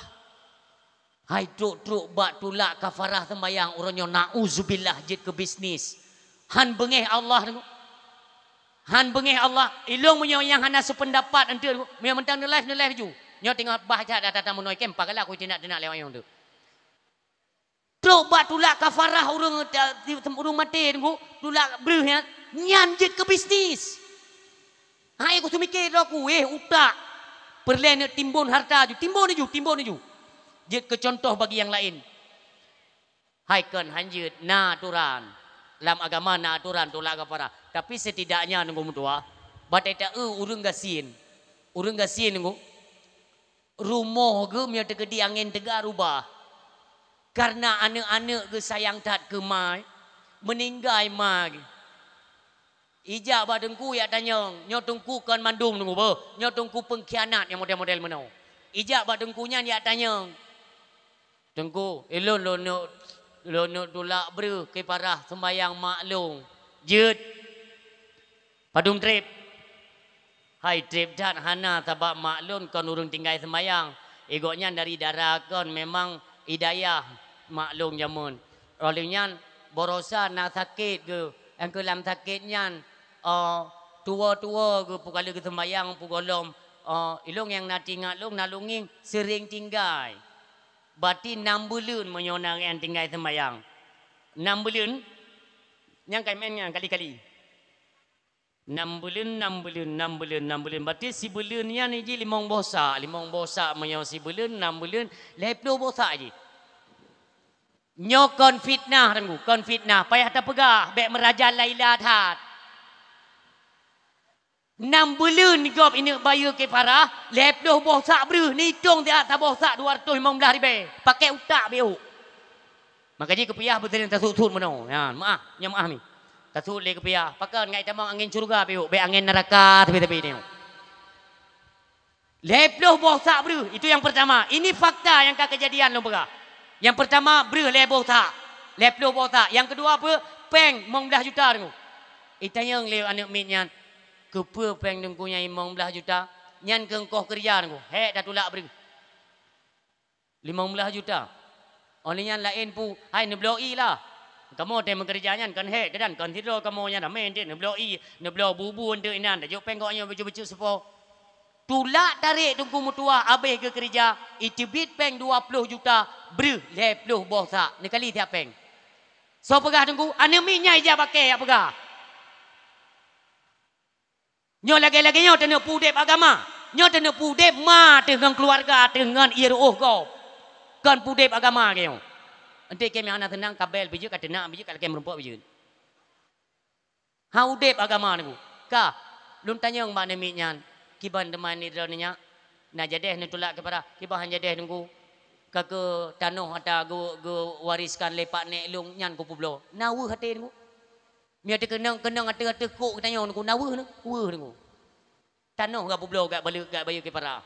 hai truk bak tulak kafarah sembayang uronyo nauzubillah jid ke bisnis han bengeh Allah han bengeh Allah ilung menyo yang hana sependapat ente memang mentang live ju nyo tengok baca data menoi kem pagala aku tidak lewat yang tu truk bak tulak kafarah urang mati tulak breh nyanjit ke bisnis. Hai aku semikir aku utak perle nak timbun harta ju timbun ni ju. Jit ke contoh bagi yang lain. Haikan hanjut na aturan. Dalam agama na aturan tolak kapara. Tapi setidaknya nunggu mutua. Batai tak urung gasin. Urung gasin nunggu. Rumah ke mia tegedi angin tegar rubah. Karena anak-anak ke sayang tat ke mai. Meninggai mai. Ijak badengku ya tanyong. Nyotungku kan mandung nunggu ber. Nyotungku pengkhianat yang model-model menau. Ijak badengkunya ya tanyong. Tengku elon lo tulak ber ke parah sembayang maklum. Jut. Padung trip. Hai trip dan hana tabak maklum kon urung tinggal sembayang. Egoknya dari darah kon memang hidayah maklum jamun. Rolingnya borosa nak sakit ke. Yang kelam sakitnya tua-tua ke pukali ke sembayang pukolom. Ilong yang nak tinggal long nalunging sering tinggal. Berarti 6 bulan menyonang yang tinggal sembayang. 6 bulan. Yang kaimannya kali-kali. 6 bulan. Berarti si bulannya ni je 5 bosak. 5 bosak menyong si bulan. 6 bulan. 10 bosak je. Nyokon fitnah. Kon fitnah. Payah tak pegah. Baik meraja Laila tat. 6 bulan ni gop ini bayar ke parah. 10 bosak beruh. Ni hitung dia tak bosak 215 ribu. Pakai utak beuk. Makanya kepiah betul yang tersut-sut mana. Ya, maaf. Ya maaf ni. Tersut le kepiah. Pakai ngai tamang angin surga beuk. Baik angin neraka tepi-tepi ni. 10 bosak beruh. Itu yang pertama. Ini fakta yang kejadian lo berah. Yang pertama beruh 10 bosak. 10 bosak. Yang kedua apa? Peng 15 juta dengu. Itanya yang leu anak mitnya. Kepa peng dengkunya 15 juta. Nyan kengkoh kerja dengku. Hek dah tulak beri. 15 juta. Olehnya lain pu. Hai nebloi lah. Kamu tem kerjanya kan hek. Dan kan tidur kamu nya dah main dia. Nebloi. Neblo bubu untuk inan. Dah jauh pengkoknya baju-baju sepo. Tulak tarik dengku mutua. Habis ke kerja. Itu bit peng 20 juta. Beri 10 bosak. Ni kali tiap peng. So pegah dengku. Aneminya ija pakai ya pegah. Nyo lagi-lagi nyo tena pudep agama. Nyo tena pudep ma dengan keluarga dengan iruh kau. Kan pudep agama kau. Nanti kami anak tenang kabel biju kat tenang biju kat kami rumput biju. Haudep agama ni. Ka lun tanya mbak nemiknya. Kiban teman ni drone-nya. Na jadeh ni tulak kepada kiban jadeh nunggu. Ke tanah ada go wariskan lepak nek lung nyan ku publo. Nawu hati nunggu. Mia te kenang ate kok tanya nunggu nawu nu. Weh nunggu. Tanah gak publo gak balik gak bayu ke para.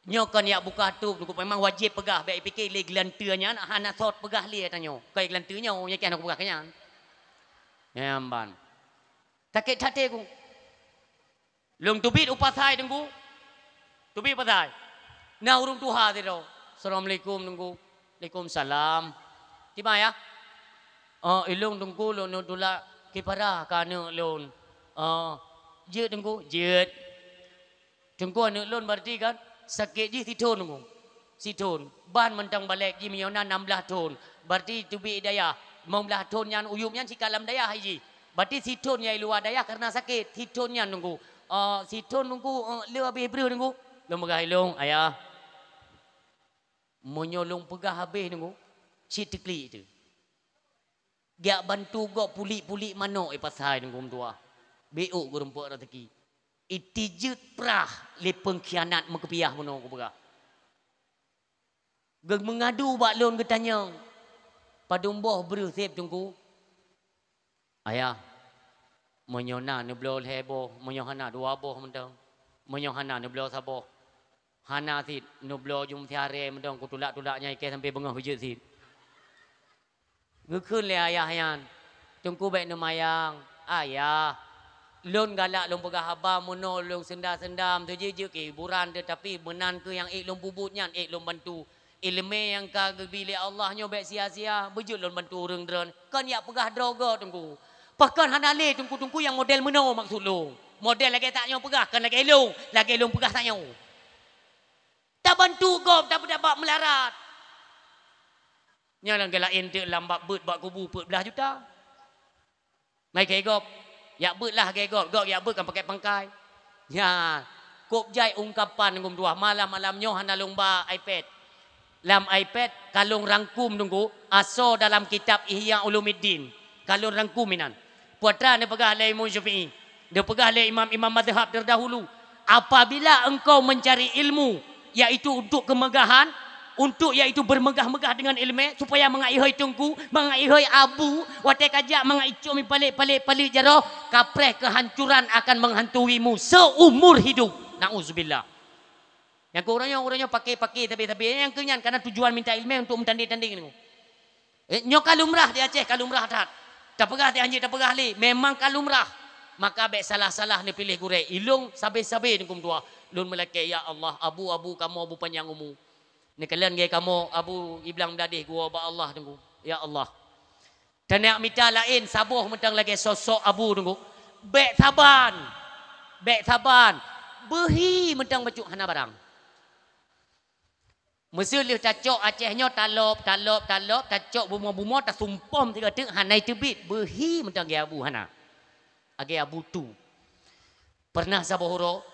Nyokan ya buka tu nunggu memang wajib pegah baik fikir le gelanternya nak hana sot pegah le tanya. Kai gelanternya nya kan aku pegah kenyan. Nyamban. Takik tate ku. Lung tubit upasai nunggu. Tubit pasai. Na urung tuha te do. Assalamualaikum nunggu. Waalaikumsalam. Tiba ya. Ilung nunggu lo nudula ke para kana lon. Jet nunggu, jet. Tunggu anak lon berarti kan sakit je siton nunggu. Siton. Ban mentang balik je miona 16 ton. Berarti tubi daya. 15 ton yang uyumnya si kalam daya haji. Berarti siton yang luar daya karena sakit. Siton yang nunggu. Siton nunggu le habis bro nunggu. Lom pegah ilung ayah. Menyolong pegah habis nunggu. Citikli itu. Dia bantu gok pulik-pulik manok pasal nunggu tua. Beuk go rumput rezeki. Itijut prah le pengkhianat mengkepiah mono ko pegah. Geng mengadu bak lon ke tanya. Padumboh bru sep tunggu. Ayah. Menyona ne blol hebo, menyohana dua boh mendang. Menyohana ne blol saboh. Hana sit ne blol jum tiare mendang ku tulak-tulaknya ke sampai bengah bejut sit. Gekun le ayah yan. Tunggu baik ne mayang. Ayah. Lon galak lon pegah haba mono lon sendam-sendam tu je ke hiburan tetapi menan ke yang lon bubutnya lon bantu ilmu yang ka bilik Allahnya baik sia-sia bejut lon bantu urang dron kan ya pegah droga tunggu pakan hanale tunggu yang model meno maksud lo model lagi tak nyo pegah kan lagi lon pegah tak nyo tak bantu gop tak dapat melarat nya lang galain te lambat bet bak kubu 14 juta mai ke gop ya bet lah gok ya bet kan pakai pangkai. Ya, kop jai ungkapan ngum dua malam-malam nyo hana lomba iPad. Dalam iPad kalung rangkum tunggu aso dalam kitab Ihya Ulumuddin. Kalung rangkum minan. Putra dia pegah oleh Imam Syafi'i. Dia pegah oleh imam-imam mazhab terdahulu. Apabila engkau mencari ilmu yaitu untuk kemegahan, untuk yaitu bermegah-megah dengan ilmu supaya mengaihoi tungku, mengaihoi abu, watai kajak mengaicumi palik-palik jaro, kapreh kehancuran akan menghantuimu seumur hidup. Nauzubillah. Yang orangnya pakai tapi yang kenyan karena tujuan minta ilmu untuk mentanding-tanding ni. Nyo kalumrah di Aceh, kalumrah tat. Tak pegah di Anjir, tak pegah li. Memang kalumrah. Maka baik salah-salah ni pilih gurek. Ilung sabi-sabi ni kum tua. Lun melaki ya Allah, abu-abu kamu abu panjang umur. Ni kalian gaya kamu abu iblang dadih gua ba Allah tunggu. Ya Allah. Dan yang minta lain sabuh mentang lagi sosok abu tunggu. Baik saban. Baik saban. Behi mentang bacuk hana barang. Mesir liu tacok Acehnya talop tacok bumo-bumo tak sumpom tiga tek hanai tebit behi mentang ge abu hana. Age abu tu. Pernah sabohoro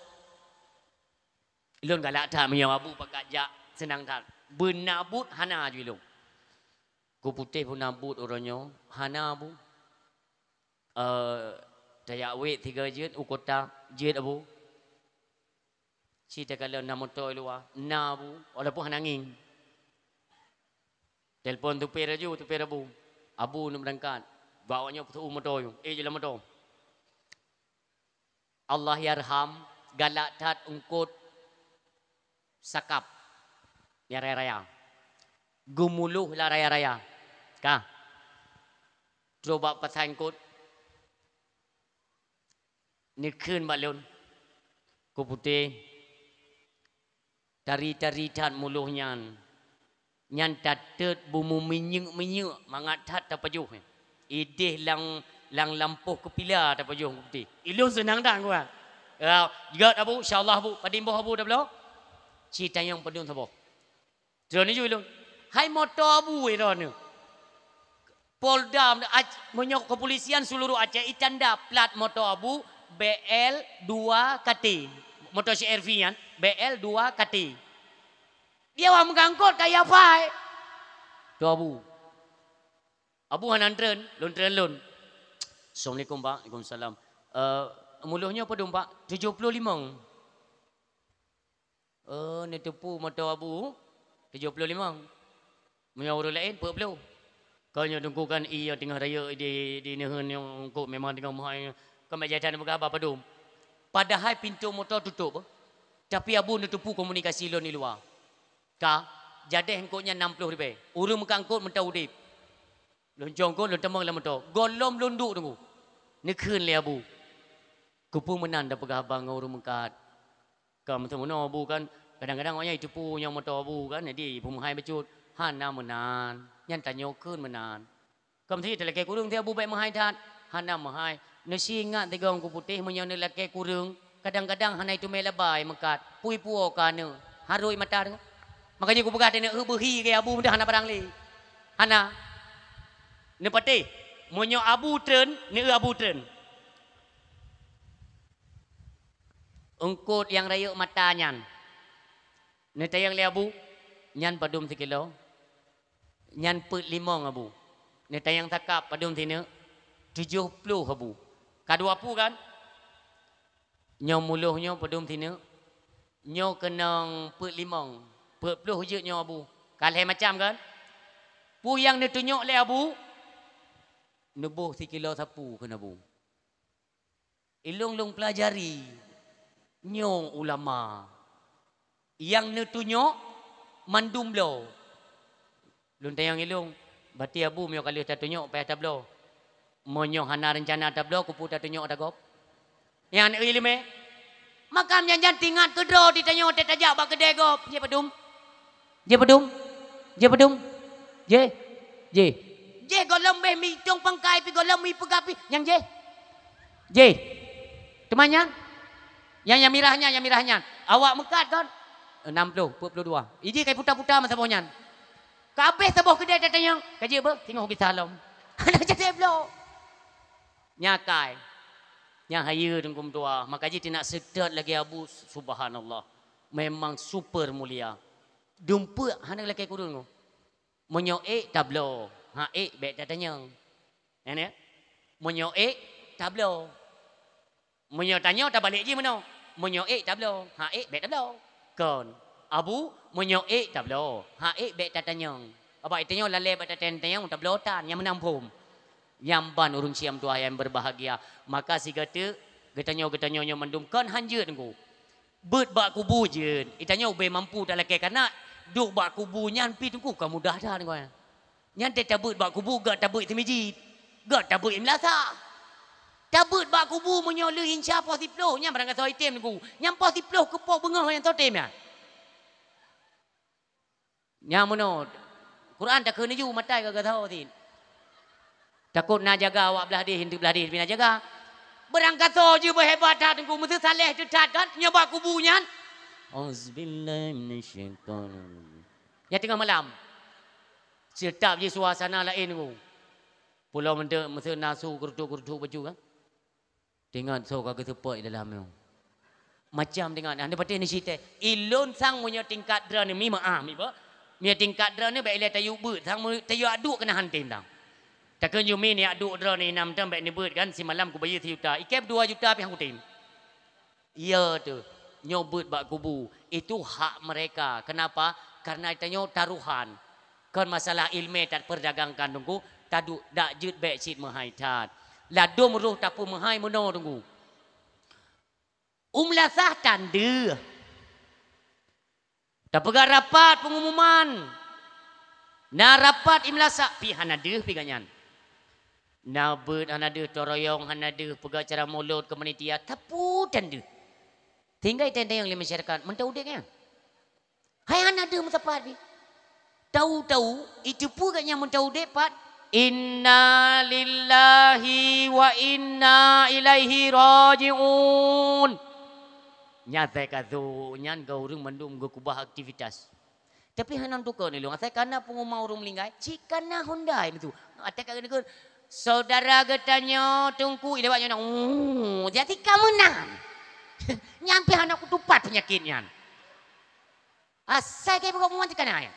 ilun galak dah menyau abu pakat jak senang tak. Benabut hana ju ilung. Ku putih pun nabut orangnya hana abu. Dayak wet 3 jet ukota jet abu. Cita kalau nak motor luar, na bu, walaupun hanangin. Telefon tu pera bu, abu nak berangkat, bawanya tu motor tu, jalan motor. Allah yarham, galak tat ungkut, sakap, ya raya-raya, gumuluh lah raya-raya, kah? Coba pasang kot, nikun balon, ku putih. Tari-tari tat muluhnya. Nyan tatet bumu menyuk mangat tat tapajuh. Ideh lang lampuh kepila tapajuh putih. Ilung senang dah gua. Juga abu insyaallah abu padimboh abu dah belum. Cita yang pedun sabo. Drone ju ilung. Hai motor abu iron. Polda menyok kepolisian seluruh Aceh itanda plat motor abu BL2 KT. Motor CRV kan BL2 KT. Dia orang mengangkut kayak apa? Tu abu. Abu hanan tren lun. Assalamualaikum Pak. Waalaikumsalam. Muluhnya apa dong Pak? 75. Ni tepu motor abu 75. Punya orang lain 40. Kau nya tunggukan iya tengah raya di nehun yang kau memang tengah mahal. Kau majatan apa dong? Padahal pintu motor tutup. Tapi abu nutupu komunikasi lo ni luar. Kah? Jadi hengkoknya 60 ribu. Urung mengangkut mentah udip. Loncong ko, lontemang lah motor. Golom lunduk tunggu. Nekun le abu. Kupu menan dah pegah abang urung mengkat. Kau mentah abu kan. Kadang-kadang orang itu punya motor abu kan. Jadi pemahai becut. Hana menan. Yang tanya kun menan. Kau mesti terlekeh kurung dia abu baik mahai tat. Hana mahai. Nasi ingat tiga orang putih menyana lelaki kurung. Kadang-kadang hana itu melebai mekat. Pui-puo kana. Harui mata tu. Makanya aku pegat dia behi ke abu mudah hana barang li. Hana. Ni patih. Monyo abu tren, ni abu tren. Ungkut yang rayuk mata nyan. Ni tayang li abu. Nyan padum 1 kilo. Nyan put 5 abu. Ni tayang takap padum tina 70 abu. Kadu apu kan? Nyo muluhnya padum tina. Nyo kenang put 5. Put 10 je nyo abu. Kalai macam kan? Pu yang dia tunjuk le abu. Nebuh 3 kilo sapu kena abu. Ilung-lung pelajari. Nyo ulama. Yang dia tunjuk mandum blow. Lun tayang ilung. Berarti abu mio kali tak tunjuk payah tak blow. Monyo hana rencana tablo kupu tak tunjuk tak gop. Yang ilmu makam janjan tingat kedro ditanya tet tajak bak kedai gop. Je pedum. Je golong be mi tong pangkai pi golong mi pegapi yang je. Temannya yang mirahnya. Awak mekat kan 60 42. Iji kai putar-putar masa bohnya. Kabeh saboh kedai tanya kaji apa? Tengok kita salam. Ada jadi blo. Nyakai. Yang haya dengkum tua. Makanya tidak sedar lagi abu. Subhanallah. Memang super mulia. Dumpa hana laki kurun ko. Monyo tablo. Ha bet tanya. Ini. Monyo tablo. Monyo tanya tak balik je mana. Monyo tablo. Ha bet tablo. Kon. Abu monyo tablo. Ha bet tanya. Apa itu tanya lalai bet tanya tablo tan yang menampum. Yang ban urung siam tua yang berbahagia. Maka si kata getanya mendumkan hanjut ku. Bet bak kubu je. Itanya ube mampu tak laki karena duk bak kubu nyan pi tungku kamu dah dah ko. Nyan te tabut bak kubu gak tabut temiji. Gak tabut imlasa. Tabut bak kubu menyole insya posiploh nyan barang kata item ku. Nyan posiploh kepo bengah yang totem ya. Nyan mono. Quran tak kena ju matai ke tahu tin. Takut nak jaga awak belah dia, hindu belah dia, nak jaga. Berangkat je berhebat dah tengku mesti saleh dekat kan nyebab kubunya. Auzubillahi minasyaitonir. Ya tengah malam. Sedap je suasana lain tu. Pulau mendek mesti nasu geruduk baju kan. Tengok so kagak tepat dalam tu. Macam tengok anda patih ni cerita. Ilun sang punya tingkat dra ni mi maaf mi ba. Mi tingkat dra ni baik le tayu beut sang tayu aduk kena hantim tang. Takkan Yumi ni aduk dra ni 6 tahun baik ni beut kan si malam ku bayar 3 juta. Ikep 2 juta pi hang tim. Ya tu. Nyobut bak kubu. Itu hak mereka. Kenapa? Karena itu taruhan. Kan masalah ilmu tak perdagangkan tunggu. Tadu dak jut baik cit mahai tat. Ladum ruh tapu mahai mono tunggu. Umlasah tanda. Tak pegang rapat pengumuman. Na rapat imlasa pi hanade pi ganyan. Na beut hanade toroyong hanade pegang cara mulut komunitia tapu tanda. Tinggal tanda yang lima masyarakat mentau dek kan. Hai hanade mutapat pi. Tahu-tahu itu pun katnya mentau dek pat. Inna lillahi wa inna ilaihi raji'un. Nyata katu nyan kau urung mendum go kubah aktivitas. Tapi hanam tu kau ni lu. Saya kana pengumau urung melingkai. Cikana Hyundai itu. Atek kau ni saudara getanya tungku ile baknya na. Jadi kamu nan. Nyampe anak kutupat penyakitnya. Asal kayak bukan memantik kan ayah.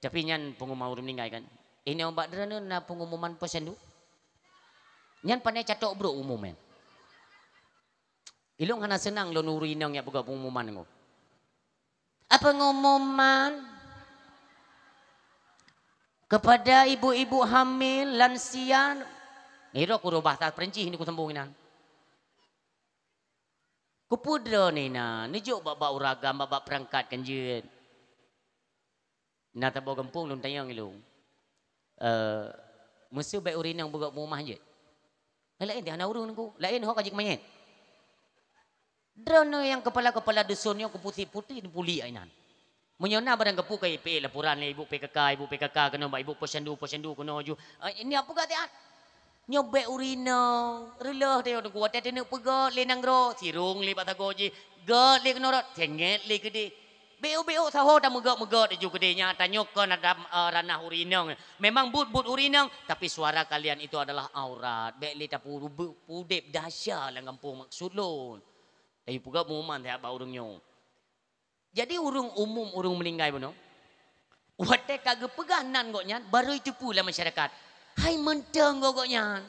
Tapi nyan pengumau urung melingkai kan. Ini obat derana na pengumuman posyandu. Nyan pandai catok bro umum men. Ilung hana senang lo nuri nang ya buka pengumuman ngo. Apa pengumuman kepada ibu-ibu hamil, lansia. Niro kuro bahasa Perancis ni ku sambunginan. Kupudra ni na, nijuk bab uragam bab perangkat kanjut. Na tabo gempung lun tayang ilung. Mesti baik urinang buka rumah je. Lain dia hana urung ku, lain ho kajik mayat. Drone yang kepala-kepala dusunnya ku putih-putih ni puli ainan. Menyona barang kepu ke IP laporan ni ibu PKK kena ibu posyandu kena ju. Ini apa kata? Nyobek urina. Relah dia ku watet ni pegat le nang ro sirung le batago je. Gat le kena rat cenget le gede. Beo saho dah megat ju gede nya tanya kan ada ranah urina. Memang but urina tapi suara kalian itu adalah aurat. Bek le tapu pudep dahsyat lang kampung maksud lon. Tapi juga pengumuman tak apa urungnya. Jadi urung umum urung meninggal beno. Watek kagak peganan koknya baru itu pula masyarakat. Hai menteng koknya.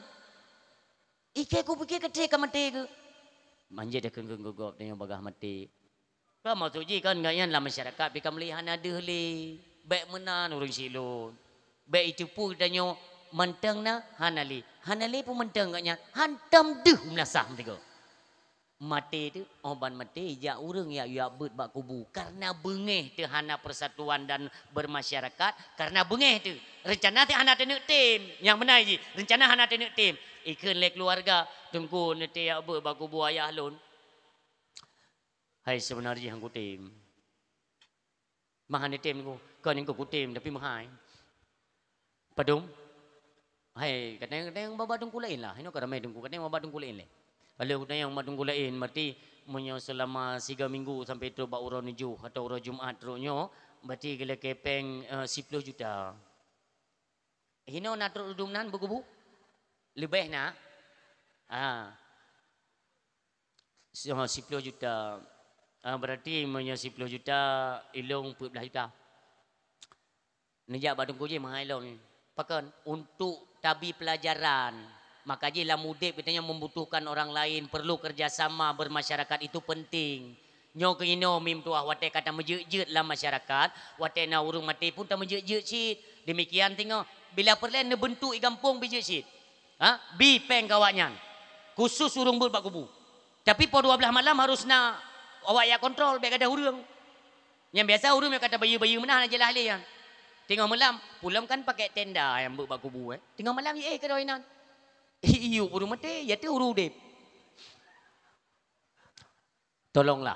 Ike ku pikir kete ka mati ke. Manje dah kengkeng gogop dengan bagah mati. Ka maksud ji kan gayan lah masyarakat pika melihat ada le. Baik menan urung silon. Baik itu pun danyo menteng na hanali. Hanali pun menteng koknya. Hantam deh melasah mereka. Mati tu oban mati ya urang ya bet bak kubu karena bengeh tu hana persatuan dan bermasyarakat karena bengeh tu rencana tu hana tenek tim yang benar ji rencana hana tenek tim ikan le keluarga tunggu nete ya bet bak kubu ayah lon hai sebenarnya hang tim mahane tim ku kan yang ku tim tapi mahai padum hai kadang-kadang babadung kulain lah ini kadang dungku kadang babadung kulain le. Kalau kita yang madung gulain mati menyo selama 3 minggu sampai tu bak urang nuju atau urang Jumaat teruknyo berarti gila kepeng 10 juta. Hino nak teruk dumnan berkubu? Lebih nak? 10 juta. Berarti punya 10 juta, ilung 14 juta. Nejak badung kuji mengailong. Pakan untuk tabi pelajaran. Maka je lah mudip katanya membutuhkan orang lain, perlu kerjasama bermasyarakat itu penting. Nyo kino mim tuah wate kata menjejet lah masyarakat, wate na urung mati pun tak menjejet sit. Demikian tengok bila perlahan ne bentuk igampung bijet sit. Bi peng kawaknya. Khusus urung but bak kubu. Tapi po 12 malam harus na awak ya kontrol baik ada urung. Yang biasa urung yang kata bayu-bayu menah je lah ahli kan. Tengok malam, pulang kan pakai tenda yang but bak kubu Tengok malam kedoinan. Iyo urung mati, ya tu urung dip. Tolonglah.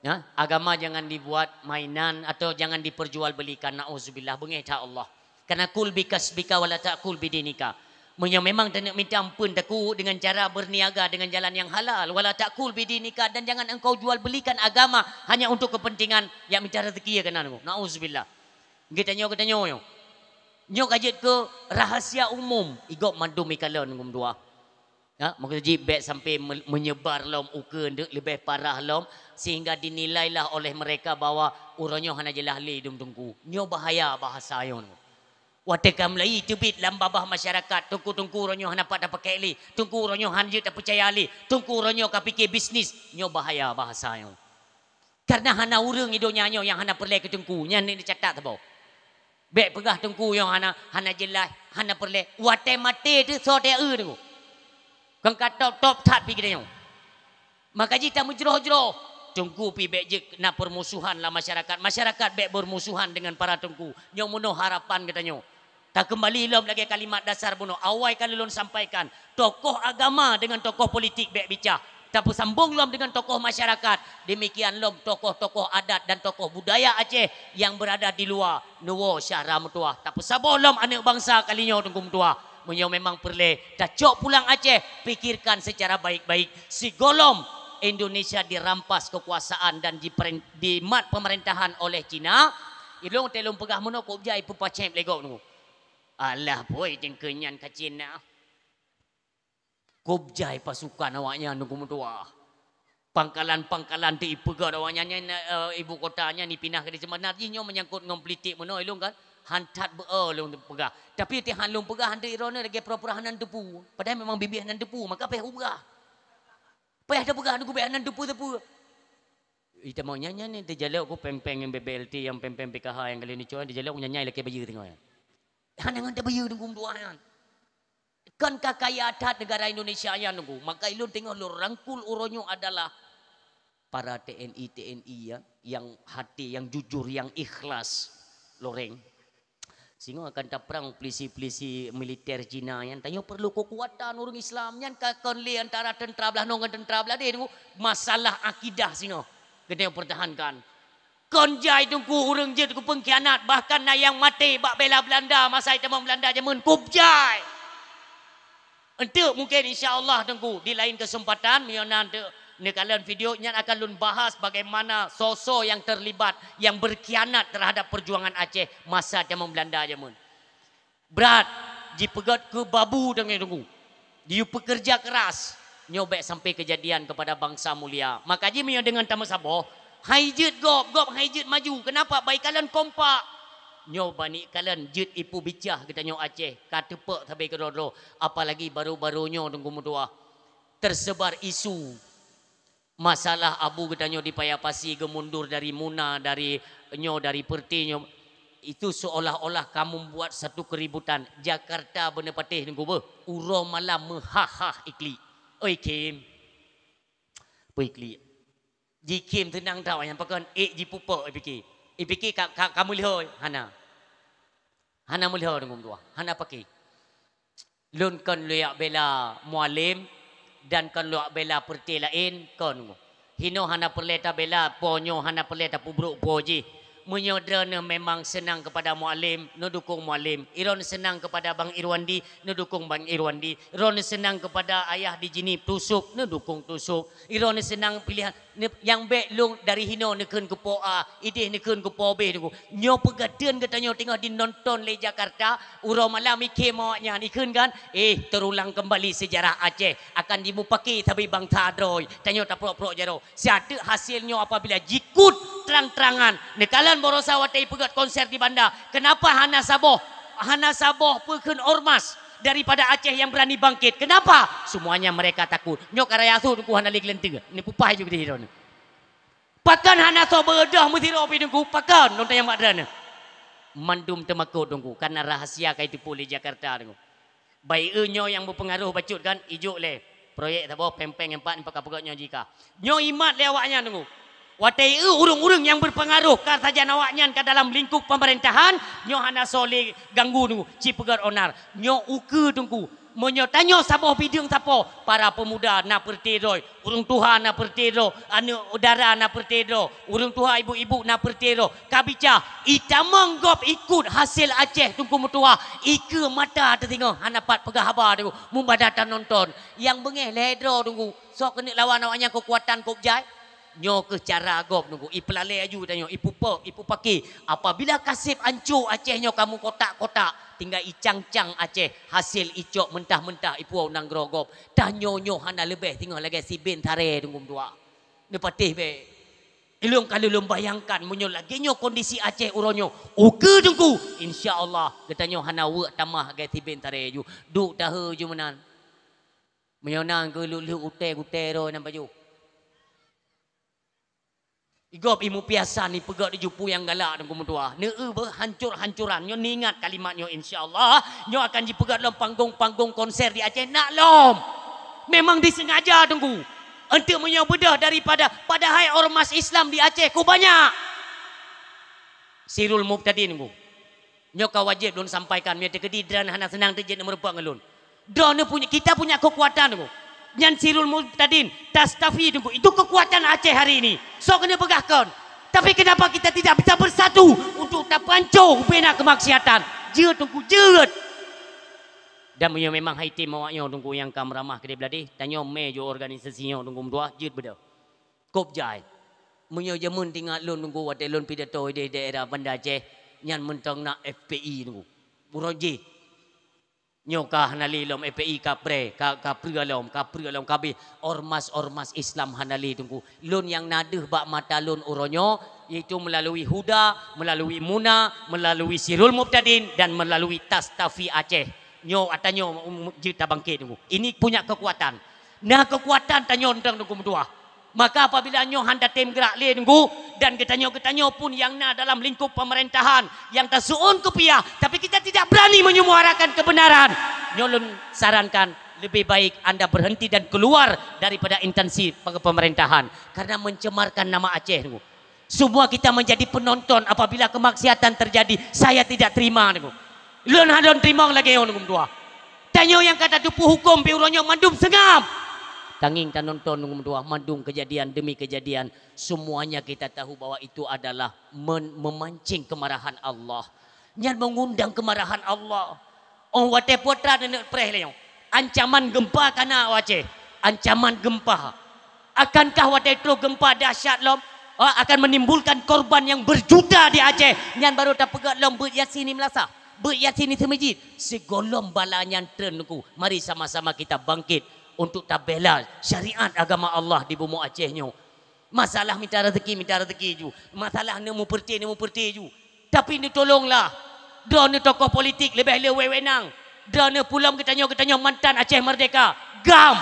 Ya, agama jangan dibuat mainan atau jangan diperjualbelikan. Nauzubillah, bengeta Allah. Karena kul bikasbika wala ta'kul bidinika. Memang tak nak minta ampun taku dengan cara berniaga dengan jalan yang halal. Wala ta'kul bidinika, dan jangan engkau jual belikan agama hanya untuk kepentingan yang minta rezeki ya kan. Nauzubillah. Kita nyo yo. Nyo kajet ke rahasia umum. Igop mandum ikalan ngum dua. Ya, maka jibet sampai menyebar lom ukeun lebih parah lom sehingga dinilailah oleh mereka bahwa uronyo hana jelah li dum tungku. Nyo bahaya bahasa yon. Watekam lai tebit lam babah masyarakat tungku uronyo hana pada pakai li. Tungku uronyo hana tak percaya li. Tungku uronyo ka fikir bisnis. Nyo bahaya bahasa yon. Karena hana urang idonya nyo yang hana perle ke tungku. Nya ni dicatat tabo. Bek pegah tungku yang hana jelas hana perle. Wate mate tu so te tu. Kang kata top tat pi kita. Maka jita menjeroh-jeroh. Tungku pi bek je nak permusuhan lah masyarakat. Masyarakat bek bermusuhan dengan para tungku. Nyo muno harapan katanya. Tak kembali lom lagi kalimat dasar buno. Awal kali lon sampaikan. Tokoh agama dengan tokoh politik bek bicara. Tapi sambung lom dengan tokoh masyarakat. Demikian lom tokoh-tokoh adat dan tokoh budaya Aceh yang berada di luar. Nuwo syahra mutuah. Tapi sabo lom anak bangsa kalinya tungku mutuah. Menyo memang perle dacok pulang Aceh, pikirkan secara baik-baik. Si golom Indonesia dirampas kekuasaan dan dimat pemerintahan oleh Cina. Ilung telung pegah mono ko jai pu pacem legok nu. Alah boy jengkenyan ka Cina. Kubjai pasukan awaknya nunggu mutua. Pangkalan-pangkalan di ipegah awaknya ibu kotanya ni pindah ke di sebenarnya nyo menyangkut ngom politik mono ilung kan. Hantat beolong pegah. Tapi ti hanlung pegah hantu irona lagi pura-pura hanan tepu. Padahal memang bibih hanan tepu, maka payah pegah. Payah ada pegah aku hanan tepu. Ita mau nyanyi ni dia jalak aku peng-peng yang BBLT yang peng-peng PKH yang kali ni cuan dia jalak aku nyanyi lagi bayu tengok ya. Hanangan tak bayu tunggu duaan. Kan kakaya adat negara Indonesia yang nunggu. Maka ilun tengok lu rangkul uronyo adalah para TNI ya, yang hati, yang jujur, yang ikhlas. Loreng. Sehingga akan tak perang polisi-polisi militer Cina yang tanya perlu kekuatan orang Islam yang konli antara tentera belah nong tentera belah dia masalah akidah sino kena pertahankan. Konjai tunggu orang je tunggu pengkhianat bahkan yang mati bak bela Belanda masa itu Belanda jamun kubjai. Untuk mungkin insya-Allah tunggu di lain kesempatan miona kalian videonya akan lun bahas bagaimana sosok yang terlibat yang berkhianat terhadap perjuangan Aceh masa zaman Belanda jamun. Berat dipegat ke babu dengan tunggu. Dia pekerja keras nyobek sampai kejadian kepada bangsa mulia. Maka ji mio dengan tamu sabo, haijit gop haijit maju. Kenapa baik kalian kompak? Nyo bani kalian jit ipu bicah kita nyo Aceh. Katepek sampai ke dodo. Apalagi baru-barunya tunggu mutua. Tersebar isu masalah abu getanyo di Payapasi gemundur dari Muna dari Perti itu seolah-olah kamu buat satu keributan. Jakarta bener patih nunggu be uro malam mehahah ikli. Oi Kim. Oi ikli. Ji Kim tenang tahu yang pakan ji pupo ipiki. Ipiki kamu liho hana. Hana muliho nunggu dua. Hana pakai. Lun kan luyak bela mualim dan kan luak bela Perti lain kon hino hana perleta bela ponyo hana perleta pubruk poji Menyodrana memang senang kepada mualim, no dukung mualim. Iron senang kepada Bang Irwandi, no dukung Bang Irwandi. Iron senang kepada ayah di jini tusuk, no dukung tusuk. Iron senang pilihan yang baik lu dari hino nekun ke po A, ideh nekun ke po B tu. Nyo pegadean katanya tengah di nonton le Jakarta, urau malam mikir mawaknya nikun kan. Terulang kembali sejarah Aceh akan dimupaki tapi Bang Tadroy. Tanya tak pro-pro jaro. Siapa hasilnya apabila jikut terang-terangan. Nekalan borosa watai pegat konser di bandar. Kenapa Hana Saboh pekun ormas daripada Aceh yang berani bangkit. Kenapa? Semuanya mereka takut. Nyok arayasu tunggu Hana lik lenteng. Ini pupai juga di hidon. Pakan Hana Saboh bedah mutiro pi tunggu pakan nonton yang madrana. Mandum temakut tunggu karena rahasia kai tipu di Jakarta tunggu. Baik nyo yang berpengaruh bacut kan ijuk le. Proyek tak bawa pempeng empat pakai-pakatnya jika. Nyo imat le awaknya tunggu. Watai urung-urung yang berpengaruh kar saja nawaknya ke dalam lingkup pemerintahan nyo hana soleh ganggu tunggu cipegar onar nyo uke tunggu menyo tanyo saboh bidung sapo para pemuda na pertero urung tuha na pertero anu udara na pertero urung tuha ibu-ibu na pertero kabica ita menggop ikut hasil Aceh tunggu mutua ike mata tertengok hana pat pegah haba tunggu mumbadatan nonton yang bengeh ledro tunggu sok kena lawan awaknya kekuatan kopjai nyo ke cara gop nunggu ipelale aju tanyo ipu paki apabila kasip ancur Aceh nyo kamu kotak-kotak tinggal icang-cang Aceh hasil icok mentah-mentah ipu nang grogop tanyo nyo hana lebih tinggal lagi si bin tare tunggu dua ne patih be ilung kalau lum bayangkan munyo lagi nyo kondisi Aceh uronyo uke tunggu insyaallah ketanyo hana we tamah lagi si bin tare ju duk dah ju menan menyonang ke lu ute ro nan baju igop imu piasa ni pegat di jupu yang galak dan kemudian hancur-hancuran nyo ingat kalimat nyo insyaallah nyo akan dipegat dalam panggung-panggung konser di Aceh nak lom memang disengaja tunggu untuk menyo bedah daripada padahal ormas Islam di Aceh ku banyak Sirul Mubtadin tunggu nyo ka wajib don sampaikan me tekedi dan hana senang terjadi merupak ngelun don punya kita punya kekuatan tunggu Nyan Sirul Mubtadin Tastafi tunggu itu kekuatan Aceh hari ini so kena pegahkan tapi kenapa kita tidak bisa bersatu untuk tak pancung bina kemaksiatan jeut tunggu jeut dan memang Haiti mawaknya tunggu yang kam ramah kedai beladi tanya mejo organisasinya tunggu dua jeut beda kopjai menyo jamun tinggal lun tunggu wate lun pidato di daerah Banda Aceh nyan mentang nak FPI tunggu buroji nyoka hanali lom EPI kapre kaprialom kabi ormas Islam hanali tunggu lun yang nadeh bak mata lun uronyo yaitu melalui Huda melalui Muna melalui Sirul Mubtadin dan melalui Tastafi Aceh nyo atanyo jita bangkit tunggu ini punya kekuatan nah kekuatan tanyo ndang tunggu dua maka apabila nyo handa tim gerak le tunggu dan ketanyo pun yang na dalam lingkup pemerintahan yang tersuun kepiah tapi kita tidak berani menyuarakan kebenaran nyolun sarankan lebih baik anda berhenti dan keluar daripada instansi pemerintahan karena mencemarkan nama Aceh tunggu semua kita menjadi penonton apabila kemaksiatan terjadi saya tidak terima tunggu lun hadon terima lagi tunggu dua tanyo yang kata tupu hukum biuronyo mandum sengam tanging tan nonton dua mandung kejadian demi kejadian semuanya kita tahu bahwa itu adalah memancing kemarahan Allah nyan mengundang kemarahan Allah wate potra dan preh leong ancaman gempa kana Aceh ancaman gempa akankah wate tro gempa dahsyat lom akan menimbulkan korban yang berjuta di Aceh nyan baru tak pegat lom ber yasini melasa ber yasini semajid segolom balanyan trenku mari sama-sama kita bangkit untuk tabela syariat agama Allah di bumi Aceh nyo. Masalah minta rezeki ju. Masalah nemu perti ju. Tapi ni tolonglah. Drone tokoh politik lebih wewenang. Drone pulang ketanyo mantan Aceh Merdeka. Gam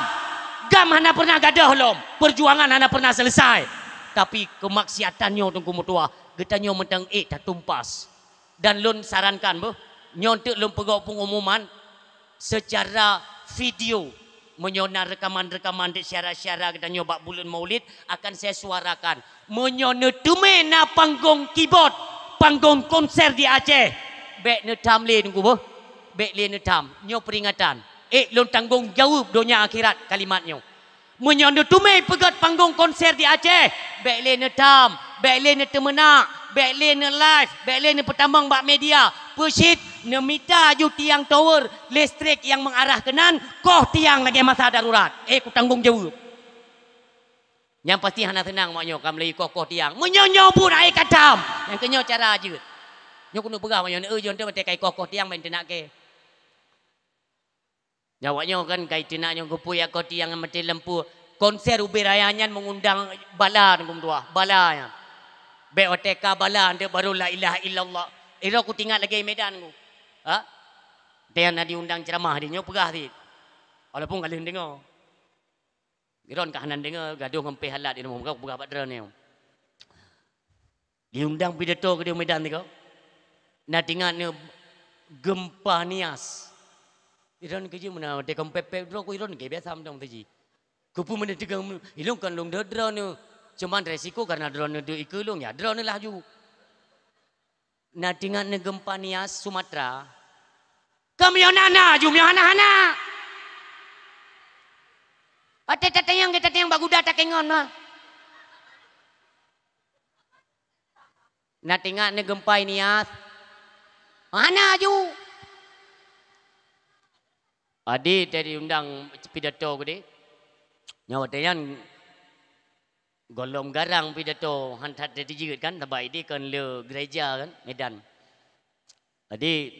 hana pernah gadah lom. Perjuangan hana pernah selesai. Tapi kemaksiatannya tunggu mutua. Ketanyo mentang tak tumpas. Dan lun sarankan nyontek lun pegawai pengumuman secara video menyonar rekaman-rekaman di syara-syara kita nyoba bulan Maulid akan saya suarakan menyonar tume na panggung keyboard panggung konser di Aceh bek ne tam le tunggu bek le ne tam nyo peringatan lon tanggung jawab dunia akhirat kalimatnya menyonar tume pegat panggung konser di Aceh bek le ne tam bek le ne temenak backline ne live, backline ne petambang bak media. Persit ne mita ju tiang tower listrik yang mengarah kanan, koh tiang lagi masa darurat. Ku tanggung jawab. Yang pasti hana tenang maknyo kam lei koh tiang. Menyonyo pun ai katam. Yang kenyo cara je. Nyo kuno pegah maknyo jon tu mate kai koh tiang main tenak ke. Nyawaknya kan kai tenak nyo gupui koh tiang mati lempu. Konser ubi rayanyan mengundang bala ngum tua, bala ya. BOTK bala ande baru la ilaha illallah. Ira ku tinggal lagi Medan ku. Ha? Dia nak diundang ceramah dia nyo pegah ti. Walaupun kalian dengar. Iron kahanan dengar gaduh ngempe halat di rumah kau pegah badra ni. Diundang pidato ke di Medan ti kau. Nak tinggal ni gempa nias. Iron kerja mana de kempe dro ku iron ke biasa mendang ti. Kupu mana tegang ilung kan long drone ni. Cuman resiko karena drone tu ikulung ya drone laju. Nah dengan gempa nias Sumatera. Kami nana jum hana. Ate tatayang baguda takengon mah. Nah dengan gempa nias. Hana ju. Adi tadi undang pidato gede. Nyawa tayan golong garang pidato hantat jadi jigat kan tabai di kan le gereja kan Medan. Jadi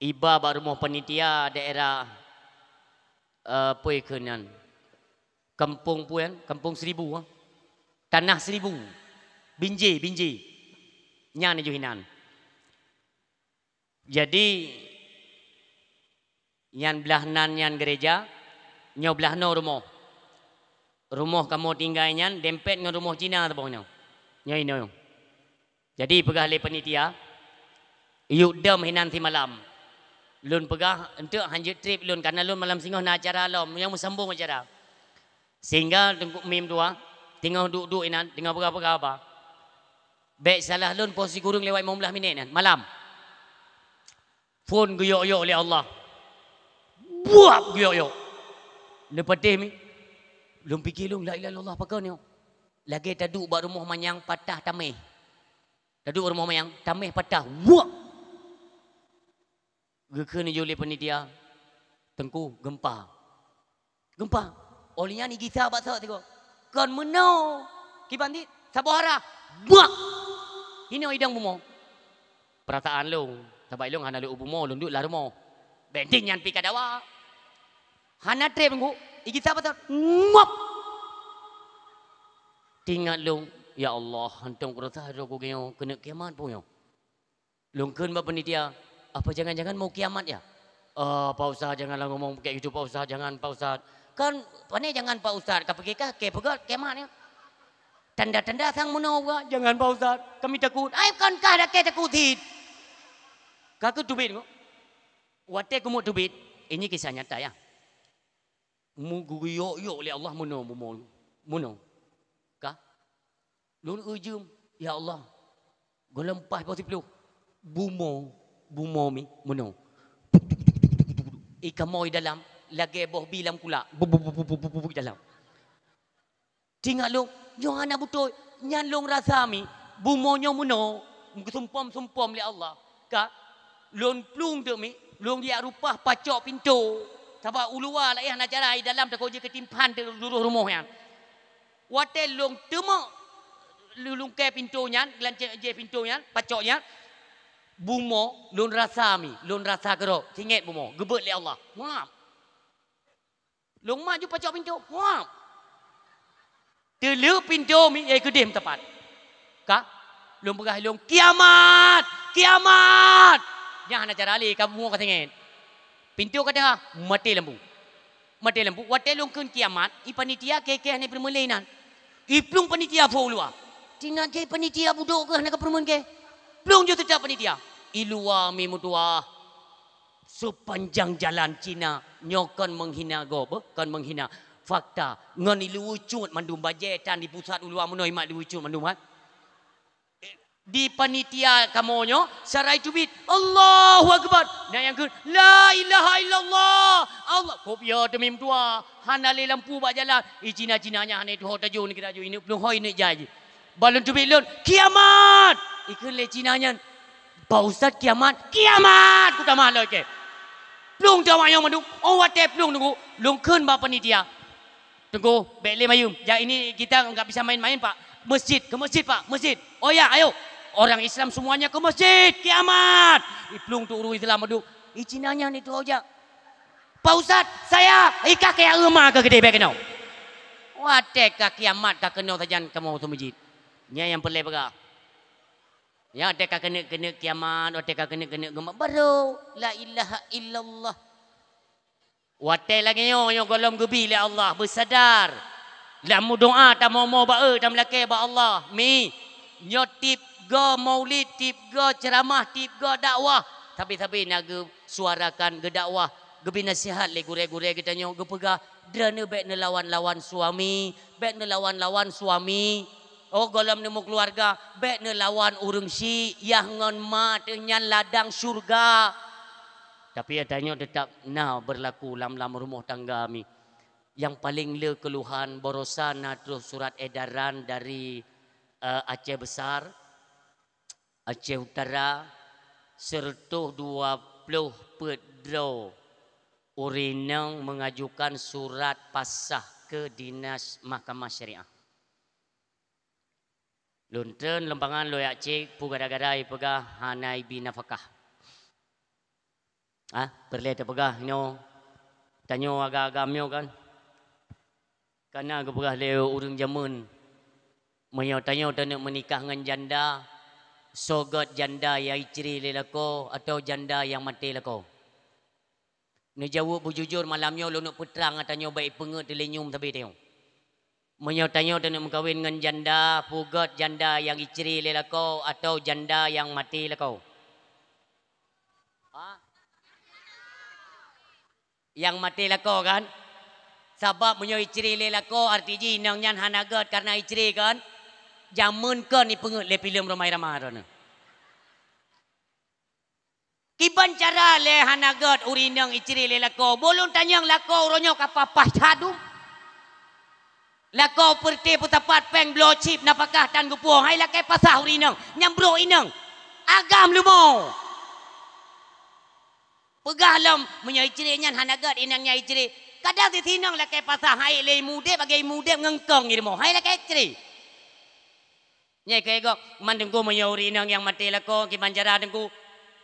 iba baru mau panitia daerah pui kenan kampung puan kampung 1000 tanah 1000 binji nyan juhinan. Jadi nyan belahnan nyan gereja nyo belah no rumah kamu tinggalnya dempet dengan rumah Cina tu bawahnya. Nyai no. Jadi pegah le panitia. Yuk dam hinan ti malam. Lun pegah untuk hanjut trip lun karena lun malam singoh na acara lom yang sambung acara. Sehingga tengku mim tua tengah duduk inan tengah pegah apa. Baik salah lun posisi kurung lewat 15 minit nan malam. Phone guyok-yok oleh Allah. Buat guyok-yok. Lepas mi belum fikir lu la ilaha illallah apa kau ni? Lagi taduk buat rumah manyang patah tameh. Taduk rumah manyang tameh patah. Wah. Gekene jole panitia. Tengku gempa. Gempa. Olehnya ni kisah bahasa tiko. Kon menau. Kibandi sabahara. Wah. Ini idang bumo. Perasaan lu. Sabai lu hana lu bumo lu duk la rumah. Bending nyan pi kadawa. Hana trip ku. Iki siapa tu? Ngop. Tinggal long. Ya Allah. Hantong kurasa ada ku kena kiamat pun yo. Longken bapa panitia. Apa jangan-jangan mau kiamat ya? Pak Ustaz janganlah ngomong kayak gitu Pak Ustaz. Jangan Pak Ustaz. Kan pandai jangan Pak Ustaz. Kapakikah ke pegat kiamatnya. Tanda-tanda sang menawa. Jangan Pak Ustaz. Kami takut. Ay kan kah dah ke takutin. Kakak tubit ko. Wate kumuk tubit. Ini kisah nyata ya. Muguyok-yok oleh Allah muno. Kah? Lun ujum. Ya Allah. Golempah pasti peluk. Bumo mi muno. Ikan moi dalam. Lagi boh bilam kula. Bubuk dalam. Tinggal lu. Jangan nak betul. Nyan long rasa mi. Bumonyo muno. Sumpam oleh Allah. Kah? Lun plung tu mi. Lun dia rupah pacok pintu. Sebab ulua lah nak cara dalam tak kerja ketimpan di rumah yang. Wate long temo lulung ke pintunya, gelancet je pintunya, pacoknya. Bumo lun rasa mi, lun rasa kero. Singet bumo, gebet le Allah. Maaf. Long maju pacok pintu. Maaf. Telu pintu mi kedim tepat. Kah? Long pegah long kiamat. Jangan nak cara ali kamu kata singet. Pintu kata mati lampu. Wate longkeun kiamat, i panitia kekeh ni permulainan. Iplung panitia folua. Tinggal ke panitia budok ke nak permun ke. Plung je tetap panitia. Ilua mi mutua. Sepanjang jalan Cina nyokan menghina gobe, kan menghina fakta. Ngan ilu ucut mandum bajetan di pusat ulua menoi mak diucut mandum kan. Di panitia kamonyo sarai tubit Allahu Akbar. Dan yang ke la ilaha illallah. Allah kopia demi tua hana le lampu bak jalan. Cina-cinanya hana itu hotaju ni kita ju ini belum hoi ni jaji. Balon tubik lun, kiamat. Ikut le Cina nya. Pak Ustaz kiamat, kiamat. Ku tak malu ke. Plung dia mak yang manduk. Oh wate plung tunggu. Lung kun ba panitia. Tunggu, bek le mayum. Ya ini kita enggak bisa main-main Pak. Masjid, ke masjid Pak, masjid. Oh ya, ayo. Orang Islam semuanya ke masjid, kiamat. Plung tu uru Islam manduk. Cina nya ni tu aja. Pak Ustaz, saya kakek rumah ke gede bek kenau. Wate ka kiamat ka kenau sajan kamu tu masjid. Nya yang pelai begak. Ya teka kena kiamat, teka kena gemak baru la ilaha illallah. Watai lagi yo golom gebi le Allah bersadar. La mu doa ta mau bae ta melake ba Allah. Mi nyo tip go maulid, tip go ceramah, tip go dakwah. Tapi nak suarakan ge dakwah, gebi nasihat le gure-gure kita nyo ge pegah drane bek nelawan-lawan suami, bek nelawan-lawan suami. Oh golem nemu keluarga bek nelawan urung si yang ngon mat nyan ladang surga. Tapi adanya tetap berlaku lam rumah tangga mi. Yang paling le keluhan borosan terus surat edaran dari Aceh Besar, Aceh Utara, serta 20 pedro Urinang mengajukan surat pasah ke Dinas Mahkamah Syariah. Lunten lempangan loyak cik pu gada-gadai pegah hanai binafakah. Perle te pegah nyo tanyo agak-agak myo kan. Karena ke pegah leo urang jamun. Menyo tanyo nak menikah dengan janda, sogot janda yang icri lelako atau janda yang mati lako. Ni jawab bujujur malamnya lo nak peterang tanyo baik pengut dilenyum tapi tengok. Menyotanya dan mengkawin dengan janda, pugot janda yang icri lelako atau janda yang mati lelako. Yang mati lelako kan? Sebab menyo icri lelako artinya inang nyan hanagat karena icri kan? Jamun kan ni pengut le film ramai-ramai rana. Kiban cara le hanagat urinang icri lelako. Bolon tanyang lako uronyo kapapah sadum. Lakau perti putapat peng blow chip napakah tan gupuang hai lakai pasah urinang nyambro inang agam lumo pegalam menyai ciri nyan hanagat inang nyai ciri kadang di tinang lakai pasah hai le mude bagai mude ngengkong irmo hai lakai ciri nyai kai go mandengku menyau urinang yang mati lako ki banjara dengku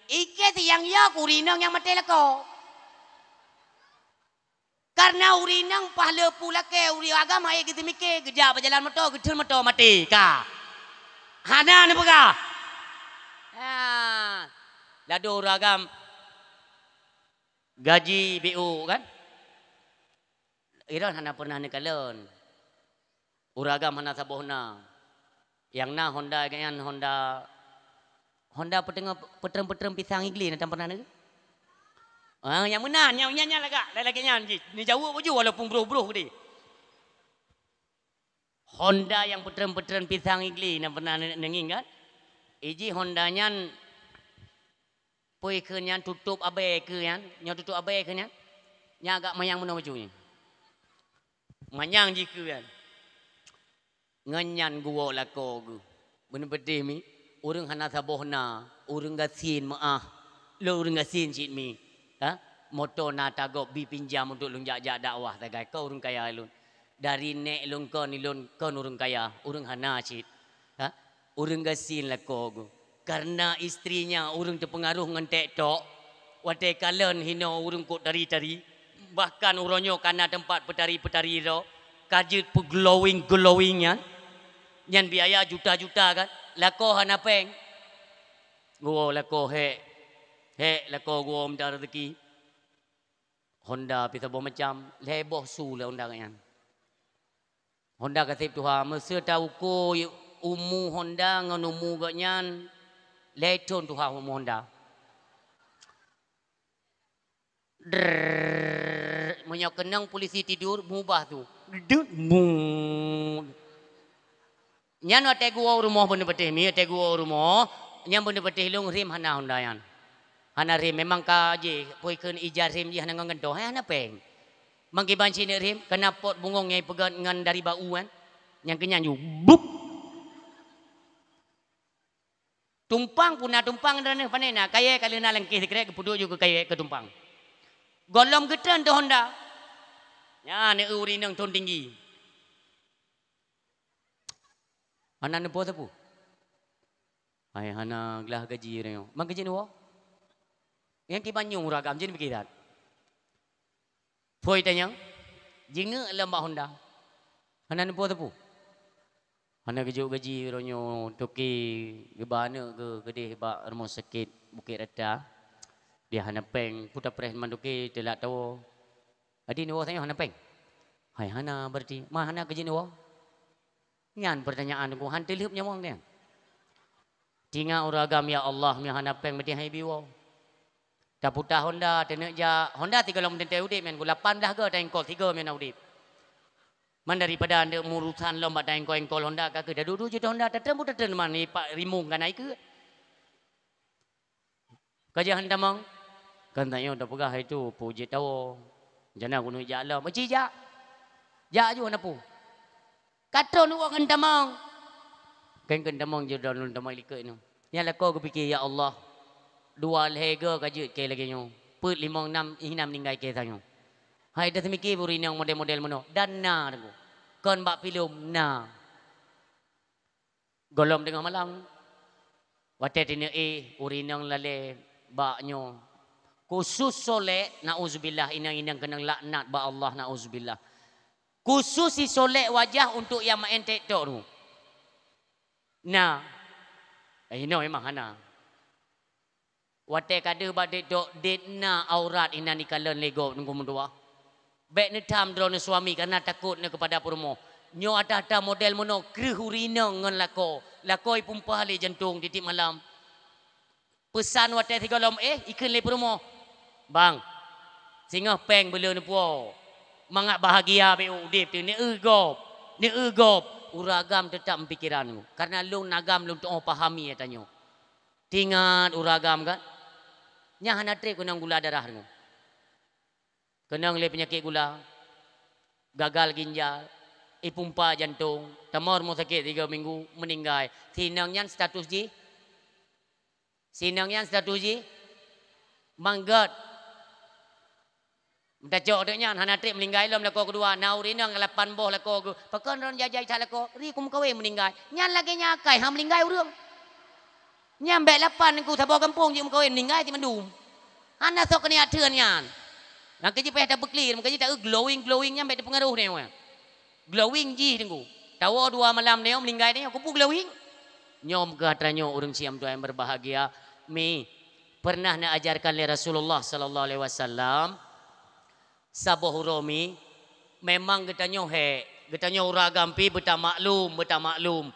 ike ti yang yak urinang yang mati lako. Karena urinang pahala pula ke uri agama ai kita mikir gejak berjalan motor gedul motor mati ka. Hana ni pega. Lado ragam gaji BU kan. Iran hana pernah ni kalon. Uragam hana sabohna. Yang na Honda kan Honda peteng pisang igli na pernah ni. Yang mana? Yang lagak. Lagi nyan. Ni jauh baju walaupun bro-bro dia. Honda yang petren-petren pisang igli nak pernah nenging kan? Iji Honda nyan pui ke nyan tutup abai ke nyan. Nyan tutup abai ke nyan. Nyan agak mayang mana baju ni. Manyang jiku kan. Nganyan gua lako gu. Bener pedih mi. Urang hana sabohna. Urang gasin maah. Lo urang gasin cik mi. Motor na tagok bi pinjam untuk lun jak-jak dakwah tagai kau urang kaya lun dari nek lun kon ni lun kon urang kaya urang hana cit urang gasin la ko karena istrinya urang terpengaruh ngan tek tok wate kalen hino urang kok tari-tari bahkan uronyo kana tempat petari-petari ro kajut pu glowing nya nyan biaya juta-juta kan lako hana peng go lako he lako go om dar rezeki Honda pita bo macam leboh su le Honda kan Honda kasih Tuhan mesti tahu ko umu Honda ngan umu ganyan leton Tuhan umu Honda Menyak kenang polisi tidur mubah tu nyan ate gua rumah bener betih mi ate gua rumah nyan bener betih long rim hana Honda yan hana rim memang ka je poi keun ijar rim je hana ngendo hana peng mangki banci ne rim kena pot bungong nyai pegat ngan dari bau kan yang kenyan ju bup Tumpang puna tumpang dan panena kaya kali na langkih sekret kepudu juga kaya ke tumpang. Golom getan tu Honda. Ya ne uri nang ton tinggi. Hana ne po tapu. Ai hana gelah gaji reo. Mang gaji no. Yang kibanyung ragam jin pikiran. Poi tanyang. Jinga lembah Honda. Hana ne po tapu. Hana gaji ronyo toki gebana ke gede ba rumah sakit Bukit Rata. Dia hana peng puta pres manduki telak tahu. Adi ni tanya hana peng. Hai hana berarti mah hana gaji ni Nyan pertanyaan aku han telip nyamong dia. Tinga uragam ya Allah mi hana peng berarti hai biwo. Ta puta Honda tenek ja Honda 3 lom tente udip men 18 ke tengkol 3 men udip. Man daripada anda murusan lomba daeng ko engkol Honda ka ke dadu juta Honda tetem man ni pak rimung kan naik ke. Kajian tamang kan tanya dah pegah itu puji tahu. Jana gunu jala maci ja. Ja ju napu. Katron nu kan tamang. Kan tamang je dan tamang likit nu. Yang lako aku fikir ya Allah. 2 lega kajut ke lagi nyu. Put 5 6 hinam ninggai ke sanyo. Hai dah semiki buri yang model-model mono dan na aku. Kon bak film na. Golom dengan malang. Wate tine urinang lale baknyo. Khusus solek nauzubillah inang-inang kenang laknat ba Allah nauzubillah. Khusus si solek wajah untuk yang main TikTok tu. Nah. Ino memang hana. Wate kada ba TikTok detna aurat ina ni kalan lego nunggu mendua. Baik ni tam drone suami karena takut ni kepada promo. Nyo ada model mono krihurina ngan lako. Lako ipumpa hali jantung titik malam. Pesan wate 3 lom ikan le promo. Bang. Singa peng bela ni puo. Mangak bahagia be udip tu ni egop. Ni egop. Uragam tetap pikiranmu. Karena lu nagam lu untuk pahami katanya. Tingat uragam kan. Nya hana trip kunang gula darah ni. Kenang le penyakit gula, gagal ginjal, ipumpa jantung, tamar mau sakit 3 minggu meninggal. Sinangnya status ji? Sinangnya status ji? Manggat. Minta cok deknya hana trip meninggal lom lako kedua. Naurinang 8 boh lako. Pakan ron jajai tak lako. Ri kum kawe meninggal. Nyan lagi nyakai ha meninggal urang. Nyam bek 8 ku tabo kampung je kawe meninggal ti mandum. Hana sok kena ateun nyan. Nak kerja payah tak bekli, nak kerja tak glowing-glowingnya sampai ada pengaruh ni. Glowing ji tengku. Tahu 2 malam ni meninggal ni aku pun glowing. Nyom katanya orang siam tu yang berbahagia. Mi pernah nak ajarkan oleh Rasulullah sallallahu alaihi wasallam. Sabuh romi memang katanya katanya uragam pi betam maklum.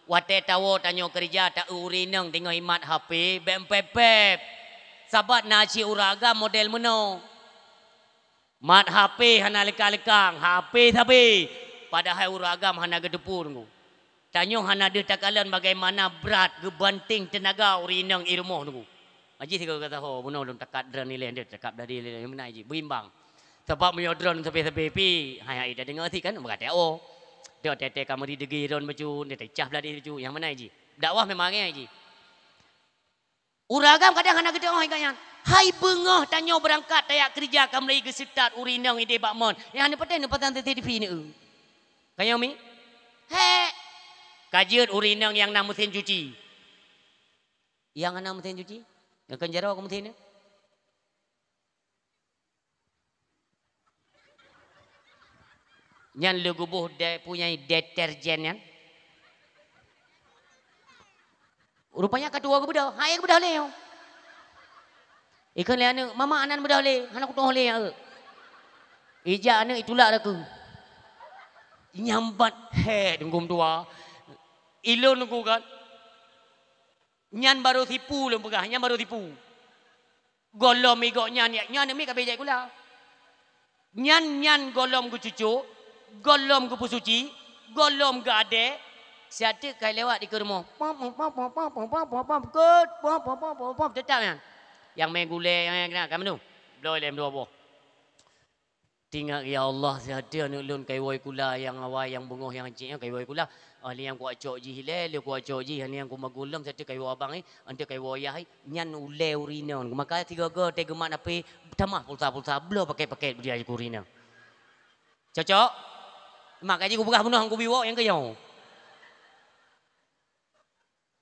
Wate tahu tanya kerja tak urinang tengok imat HP bempepep. Sabat naci uragam model meno. Mat HP hana lekang-lekang, HP tapi padahal uragam hana gedepur ku. Tanyo hana de takalan bagaimana berat gebanting tenaga urinang ilmu tu. Aji tiga kata ho buno dum takat dran ni len dia cakap dari len mana aji berimbang. Sebab meyo dran sampai pi hai dah dengar ti kan berkata oh. Dia tete kamu di degi ron baju dia cah beladi baju yang mana aji. Dakwah memang aji. Uragam kadang hana gede oh ikanya. Hai bengah tanya berangkat tayak kerja kamlai ke setat urinang ide bakmon. Yang ane petang TV ni. Kaya mi? Kajian urinang yang nak mesin cuci. Yang nak mesin cuci? Yang kan jarau ke mesin ni? Yang legubuh punya deterjen kan? Rupanya ketua ke bedah. Hai ke bedah leh. Ikan le ane mama anan bedah le, anak kutoh le ya. Ija ane itulah aku. Nyambat dengkum tua. Ilon aku kan. Nyan baru tipu lem pegah, nyan baru tipu. Golom igok nyan mi kabejai kula. Nyan golom ku cucu, golom ku pusuci, golom ku ade. Siapa kai lewat di ke rumah. Tetap kan. Yang main gulai yang kena kamu tu. Bloy lem 2 buah. Tinggal ya Allah siapa nak lun kai woi kula yang awai yang bungoh yang cik kai woi kula. Ali yang kuat cok ji hilal, kuat cok ji hani yang ku magulam satu kayu abang ante kayu wayah nyan ule urina. Maka tiga go tega mak nape tamah pulsa belo pakai dia ku urina. Cocok? Mak kaji ku begah bunuh ku biwak yang kayau.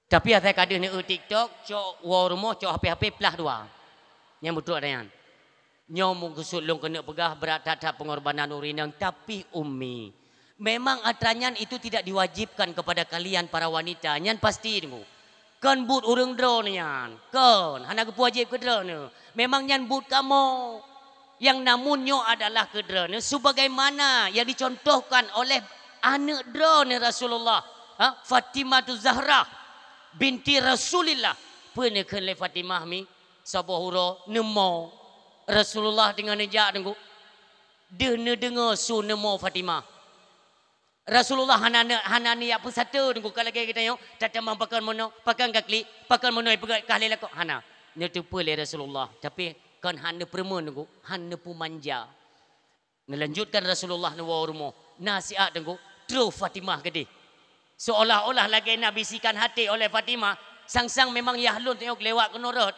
Tapi saya kadang ni TikTok cok war rumah cok HP pelah dua. Yang betul ada yang. Nyom kusut long kena pegah berat tak pengorbanan urinang tapi ummi. Memang atranyan itu tidak diwajibkan kepada kalian para wanita. Nyan pasti tunggu. Kan but urang dro nyan. Kan hana wajib ke dro ne. Memang nyan but kamu. Yang namunnya adalah ke dro ne sebagaimana yang dicontohkan oleh anak dro ne Rasulullah. Fatimah Zahra binti Rasulillah. Pernah le Fatimah mi sabahura nemo Rasulullah dengan nejak tengku. Dia ne dengar su nemo Fatimah. Rasulullah hanani apa satu tengku kalau kita yo tata mampakan mono pakan kakli pakan mono pegat kali lakok hana. Ne tu le Rasulullah tapi kan hana permen tengku hana pu manja. Melanjutkan Rasulullah ne rumah nasihat tengku terus Fatimah gede. Seolah-olah lagi nak bisikan hati oleh Fatimah. Sang-sang memang yahlun tengok lewat ke norot.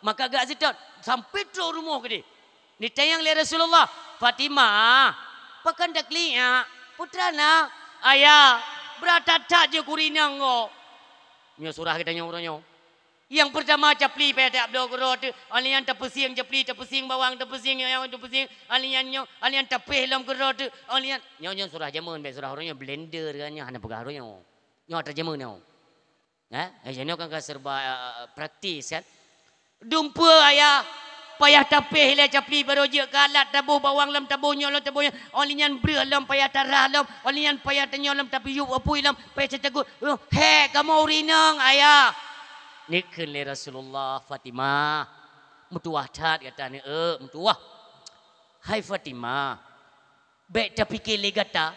Maka agak sedot. Sampai terus rumah ke dia. Ni tayang le Rasulullah. Fatimah. Pakan dak liak. Putra nak. Ayah. Beratat-tat je kurinang kau. Nyo surah kita nyo orangnya. Yang pertama capli pada tak blok kerot. Alian terpesing capli terpesing bawang terpesing yang terpesing. Alian tapeh dalam kerot. Alian nyo surah jamun be surah orangnya blender kan nya hana pegaruhnya. Nyo terjemah nyo. Nyo kan serba praktis kan. Dumpa ayah payah tapeh le capli baru je kalat tabuh bawang lam tabuh nyolom tabuh olian ber lam payah tarah lam olian payah tanyolam tapi yu apui lam payah cetagut he kamu urinang ayah nikun le Rasulullah Fatimah mutuah tat kata ni mutuah hai Fatimah baik tapi kele kata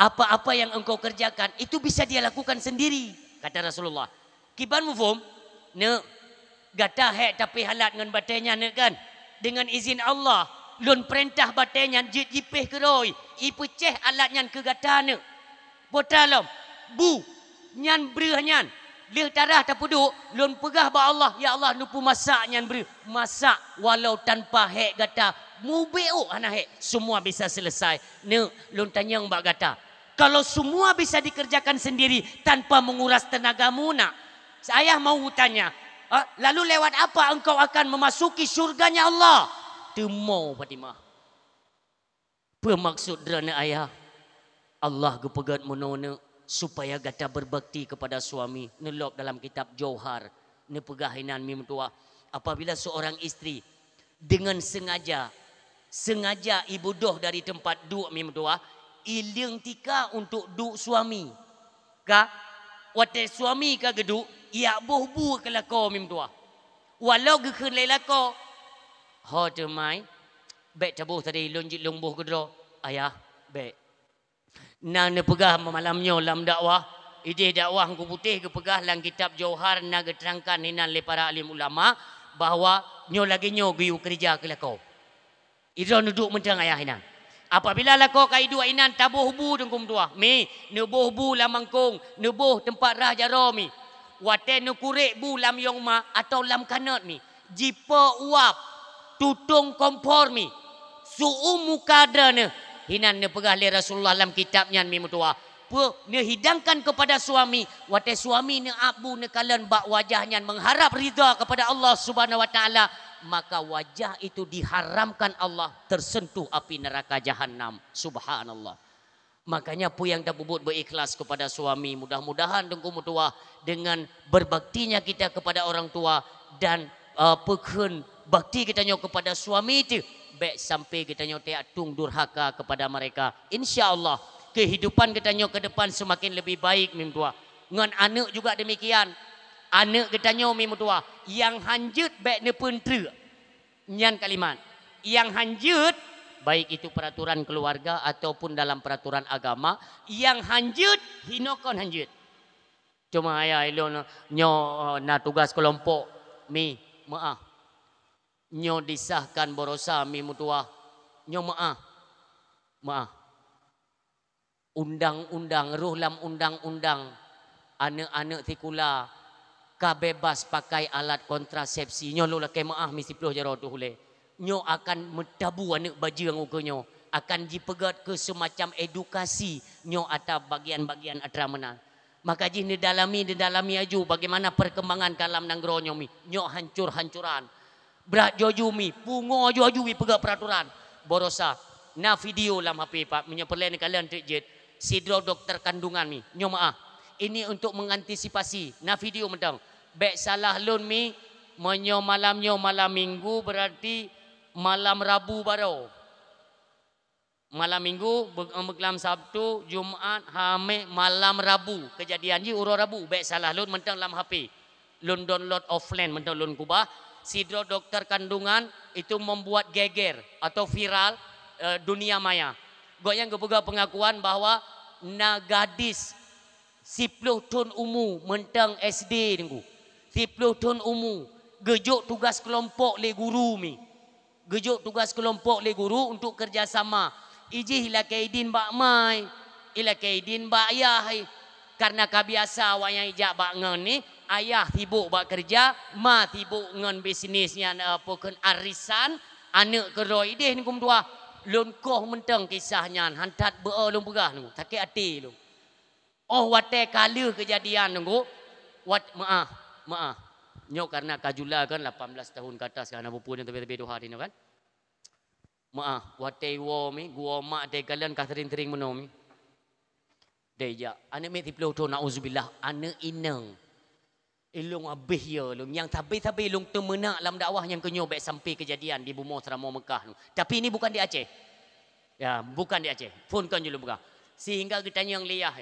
apa-apa yang engkau kerjakan itu bisa dia lakukan sendiri kata Rasulullah kiban mufum ne gata hek tapi halat dengan batenya ne kan dengan izin Allah lun perintah batenya jipeh keroi ipeceh alatnya ke gata ne potalom bu nyan breh nyan leh tarah tapuduk lun pegah ba Allah ya Allah nupu masak nyan breh masak walau tanpa hek gata mubeu ana hek semua bisa selesai ne lun tanyang ba gata kalau semua bisa dikerjakan sendiri tanpa menguras tenagamu nak saya mau tanya lalu lewat apa engkau akan memasuki surganya Allah? Temo Fatimah. Bermaksud derana ayah. Allah gepegat menona supaya gata berbakti kepada suami. Nelop dalam kitab Jauhar. Nepegahinan mim tua. Apabila seorang istri dengan sengaja ibu doh dari tempat duk mim tua. Iling tika untuk duk suami. Ka? Wate suami ka geduk. Ya boh-boh ke lako mim tua. Walau gekun le lako. Ho tu mai. Bek tabuh tadi lonjit lomboh ke dro. Ayah, bek. Nang ne pegah malamnya lam dakwah. Ide dakwah ku putih ke pegah lang kitab Jauhar na geterangkan hinan le para alim ulama bahawa nyo lagi nyo giu kerja ke lako. Idro duduk mentang ayah hinan. Apabila lako kai dua inan tabuh bu dengkum tua. Mi, nubuh bu lamangkung, nubuh tempat rah jaro mi. Wate nu kurek bu lam yong ma atau lam kanot mi jipa uap tutung kompor mi suu mukadra ne hinan ne pegah le Rasulullah dalam kitabnya mi mutua pu ne hidangkan kepada suami wate suami ne abu ne kalen bak wajahnya mengharap ridha kepada Allah Subhanahu wa taala maka wajah itu diharamkan Allah tersentuh api neraka jahanam subhanallah. Makanya pu yang dah bubut berikhlas kepada suami mudah-mudahan dengku mutua dengan berbaktinya kita kepada orang tua dan pekun bakti kita nyo kepada suami itu baik sampai kita nyo atung durhaka kepada mereka insyaallah kehidupan kita nyo ke depan semakin lebih baik mim tua ngan anak juga demikian anak kita nyo mim tua yang hanjut baik ne pentre nyan kalimat yang hanjut baik itu peraturan keluarga ataupun dalam peraturan agama yang hanjut hinokon hanjut cuma ayah ilon nyo na tugas kelompok mi maaf nyo disahkan borosa mi mutua nyo maaf undang-undang roh lam undang-undang anak-anak tikula kabebas pakai alat kontrasepsi nyo lo lah kemaah misi puluh jaro tu hule nyo akan metabu anak baju yang ukunyo akan dipegat ke semacam edukasi nyo atau bagian-bagian atramana maka jih didalami aju bagaimana perkembangan kalam nanggro nyo mi nyo hancur-hancuran berat joju mi pungo aju mi pegat peraturan borosa na video lam HP pak menyo perlen kalian tejit sidro dokter kandungan mi nyo maah ini untuk mengantisipasi na video mentang bek salah lun mi menyo malamnyo malam minggu berarti malam Rabu baru malam minggu malam Sabtu Jumaat Hamid malam Rabu kejadian ji uro Rabu bek salah lun mentang dalam HP lun download offline mentang lun kubah sidro dokter kandungan itu membuat geger atau viral dunia maya goyang kebuka pengakuan bahwa na gadis 10 tahun umur mentang SD nunggu 10 tahun umur gejuk tugas kelompok le guru mi gejuk tugas kelompok le guru untuk kerjasama iji ila kaidin bak mai ila kaidin bak ayah karena kebiasa wayang ijak bak ngen ni ayah sibuk bak kerja ma sibuk ngen bisnisnya pokon arisan anak keroi deh ni kum tua lun koh mentang kisahnya hantat beo lun pegah nu sakit hati lu oh wate kali kejadian nunggu wat maaf nyok karena kajula kan 18 tahun ke atas kan apa pun yang tapi dua hari ni kan maaf wate wo mi gua mak de kalian katerin tering menom deja ane me 30 tahun nauzubillah ane ineng ilung abih ya lung yang tabi lung temena dalam dakwah yang kenyo baik sampai kejadian di Bumo Seramo Mekah nu tapi ini bukan di Aceh ya bukan di Aceh pun kan julu buka sehingga kita yang liah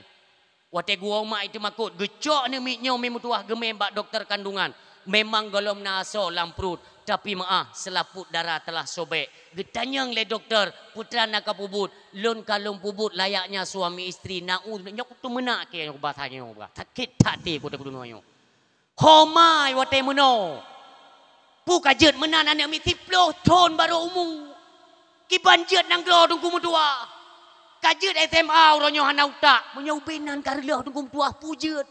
wate gua mak itu makut gecok ni miknyo memutuah gemem bak dokter kandungan memang golom naso lamprut tapi maaf selaput darah telah sobek getanyang le dokter putra nak pubut lun kalung pubut layaknya suami isteri nau nyok tu menak ke nyok batanya nyok sakit hati ku dak dunyo homai wate meno pu kajet menan anak mi 10 tahun baru umur ki banjet nang glo tunggu mutua kajet SMA uronyo hanau tak menyaubenan karela tunggu mutua pujet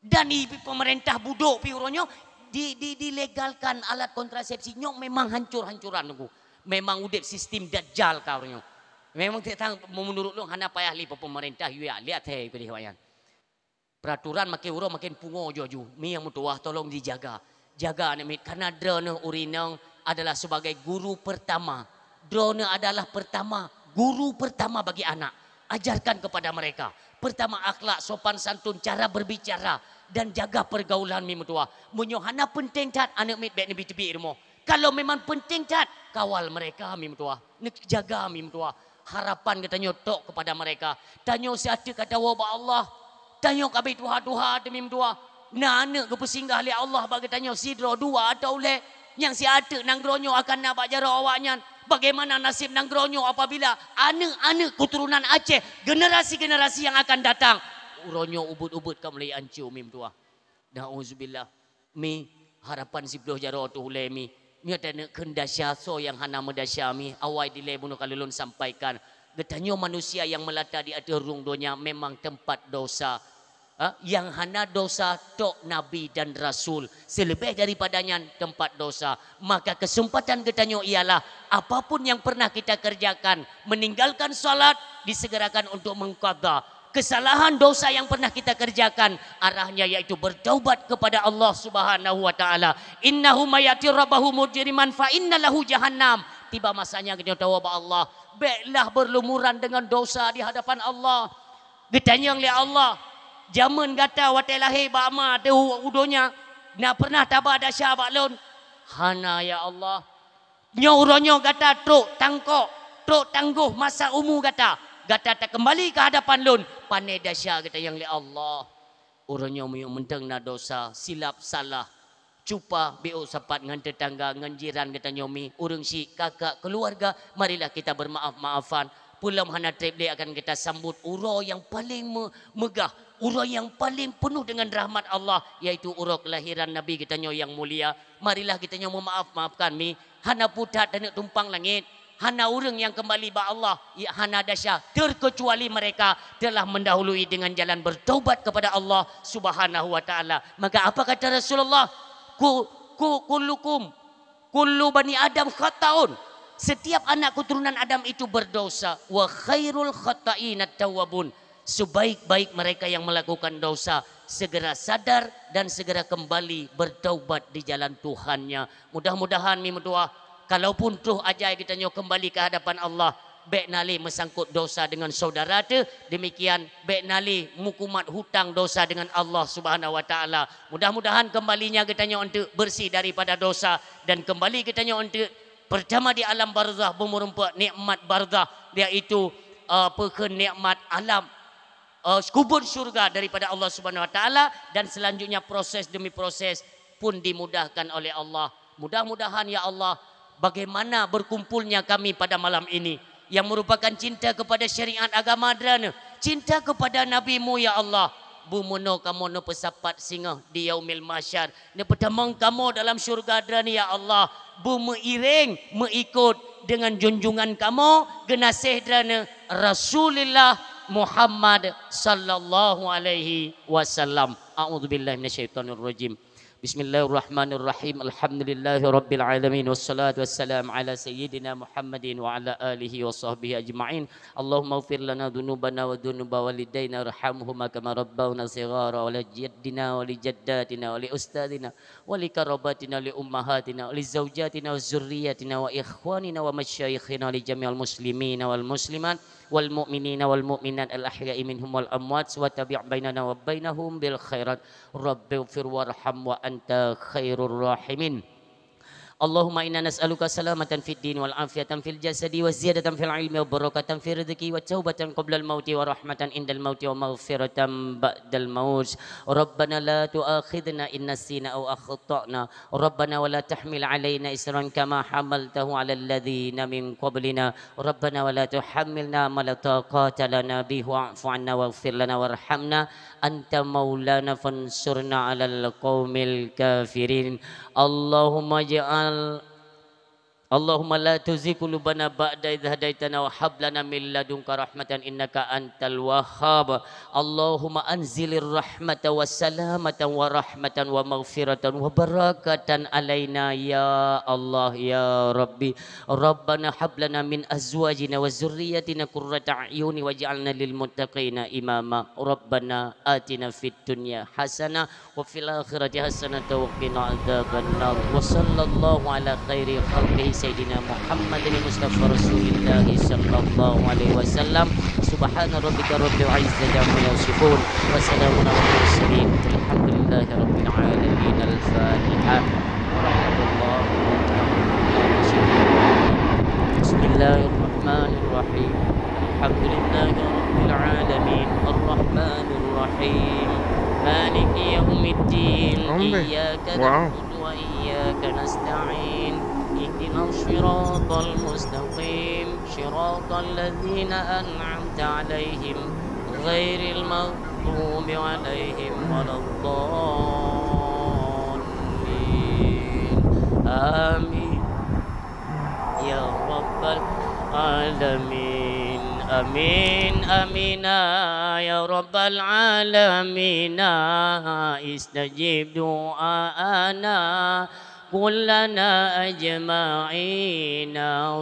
dan ibu pemerintah budok pi uronyo dilegalkan alat kontrasepsi nyok memang hancur-hancuran tunggu memang udip sistem dajjal ka uronyo memang tidak menurut lu hana payah li pemerintah ya lihat he ku dihawayan peraturan makin uro makin pungo joju mi yang mutuah tolong dijaga jaga anak mi karena drone urinang adalah sebagai guru pertama drone adalah guru pertama bagi anak ajarkan kepada mereka pertama akhlak sopan santun cara berbicara dan jaga pergaulan mi mutua munyohana penting cat anak mi bek nebi tebi ilmu kalau memang penting cat kawal mereka mi mutua nek jaga mi mutua harapan kita nyotok kepada mereka tanyo siati kata wa Allah tanyo kabe tuha demi mutua na anak kepesinggah li Allah bagi tanyo sidro dua atau le yang si ada nanggronyo akan nak bajaro awaknya bagaimana nasib nanggronyo apabila anak-anak keturunan Aceh generasi-generasi yang akan datang uronyo ubud-ubud kamlai ancu mim tua nauzubillah mi harapan si belah jaro tu hule mi ada nak kendasya so yang hana medasya mi awai dile bunuh kalulun sampaikan getanyo manusia yang melata di atas rung dunia memang tempat dosa yang hana dosa tok nabi dan rasul selebih daripadanya tempat dosa maka kesempatan getanyo ialah apapun yang pernah kita kerjakan meninggalkan salat disegerakan untuk mengqadha kesalahan dosa yang pernah kita kerjakan arahnya yaitu bertaubat kepada Allah Subhanahu wa taala innahu mayati rabbahu mujriman fa innalahu jahannam tiba masanya kita tawab Allah baiklah berlumuran dengan dosa di hadapan Allah getanyang li Allah zaman gata watai lahir ba ama tu udonya na pernah tabah dasya ba lon hana ya Allah nyoronyo gata truk tangguh masa umur gata tak kembali ke hadapan lon pandai dasya kita yang li Allah uronyo menteng na dosa silap salah cupa beo sapat ngan tetangga ngan jiran kita nyomi urang si kakak keluarga marilah kita bermaaf-maafan pulang hana treble akan kita sambut uro yang paling megah uro yang paling penuh dengan rahmat Allah yaitu uro kelahiran Nabi kita nyo yang mulia marilah kita nyo memaafkan mi hana putat dan tumpang langit hana urang yang kembali ba Allah ya hana dasya terkecuali mereka telah mendahului dengan jalan bertaubat kepada Allah Subhanahu wa taala. Maka apa kata Rasulullah? Kullu bani Adam khata'un. Setiap anak keturunan Adam itu berdosa. Wa khairul khata'in at-tawwabun. Sebaik-baik mereka yang melakukan dosa segera sadar dan segera kembali bertaubat di jalan Tuhannya. Mudah-mudahan mi berdoa kalaupun tuh ajai kita nyo kembali ke hadapan Allah, bek nali mesangkut dosa dengan saudara tu, demikian bek nali mukumat hutang dosa dengan Allah Subhanahu wa taala. Mudah-mudahan kembalinya kita nyo untuk bersih daripada dosa dan kembali kita nyo untuk pertama di alam barzah bermerumpa nikmat barzah iaitu nikmat alam kubur syurga daripada Allah Subhanahu wa taala dan selanjutnya proses demi proses pun dimudahkan oleh Allah. Mudah-mudahan ya Allah bagaimana berkumpulnya kami pada malam ini yang merupakan cinta kepada syariat agama dan cinta kepada nabi-Mu ya Allah. Bumono kamu no pesapat singa di yaumil mahsyar. Ne pertamang kamu dalam syurga dan ya Allah. Bu meiring mengikut dengan junjungan kamu genasih dan Rasulullah Muhammad sallallahu alaihi wasallam. A'udzubillahi minasyaitonir rajim. Bismillahirrahmanirrahim. Alhamdulillahi rabbil alamin wassalatu wassalamu ala sayyidina Muhammadin wa ala alihi wa sahbihi ajma'in. Allahumma ighfir lana dhunubana wa dhunuba walidayna warhamhuma kama rabbawna shighara wa li jaddina wa li jaddatina wa li ustadina wa li karabatina li ummahatina wa li zawjatina wa zurriyyatina wa ikhwanina wa masyayikhina li jami'al muslimina wal muslimat wal mu'minina wal mu'minat al ahya'i minhum wal amwat wa tabi' bainana wa bainahum bil khairat rabbighfir warham wa anta khairur rahimin. Allahumma inna nas'aluka salamatan fid din wal afiyatan fil jasadi wa ziyadatan fil ilmi wa barakatan fil rizqi wa taubatan qabla al mauti wa rahmatan indal mauti wa maghfiratan ba'dal maut. Rabbana la tu'akhidna in nasina aw akhtana. Rabbana wa la tahmil alaina isran kama hamaltahu ala alladhina min qablina. Rabbana wa la tuhammilna ma la taqata lana bihi wa'fu 'anna waghfir lana warhamna anta maulana fansurna 'alal qaumil kafirin. Allahumma la tuzigh qulubana ba'da idh hadaitana wa hab lana min ladunka rahmatan innaka antal wahhab. Allahumma anzilir rahmata wassalamatan wa rahmatan wa maghfiratan wa barakatan alaina ya Allah ya Rabbi. Rabbana hab lana min azwajina wa zurriyyatina qurrata a'yuni waj'alna lil muttaqina imama. Rabbana atina fid dunya hasanah wa fil akhirati hasanah wa qina adzabannar. Wa sallallahu ala khairi khalqihi Sayyidina Muhammadin Mustafa Rasulullah sallallahu alaihi wasallam. Subhana rabbika rabbil izzati amma yasifun wa salamun alal mursalin walhamdulillahi rabbil alamin. Al-Fatihah. Bismillahirrahmanirrahim. Alhamdulillahi rabbil alamin. Ar-Rahmanir Rahim. Maliki yaumiddin. Iyyaka na'budu wa iyyaka nasta'in. اهدنا الصراط المستقيم صراط الذين أنعمت عليهم غير المغضوب عليهم ولا الضالين آمين يا رب العالمين. آمين آمين يا رب العالمين. استجب دعاءنا كلنا أجمعين.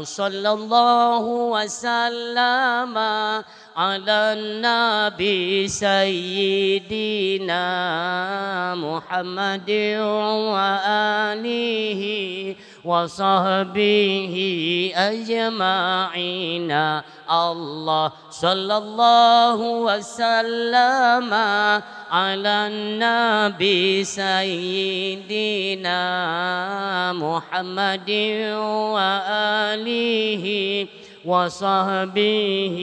صلى الله وسلم على النبي سيدنا محمد وآله وصحبه أجمعين. الله صلى الله وسلم على النبي سيدنا محمد وآله وصحبه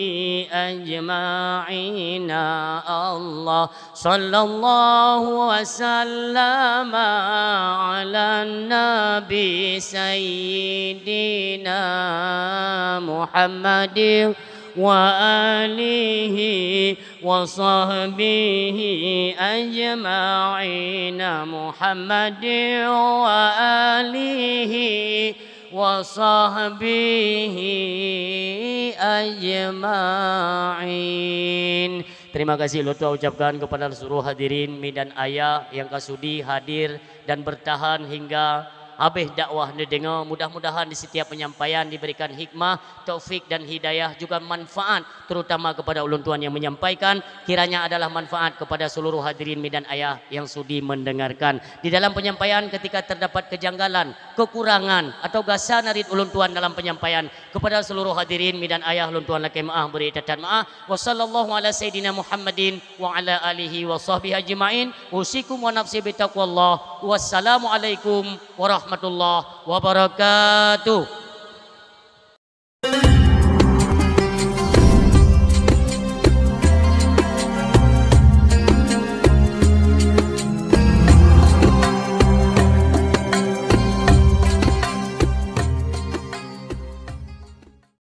أجمعين. الله صلى الله وسلم على النبي سيدنا محمد وآله وصحبه أجمعين. محمد وآله وصحبه أجمعين. Terima kasih Lutfa ucapkan kepada seluruh hadirin mi dan ayah yang kasudi hadir dan bertahan hingga habis dakwah didengar. Mudah-mudahan di setiap penyampaian diberikan hikmah, taufik dan hidayah, juga manfaat terutama kepada ulun tuan yang menyampaikan, kiranya adalah manfaat kepada seluruh hadirin mi dan ayah yang sudi mendengarkan. Di dalam penyampaian ketika terdapat kejanggalan, kekurangan atau gasan dari ulun tuan dalam penyampaian, kepada seluruh hadirin mi dan ayah ulun tuan lakai maaf, beri catatan maaf. Wassallallahu ala sayyidina Muhammadin wa ala alihi wa sahbihi ajma'in. Usikum wa nafsi bitaqwallah. Wassalamualaikum warahmatullahi wabarakatuh.